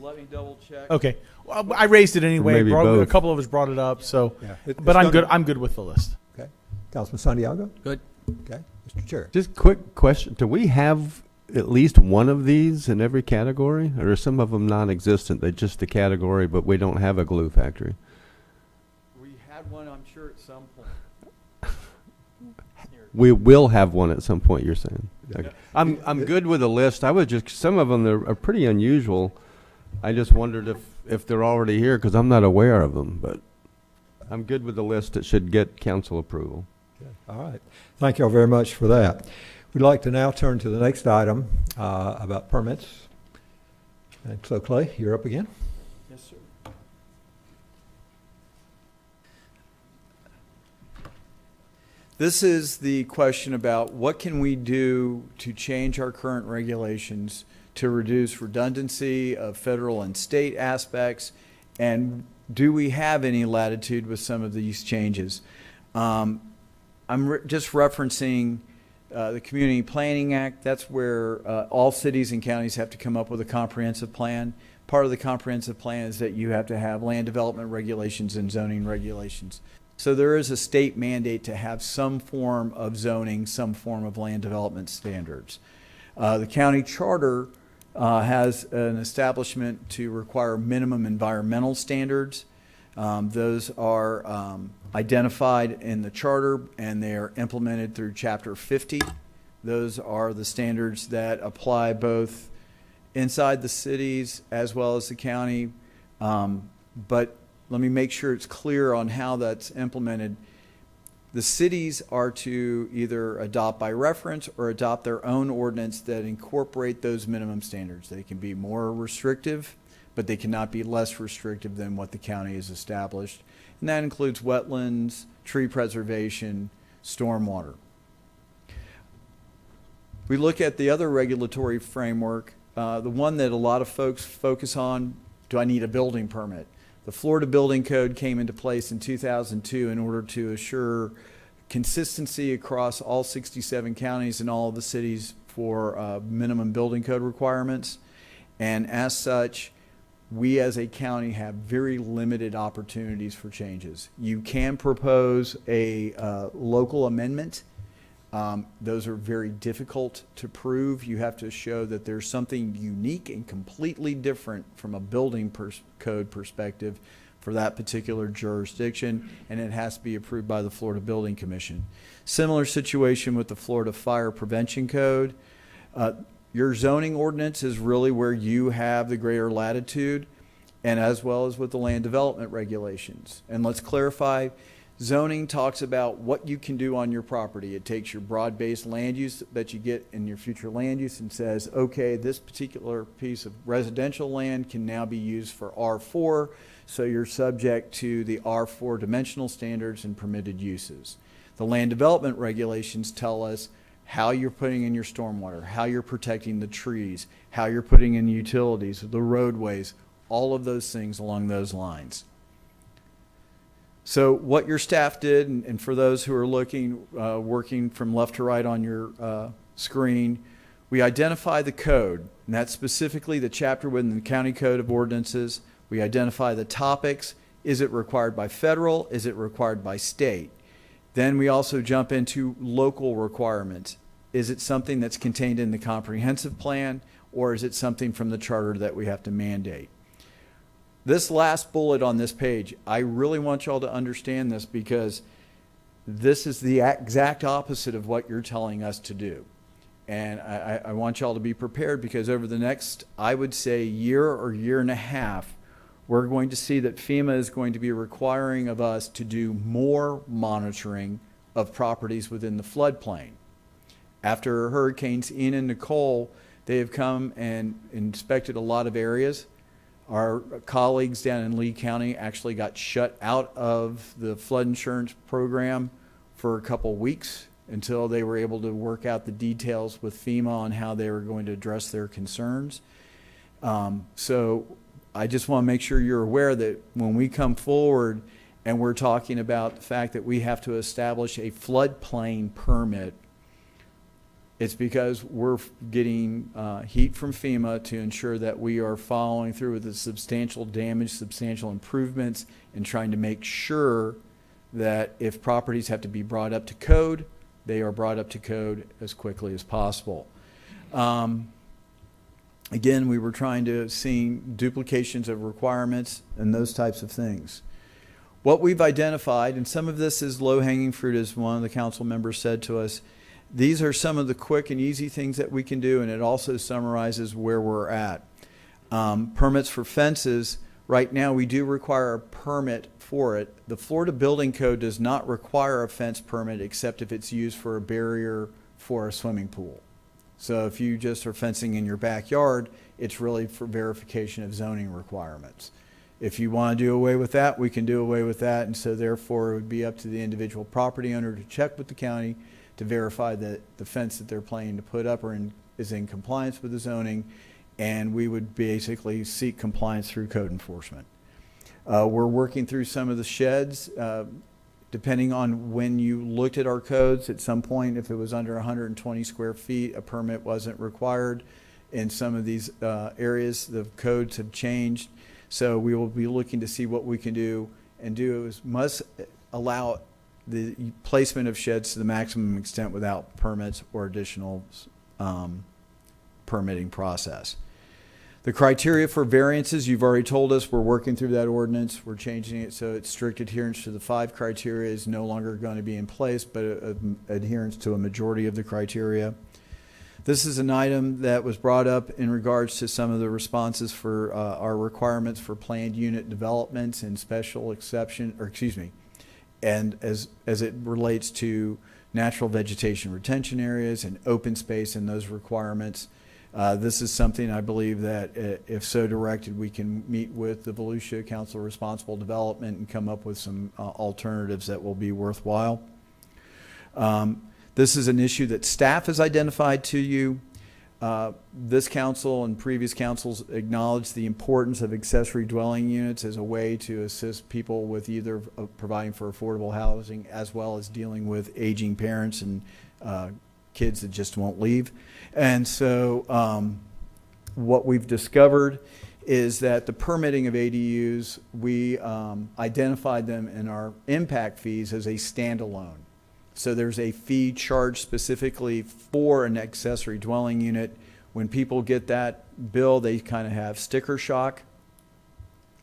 Let me double check. Okay. Well, I raised it anyway. maybe A both. couple of us brought it up. So, Yeah. but I'm good. I'm good with the list. Okay. Councilman Santiago? Good. Okay. Mr. Chair? Just quick question. Do we have at least one of these in every category? Or are some of them non-existent? They're just a category, but we don't have a glue factory? We had one, I'm sure, at some point. We will have one at some point, you're saying? Okay. Yeah. I'm good with the list. I was just, some of them are pretty unusual. I just wondered if they're already here, because I'm not aware of them, but I'm good with the list. It should get council approval. Okay. All right. Thank you all very much for that. We'd like to now turn to the next item about permits. And so Clay, you're up again. Yes, sir. This is the question about what can we do to change our current regulations to reduce redundancy of federal and state aspects, and do we have any latitude with some of these changes? I'm just referencing the Community Planning Act. That's where all cities and counties have to come up with a comprehensive plan. Part of the comprehensive plan is that you have to have land development regulations and zoning regulations. So there is a state mandate to have some form of zoning, some form of land development standards. The county charter has an establishment to require minimum environmental standards. Those are identified in the charter, and they are implemented through Chapter 50. Those are the standards that apply both inside the cities as well as the county. But let me make sure it's clear on how that's implemented. The cities are to either adopt by reference or adopt their own ordinance that incorporate those minimum standards. They can be more restrictive, but they cannot be less restrictive than what the county has established. And that includes wetlands, tree preservation, stormwater. We look at the other regulatory framework, the one that a lot of folks focus on, do I need a building permit? The Florida Building Code came into place in 2002 in order to assure consistency across all 67 counties and all of the cities for minimum building code requirements. And as such, we as a county have very limited opportunities for changes. You can propose a local amendment. Those are very difficult to prove. You have to show that there's something unique and completely different from a building code perspective for that particular jurisdiction, and it has to be approved by the Florida Building Commission. Similar situation with the Florida Fire Prevention Code. Your zoning ordinance is really where you have the greater latitude, and as well as with the land development regulations. And let's clarify, zoning talks about what you can do on your property. It takes your broad-based land use that you get in your future land use and says, okay, this particular piece of residential land can now be used for R4, so you're subject to the R4 dimensional standards and permitted uses. The land development regulations tell us how you're putting in your stormwater, how you're protecting the trees, how you're putting in utilities, the roadways, all of those things along those lines. So what your staff did, and for those who are looking, working from left to right on your screen, we identify the code, and that's specifically the chapter within the County Code of Ordinances. We identify the topics. Is it required by federal? Is it required by state? Then we also jump into local requirements. Is it something that's contained in the comprehensive plan, or is it something from the charter that we have to mandate? This last bullet on this page, I really want y'all to understand this, because this is the exact opposite of what you're telling us to do. And I want y'all to be prepared, because over the next, I would say, year or year and a half, we're going to see that FEMA is going to be requiring of us to do more monitoring of properties within the floodplain. After Hurricanes Ian and Nicole, they have come and inspected a lot of areas. Our colleagues down in Lee County actually got shut out of the flood insurance program for a couple weeks until they were able to work out the details with FEMA on how they were going to address their concerns. So I just want to make sure you're aware that when we come forward and we're talking about the fact that we have to establish a floodplain permit, it's because we're getting heat from FEMA to ensure that we are following through with the substantial damage, substantial improvements, and trying to make sure that if properties have to be brought up to code, they are brought up to code as quickly as possible. Again, we were trying to see duplications of requirements and those types of things. What we've identified, and some of this is low-hanging fruit, as one of the council members said to us, these are some of the quick and easy things that we can do, and it also summarizes where we're at. Permits for fences, right now we do require a permit for it. The Florida Building Code does not require a fence permit except if it's used for a barrier for a swimming pool. So if you just are fencing in your backyard, it's really for verification of zoning requirements. If you want to do away with that, we can do away with that, and so therefore it would be up to the individual property owner to check with the county to verify that the fence that they're planning to put up is in compliance with the zoning, and we would basically seek compliance through code enforcement. We're working through some of the sheds. Depending on when you looked at our codes, at some point, if it was under 120 square feet, a permit wasn't required. In some of these areas, the codes have changed. So we will be looking to see what we can do, and must allow the placement of sheds to the maximum extent without permits or additional permitting process. The criteria for variances, you've already told us, we're working through that ordinance. We're changing it so it's strict adherence to the 5 criteria is no longer going to be in place, but adherence to a majority of the criteria. This is an item that was brought up in regards to some of the responses for our requirements for planned unit developments and special exception, or excuse me, and as it relates to natural vegetation retention areas and open space and those requirements. This is something I believe that if so directed, we can meet with the Volusia Council of Responsible Development and come up with some alternatives that will be worthwhile. This is an issue that staff has identified to you. This council and previous councils acknowledge the importance of accessory dwelling units as a way to assist people with either providing for affordable housing as well as dealing with aging parents and kids that just won't leave. And so what we've discovered is that the permitting of ADUs, we identified them in our impact fees as a standalone. So there's a fee charged specifically for an accessory dwelling unit. When people get that bill, they kind of have sticker shock.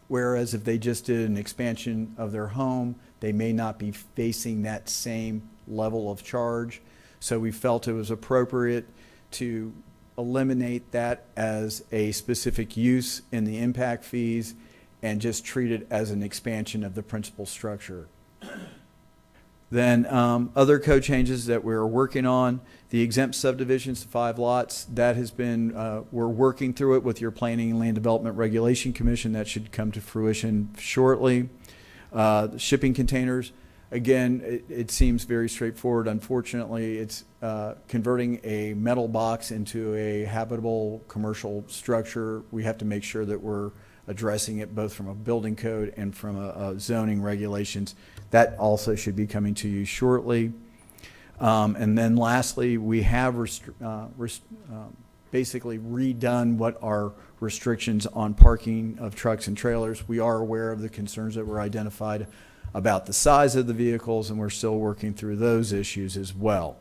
Whereas if they just did an expansion of their home, they may not be facing that same level of charge. So we felt it was appropriate to eliminate that as a specific use in the impact fees and just treat it as an expansion of the principal structure. Then other code changes that we're working on, the exempt subdivisions to 5 lots, that has been, we're working through it with your Planning and Land Development Regulation Commission. That should come to fruition shortly. Shipping containers, again, it seems very straightforward. Unfortunately, it's converting a metal box into a habitable commercial structure. We have to make sure that we're addressing it both from a building code and from a zoning regulations. That also should be coming to you shortly. And then lastly, we have basically redone what our restrictions on parking of trucks and trailers. We are aware of the concerns that were identified about the size of the vehicles, and we're still working through those issues as well.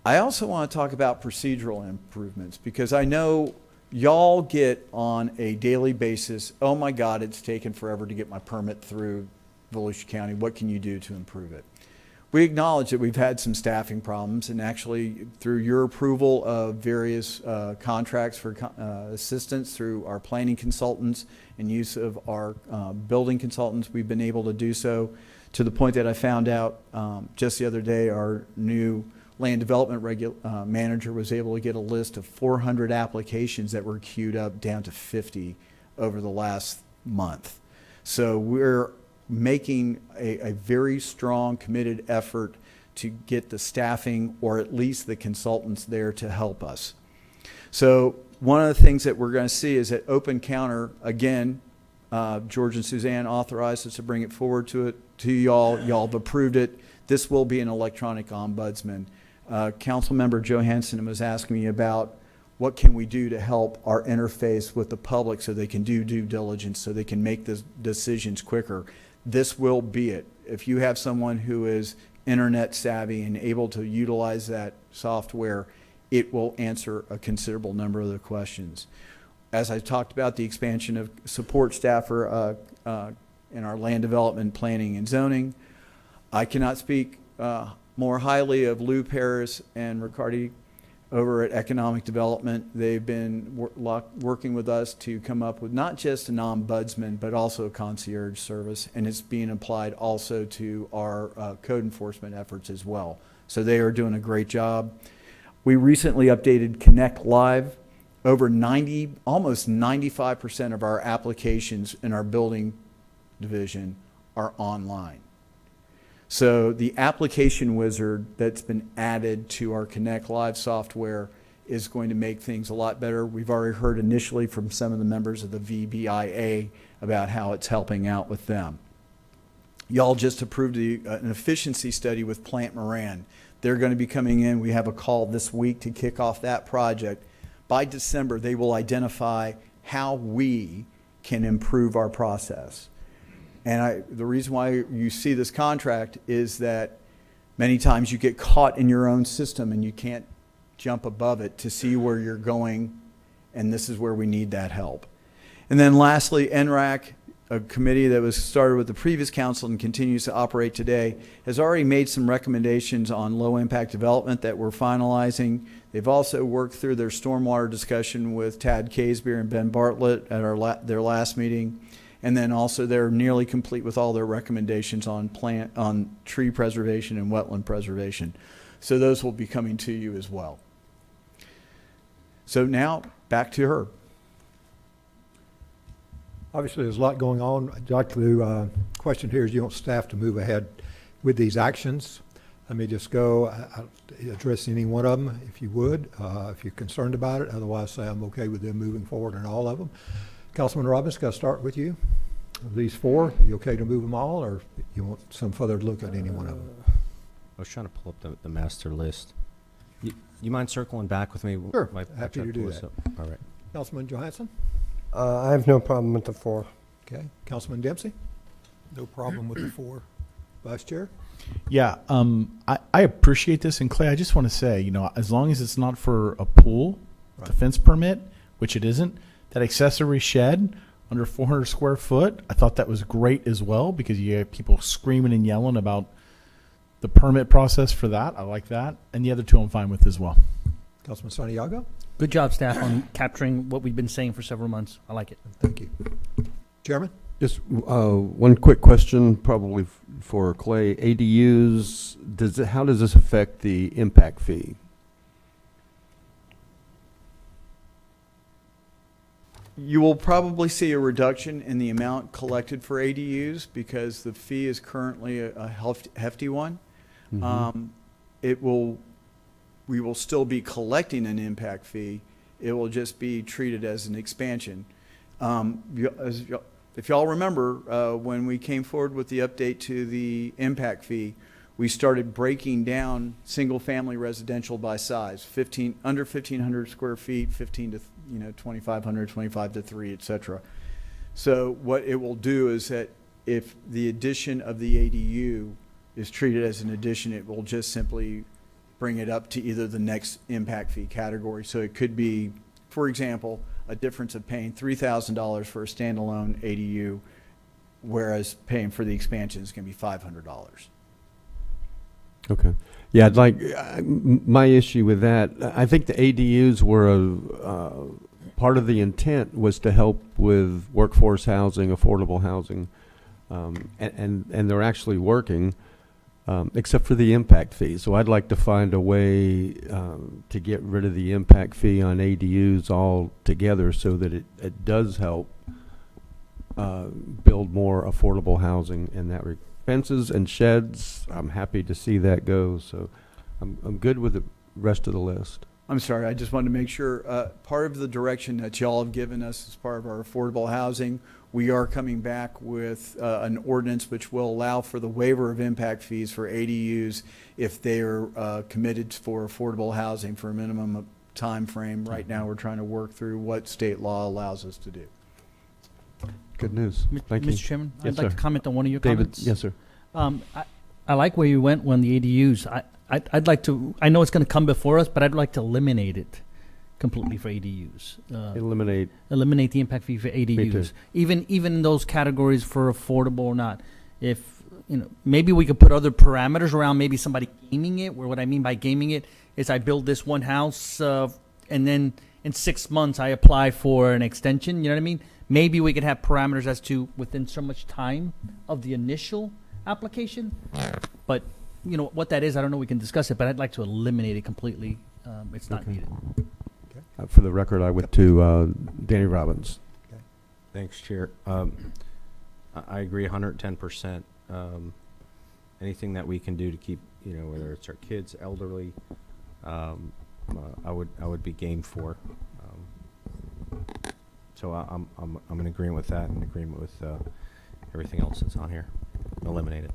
I also want to talk about procedural improvements because I know y'all get on a daily basis, oh my God, it's taken forever to get my permit through Volusia County. What can you do to improve it? We acknowledge that we've had some staffing problems, and actually through your approval of various contracts for assistance through our planning consultants and use of our building consultants, we've been able to do so to the point that I found out just the other day our new land development manager was able to get a list of 400 applications that were queued up down to 50 over the last month. So we're making a very strong, committed effort to get the staffing or at least the consultants there to help us. So one of the things that we're going to see is that Open Counter, again, George and Suzanne authorized us to bring it forward to y'all. Y'all have approved it. This will be an electronic ombudsman. Councilmember Johansson was asking me about what can we do to help our interface with the public so they can do due diligence, so they can make the decisions quicker. This will be it. If you have someone who is internet savvy and able to utilize that software, it will answer a considerable number of the questions. As I talked about, the expansion of support staff for, in our land development, planning, and zoning, I cannot speak more highly of Lou Paris and Riccardi over at Economic Development. They've been working with us to come up with not just an ombudsman, but also a concierge service, and it's being applied also to our code enforcement efforts as well. So they are doing a great job. We recently updated Connect Live. Over 90, almost 95% of our applications in our building division are online. So the application wizard that's been added to our Connect Live software is going to make things a lot better. We've already heard initially from some of the members of the VBIA about how it's helping out with them. Y'all just approved an efficiency study with Plant Moran. They're going to be coming in. We have a call this week to kick off that project. By December, they will identify how we can improve our process. And the reason why you see this contract is that many times you get caught in your own system and you can't jump above it to see where you're going, and this is where we need that help. And then lastly, NRAC, a committee that was started with the previous council and continues to operate today, has already made some recommendations on low impact development that we're finalizing. They've also worked through their stormwater discussion with Tad Casebeer and Ben Bartlett at their last meeting. And then also they're nearly complete with all their recommendations on tree preservation and wetland preservation. So those will be coming to you as well. So now back to her. Obviously, there's a lot going on. I'd like to question here is you want staff to move ahead with these actions. Let me just go address any one of them if you would, if you're concerned about it. Otherwise, say I'm okay with them moving forward in all of them. Councilman Robbins, got to start with you. Of these four, you okay to move them all, or you want some further look at any one of them? I was trying to pull up the master list. You mind circling back with me? Sure, I happy to do that. All right. Councilman Johansson? I have no problem with the 4. Okay. Councilman Dempsey? No problem with the 4. Vice Chair? Yeah, I appreciate this, and Clay, I just want to say, you know, as long as it's not for a pool, Right. defense permit, which it isn't, that accessory shed under 400 square foot, I thought that was great as well, because you have people screaming and yelling about the permit process for that. I like that. And the other two I'm fine with as well. Councilman Santiago? Good job, staff, on capturing what we've been saying for several months. I like it. Thank you. Chairman? Just one quick question, probably for Clay. ADUs, how does this affect the impact fee? You will probably see a reduction in the amount collected for ADUs because the fee is currently a hefty one. Mhm. We will still be collecting an impact fee. It will just be treated as an expansion. If y'all remember, when we came forward with the update to the impact fee, we started breaking down single-family residential by size, under 1,500 square feet, 15 to 2,500, 25 to 3, etc. So what it will do is that if the addition of the ADU is treated as an addition, it will just simply bring it up to either the next impact fee category. So it could be, for example, a difference of paying $3,000 for a standalone ADU, whereas paying for the expansion is going to be $500. Okay. Yeah, I'd like, my issue with that, I think the ADUs were part of the intent was to help with workforce housing, affordable housing, and they're actually working, except for the impact fee. So I'd like to find a way to get rid of the impact fee on ADUs altogether so that it does help build more affordable housing in that regard. Fences and sheds, I'm happy to see that go, so I'm good with the rest of the list. I'm sorry, I just wanted to make sure, part of the direction that y'all have given us as part of our affordable housing, we are coming back with an ordinance which will allow for the waiver of impact fees for ADUs if they are committed for affordable housing for a minimum time frame. Right now, we're trying to work through what state law allows us to do. Good news. Thank you. Mr. Chairman, Yes, I'd like sir. to comment on one of your David, comments. yes, sir. I like where you went when the ADUs. I'd like to, I know it's going to come before us, but I'd like to eliminate it completely for ADUs. Eliminate. Eliminate the impact fee for too. ADUs. Even in those categories for affordable or not. If, maybe we could put other parameters around maybe somebody gaming it, where what I mean by gaming it is I build this one house and then in 6 months I apply for an extension, you know what I mean? Maybe we could have parameters as to within so much time of the initial application. But, what that is, I don't know, we can discuss it, but I'd like to eliminate it completely. It's not needed. For the record, I went to Danny Robbins. Thanks, Chair. I agree 110%. Anything that we can do to keep, whether it's our kids, elderly, I would be game for. So I'm in agreement with that, in agreement with everything else that's on here. Eliminate it.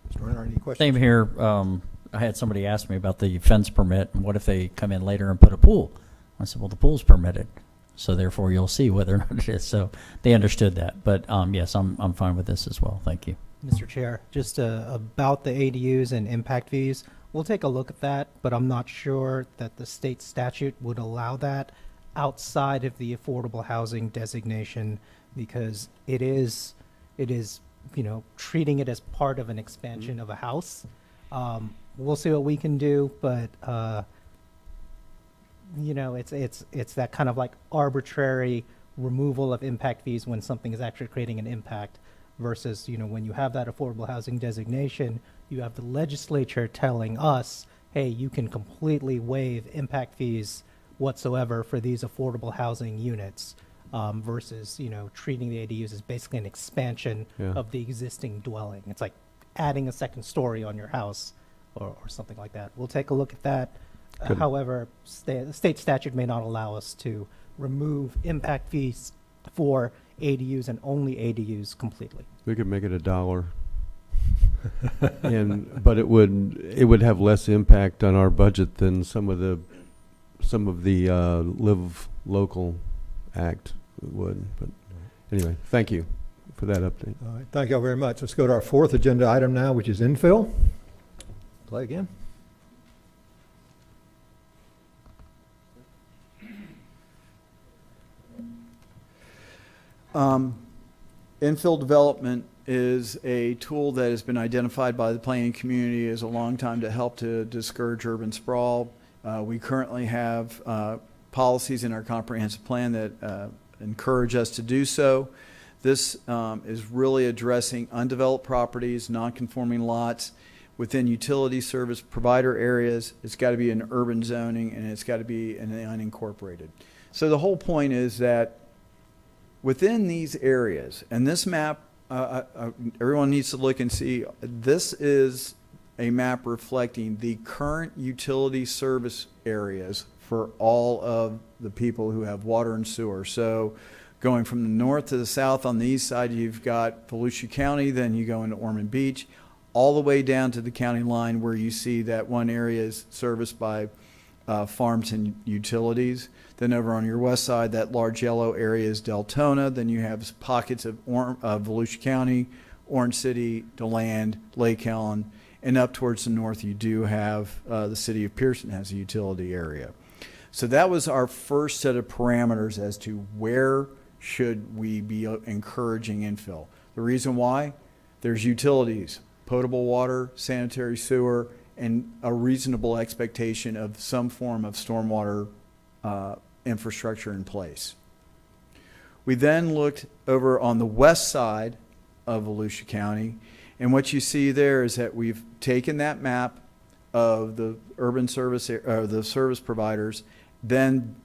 Mr. Renner, any questions? Same here. I had somebody ask me about the fence permit, and what if they come in later and put a pool? I said, well, the pool's permitted, so therefore you'll see whether or not it is. So they understood that. But yes, I'm fine with this as well. Thank you. Mr. Chair, just about the ADUs and impact fees, we'll take a look at that, but I'm not sure that the state statute would allow that outside of the affordable housing designation, because it is treating it as part of an expansion of a house. We'll see what we can do, but it's that kind of like arbitrary removal of impact fees when something is actually creating an impact versus, when you have that affordable housing designation, you have the legislature telling us, hey, you can completely waive impact fees whatsoever for these affordable housing units, versus, treating the ADUs as basically an expansion of the existing dwelling. It's like adding a second story on your house or something like that. We'll take a look at that. However, state statute may not allow us to remove impact fees for ADUs and only ADUs completely. We could make it $1. But it would have less impact on our budget than some of the Live Local Act would. But anyway, thank you for that update. All right, thank you all very much. Let's go to our fourth agenda item now, which is infill. Play again. Infill development is a tool that has been identified by the planning community as a long time to help to discourage urban sprawl. We currently have policies in our comprehensive plan that encourage us to do so. This is really addressing undeveloped properties, non-conforming lots within utility service provider areas. It's got to be in urban zoning, and it's got to be in the unincorporated. So the whole point is that within these areas, and this map, everyone needs to look and see, this is a map reflecting the current utility service areas for all of the people who have water and sewer. So going from the north to the south, on the east side, you've got Volusia County, then you go into Ormond Beach, all the way down to the county line where you see that one area is serviced by farms and utilities. Then over on your west side, that large yellow area is Deltona. Then you have pockets of Volusia County, Orange City, DeLand, Lake Helen, And up towards the north, you do have the city of Pearson has a utility area. So that was our first set of parameters as to where should we be encouraging infill. The reason why, there's utilities, potable water, sanitary sewer, and a reasonable expectation of some form of stormwater infrastructure in place. We then looked over on the west side of Volusia County, and what you see there is that we've taken that map of the urban service, the service providers, then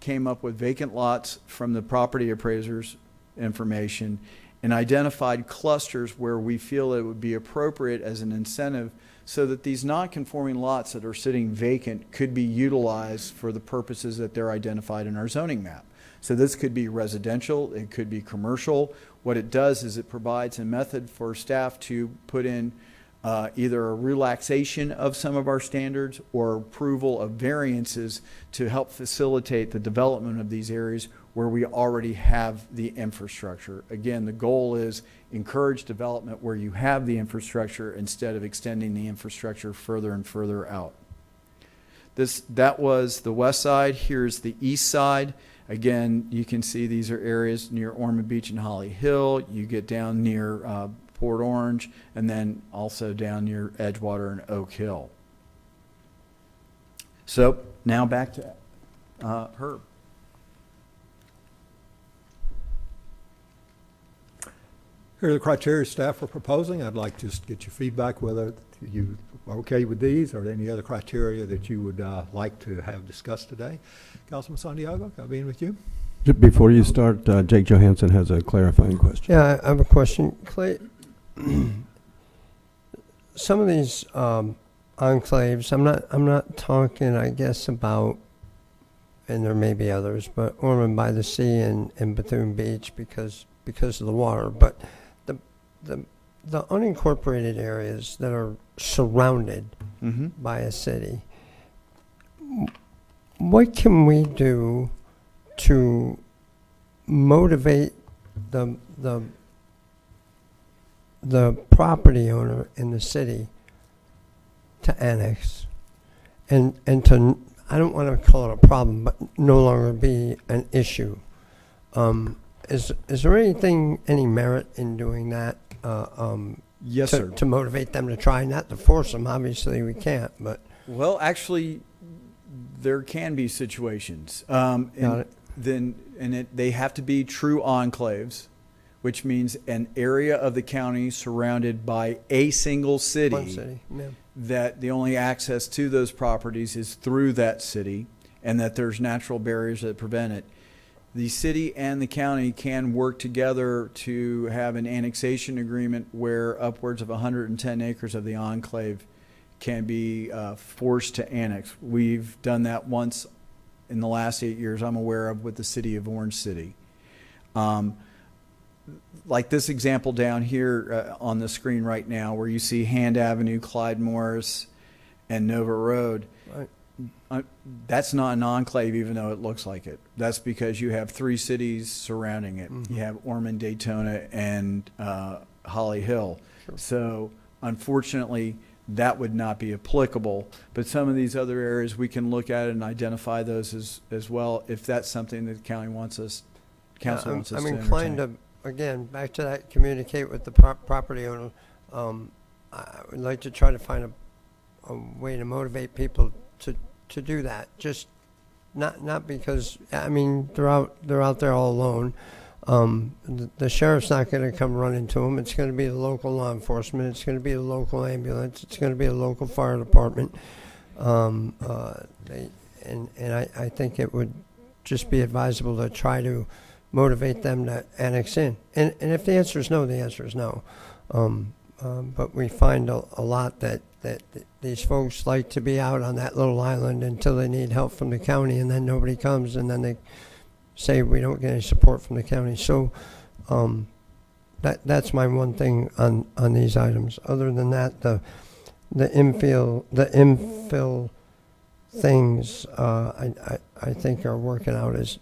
came up with vacant lots from the property appraisers' information and identified clusters where we feel it would be appropriate as an incentive so that these non-conforming lots that are sitting vacant could be utilized for the purposes that they're identified in our zoning map. So this could be residential, it could be commercial. What it does is it provides a method for staff to put in either a relaxation of some of our standards or approval of variances to help facilitate the development of these areas where we already have the infrastructure. Again, the goal is encourage development where you have the infrastructure instead of extending the infrastructure further and further out. That was the west side. Here's the east side. Again, you can see these are areas near Ormond Beach and Holly Hill. You get down near Port Orange, and then also down near Edgewater and Oak Hill. So now back to Herb. Here are the criteria staff are proposing. I'd like to just get your feedback whether you are okay with these or any other criteria that you would like to have discussed today. Councilman Santiago, can I begin with you? Before you start, Jake Johansson has a clarifying question. Yeah, I have a question. Clay, some of these enclaves, I'm not talking, I guess, about, and there may be others, but Ormond by the Sea and Bethune Beach because of the water, but the unincorporated areas that are surrounded by a city, what can we do to motivate the property owner in the city to annex and to, I don't want to call it a problem, but no longer be an issue? Is there any merit in doing that? Yes, sir. To motivate them to try, not to force them. Obviously, we can't. But well, actually, there can be situations. They have to be true enclaves, which means an area of the county surrounded by a single city. One city, yeah. That the only access to those properties is through that city, and that there's natural barriers that prevent it. The city and the county can work together to have an annexation agreement where upwards of 110 acres of the enclave can be forced to annex. We've done that once in the last 8 years I'm aware of with the city of Orange City. Like this example down here on the screen right now where you see Hand Avenue, Clyde Morris, and Nova Road. Right. That's not an enclave even though it looks like it. That's because you have 3 cities surrounding it. You have Ormond, Daytona, and Holly Hill. Sure. So unfortunately that would not be applicable, but some of these other areas we can look at and identify those as well if that's something that the county wants us, council wants us to entertain. I'm inclined to, again, back to that, communicate with the property owner. I would like to try to find a way to motivate people to do that. Just not because, I mean, they're out there all alone. The sheriff's not going to come running to them. It's going to be the local law enforcement. It's going to be the local ambulance. It's going to be a local fire department. I think it would just be advisable to try to motivate them to annex in. And if the answer is no, the answer is no. But we find a lot that these folks like to be out on that little island until they need help from the county, and then nobody comes, and then they say we don't get any support from the county. So that's my one thing on these items. Other than that, the infill things I think are working out as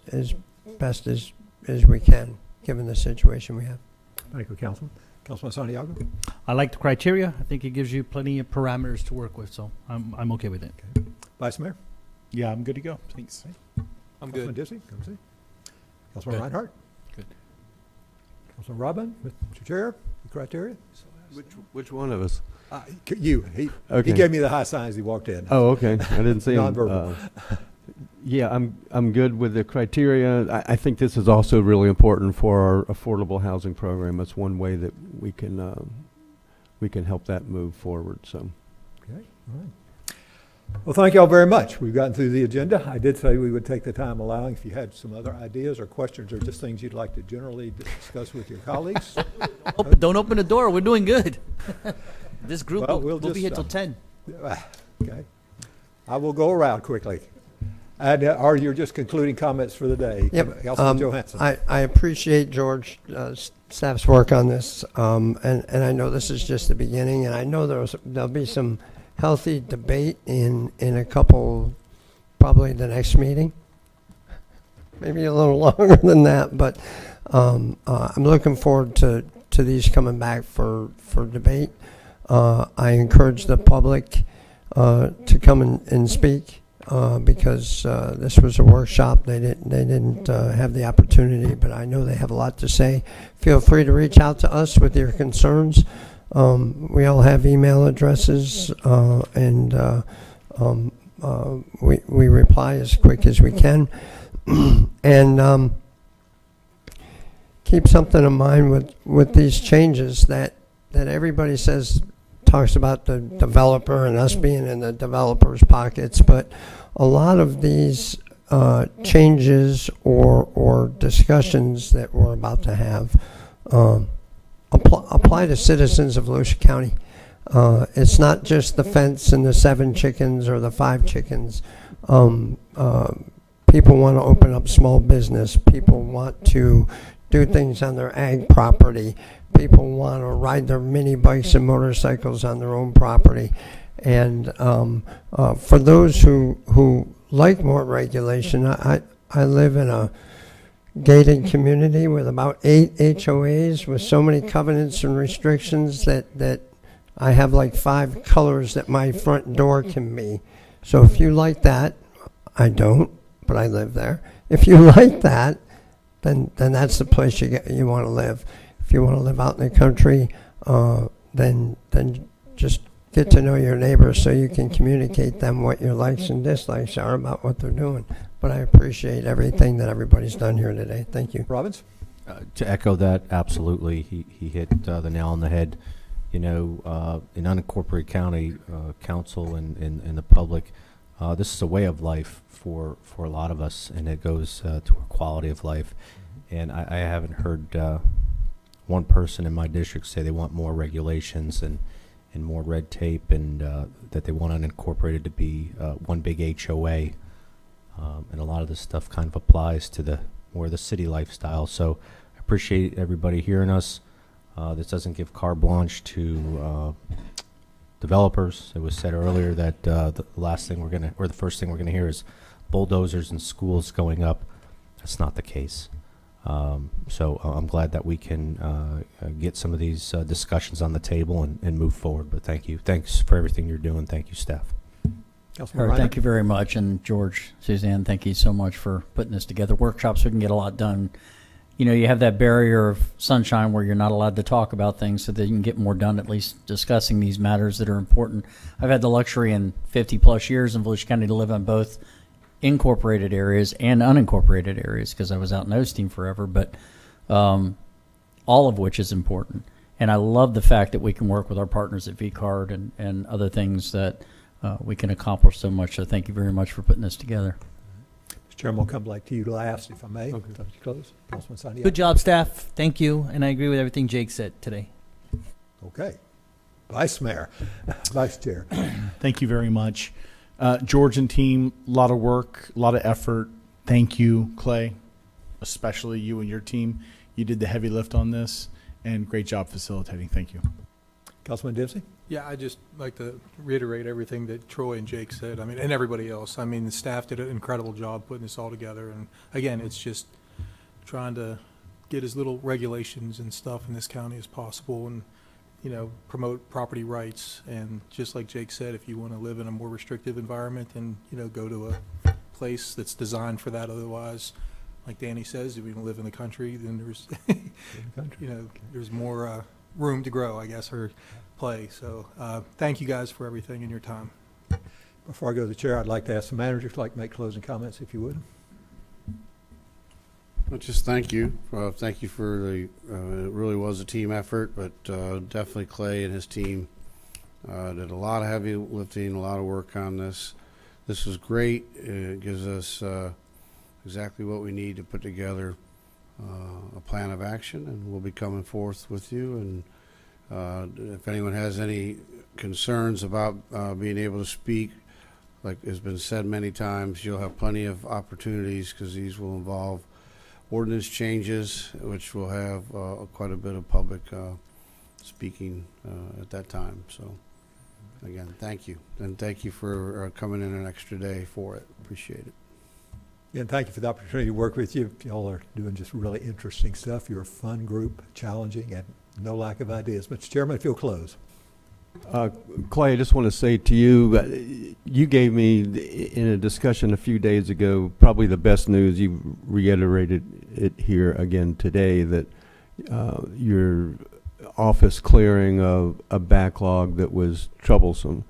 best as we can given the situation we have. Thank you, Councilman. Councilman Santiago? I like the criteria. I think it gives you plenty of parameters to work with, so I'm okay with it. Vice Mayor? Yeah, I'm good to go. Thanks. I'm Councilman good. Dipsey, come see. Councilman Good. Reinhardt? Good. Councilman Robin, Mr. Chair, the criteria? Which one of us? You. He Okay. gave me the high signs he walked in. Oh, okay. I didn't see him. Nonverbal. Yeah, I'm good with the criteria. I think this is also really important for our affordable housing program. That's one way that we can help that move forward. So, Okay, all right. Well, thank you all very much. We've gotten through the agenda. I did say we would take the time allowing if you had some other ideas or questions or just things you'd like to generally discuss with your colleagues. Don't open the door. We're doing good. This group Well, will we'll be here just, till 10. Okay. I will go around quickly. And are you just concluding comments for the day? Yep. Councilman Johansson. I appreciate George, staff's work on this, and I know this is just the beginning, and I know there'll be some healthy debate in a couple, probably the next meeting, maybe a little longer than that, but I'm looking forward to these coming back for debate. I encourage the public to come and speak. Because this was a workshop, they didn't have the opportunity, but I know they have a lot to say. Feel free to reach out to us with your concerns. We all have email addresses, and we reply as quick as we can. And keep something in mind with these changes that everybody talks about the developer and us being in the developer's pockets, but a lot of these changes or discussions that we're about to have apply to citizens of Volusia County. It's not just the fence and the 7 chickens or the 5 chickens. People want to open up small business. People want to do things on their ag property. People want to ride their mini bikes and motorcycles on their own property. And for those who like more regulation, I live in a gated community with about 8 HOAs with so many covenants and restrictions that I have like 5 colors that my front door can be. So if you like that, I don't, but I live there. If you like that, then that's the place you want to live. If you want to live out in the country, then just get to know your neighbors so you can communicate them what your likes and dislikes are about what they're doing. But I appreciate everything that everybody's done here today. Thank you. Robbins? To echo that, absolutely, he hit the nail on the head. You know, in unincorporated county council and the public, this is a way of life for a lot of us, and it goes to our quality of life. And I haven't heard one person in my district say they want more regulations and more red tape, and that they want unincorporated to be one big HOA. And a lot of this stuff kind of applies to the more the city lifestyle. So I appreciate everybody hearing us. This doesn't give carte blanche to developers. It was said earlier that the last thing the first thing we're gonna hear is bulldozers and schools going up. That's not the case. So I'm glad that we can get some of these discussions on the table and move forward. But thank you. Thanks for everything you're doing. Thank you, staff. Thank you very much. And George, Suzanne, thank you so much for putting this together. Workshops, we can get a lot done. You know, you have that barrier of sunshine where you're not allowed to talk about things so that you can get more done, at least discussing these matters that are important. I've had the luxury in 50 plus years in Volusia County to live in both incorporated areas and unincorporated areas because I was out in Osteen forever, but all of which is important. And I love the fact that we can work with our partners at VCARD and other things that we can accomplish so much. So thank you very much for putting this together. Mr. Chairman, we'll come back to you last, if I may. Okay. Close. Councilman Santiago. Good job, staff. Thank you. And I agree with everything Jake said today. Okay. Vice Mayor, Vice Chair. Thank you very much. George and team, a lot of work, a lot of effort. Thank you, Clay, especially you and your team. You did the heavy lift on this, and great job facilitating. Thank you. Councilman Dempsey? Yeah, I just like to reiterate everything that Troy and Jake said. I mean, and everybody else. I mean, the staff did an incredible job putting this all together. And again, it's just trying to get as little regulations and stuff in this county as possible. And promote property rights. And just like Jake said, if you want to live in a more restrictive environment, then, go to a place that's designed for that. Otherwise, like Danny says, if you want to live in the country, then there's, there's more room to grow, I guess, or play. So thank you guys for everything and your time. Before I go to the chair, I'd like to ask the manager if you'd like to make closing comments, if you would. Well, just thank you. Thank you for the, it really was a team effort, but definitely Clay and his team did a lot of heavy lifting, a lot of work on this. This was great. It gives us exactly what we need to put together a plan of action, and we'll be coming forth with you. And if anyone has any concerns about being able to speak, like has been said many times, you'll have plenty of opportunities, because these will involve ordinance changes, which will have quite a bit of public speaking at that time. So again, thank you. And thank you for coming in an extra day for it. Appreciate it. And thank you for the opportunity to work with you. Y'all are doing just really interesting stuff. You're a fun group, challenging, and no lack of ideas. Mr. Chairman, if you'll close. Clay, I just want to say to you, you gave me, in a discussion a few days ago, probably the best news. You reiterated it here again today, that your office clearing of a backlog that was troublesome.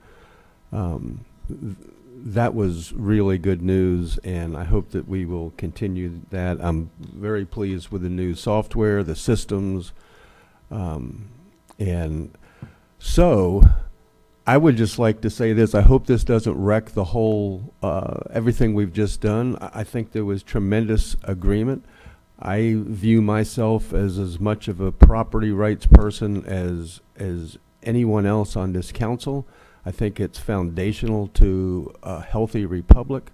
That was really good news, and I hope that we will continue that. I'm very pleased with the new software, the systems, and so I would just like to say this. I hope this doesn't wreck the whole, everything we've just done. I think there was tremendous agreement. I view myself as much of a property rights person as anyone else on this council. I think it's foundational to a healthy republic.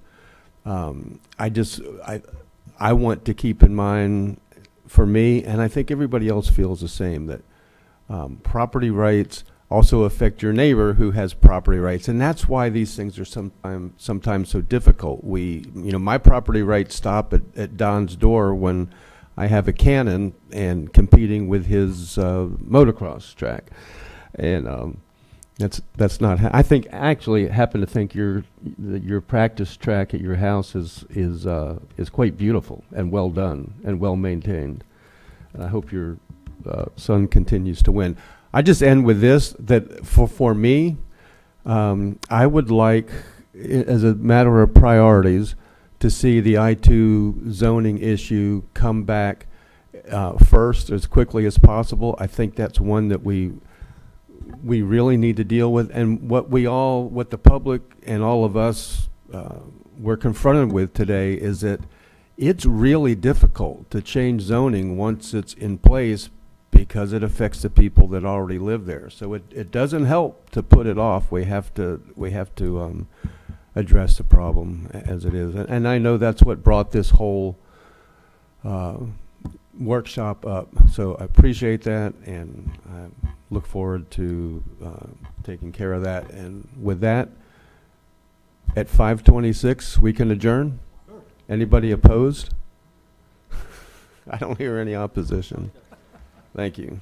I want to keep in mind, for me, and I think everybody else feels the same, that property rights also affect your neighbor who has property rights, and that's why these things are sometimes so difficult. My property rights stop at Don's door when I have a cannon and competing with his motocross track, and that's not. I think actually happen to think your practice track at your house is quite beautiful and well done and well maintained, and I hope your son continues to win. I just end with this, that for me, I would like, as a matter of priorities, to see the I-2 zoning issue come back first as quickly as possible. I think that's one that we really need to deal with, and what the public and all of us were confronted with today is that it's really difficult to change zoning once it's in place, because it affects the people that already live there. So it doesn't help to put it off. We have to address the problem as it is. And I know that's what brought this whole workshop up. So I appreciate that, and I look forward to taking care of that. And with that, at 5:26, we can adjourn. Anybody opposed? I don't hear any opposition. Thank you.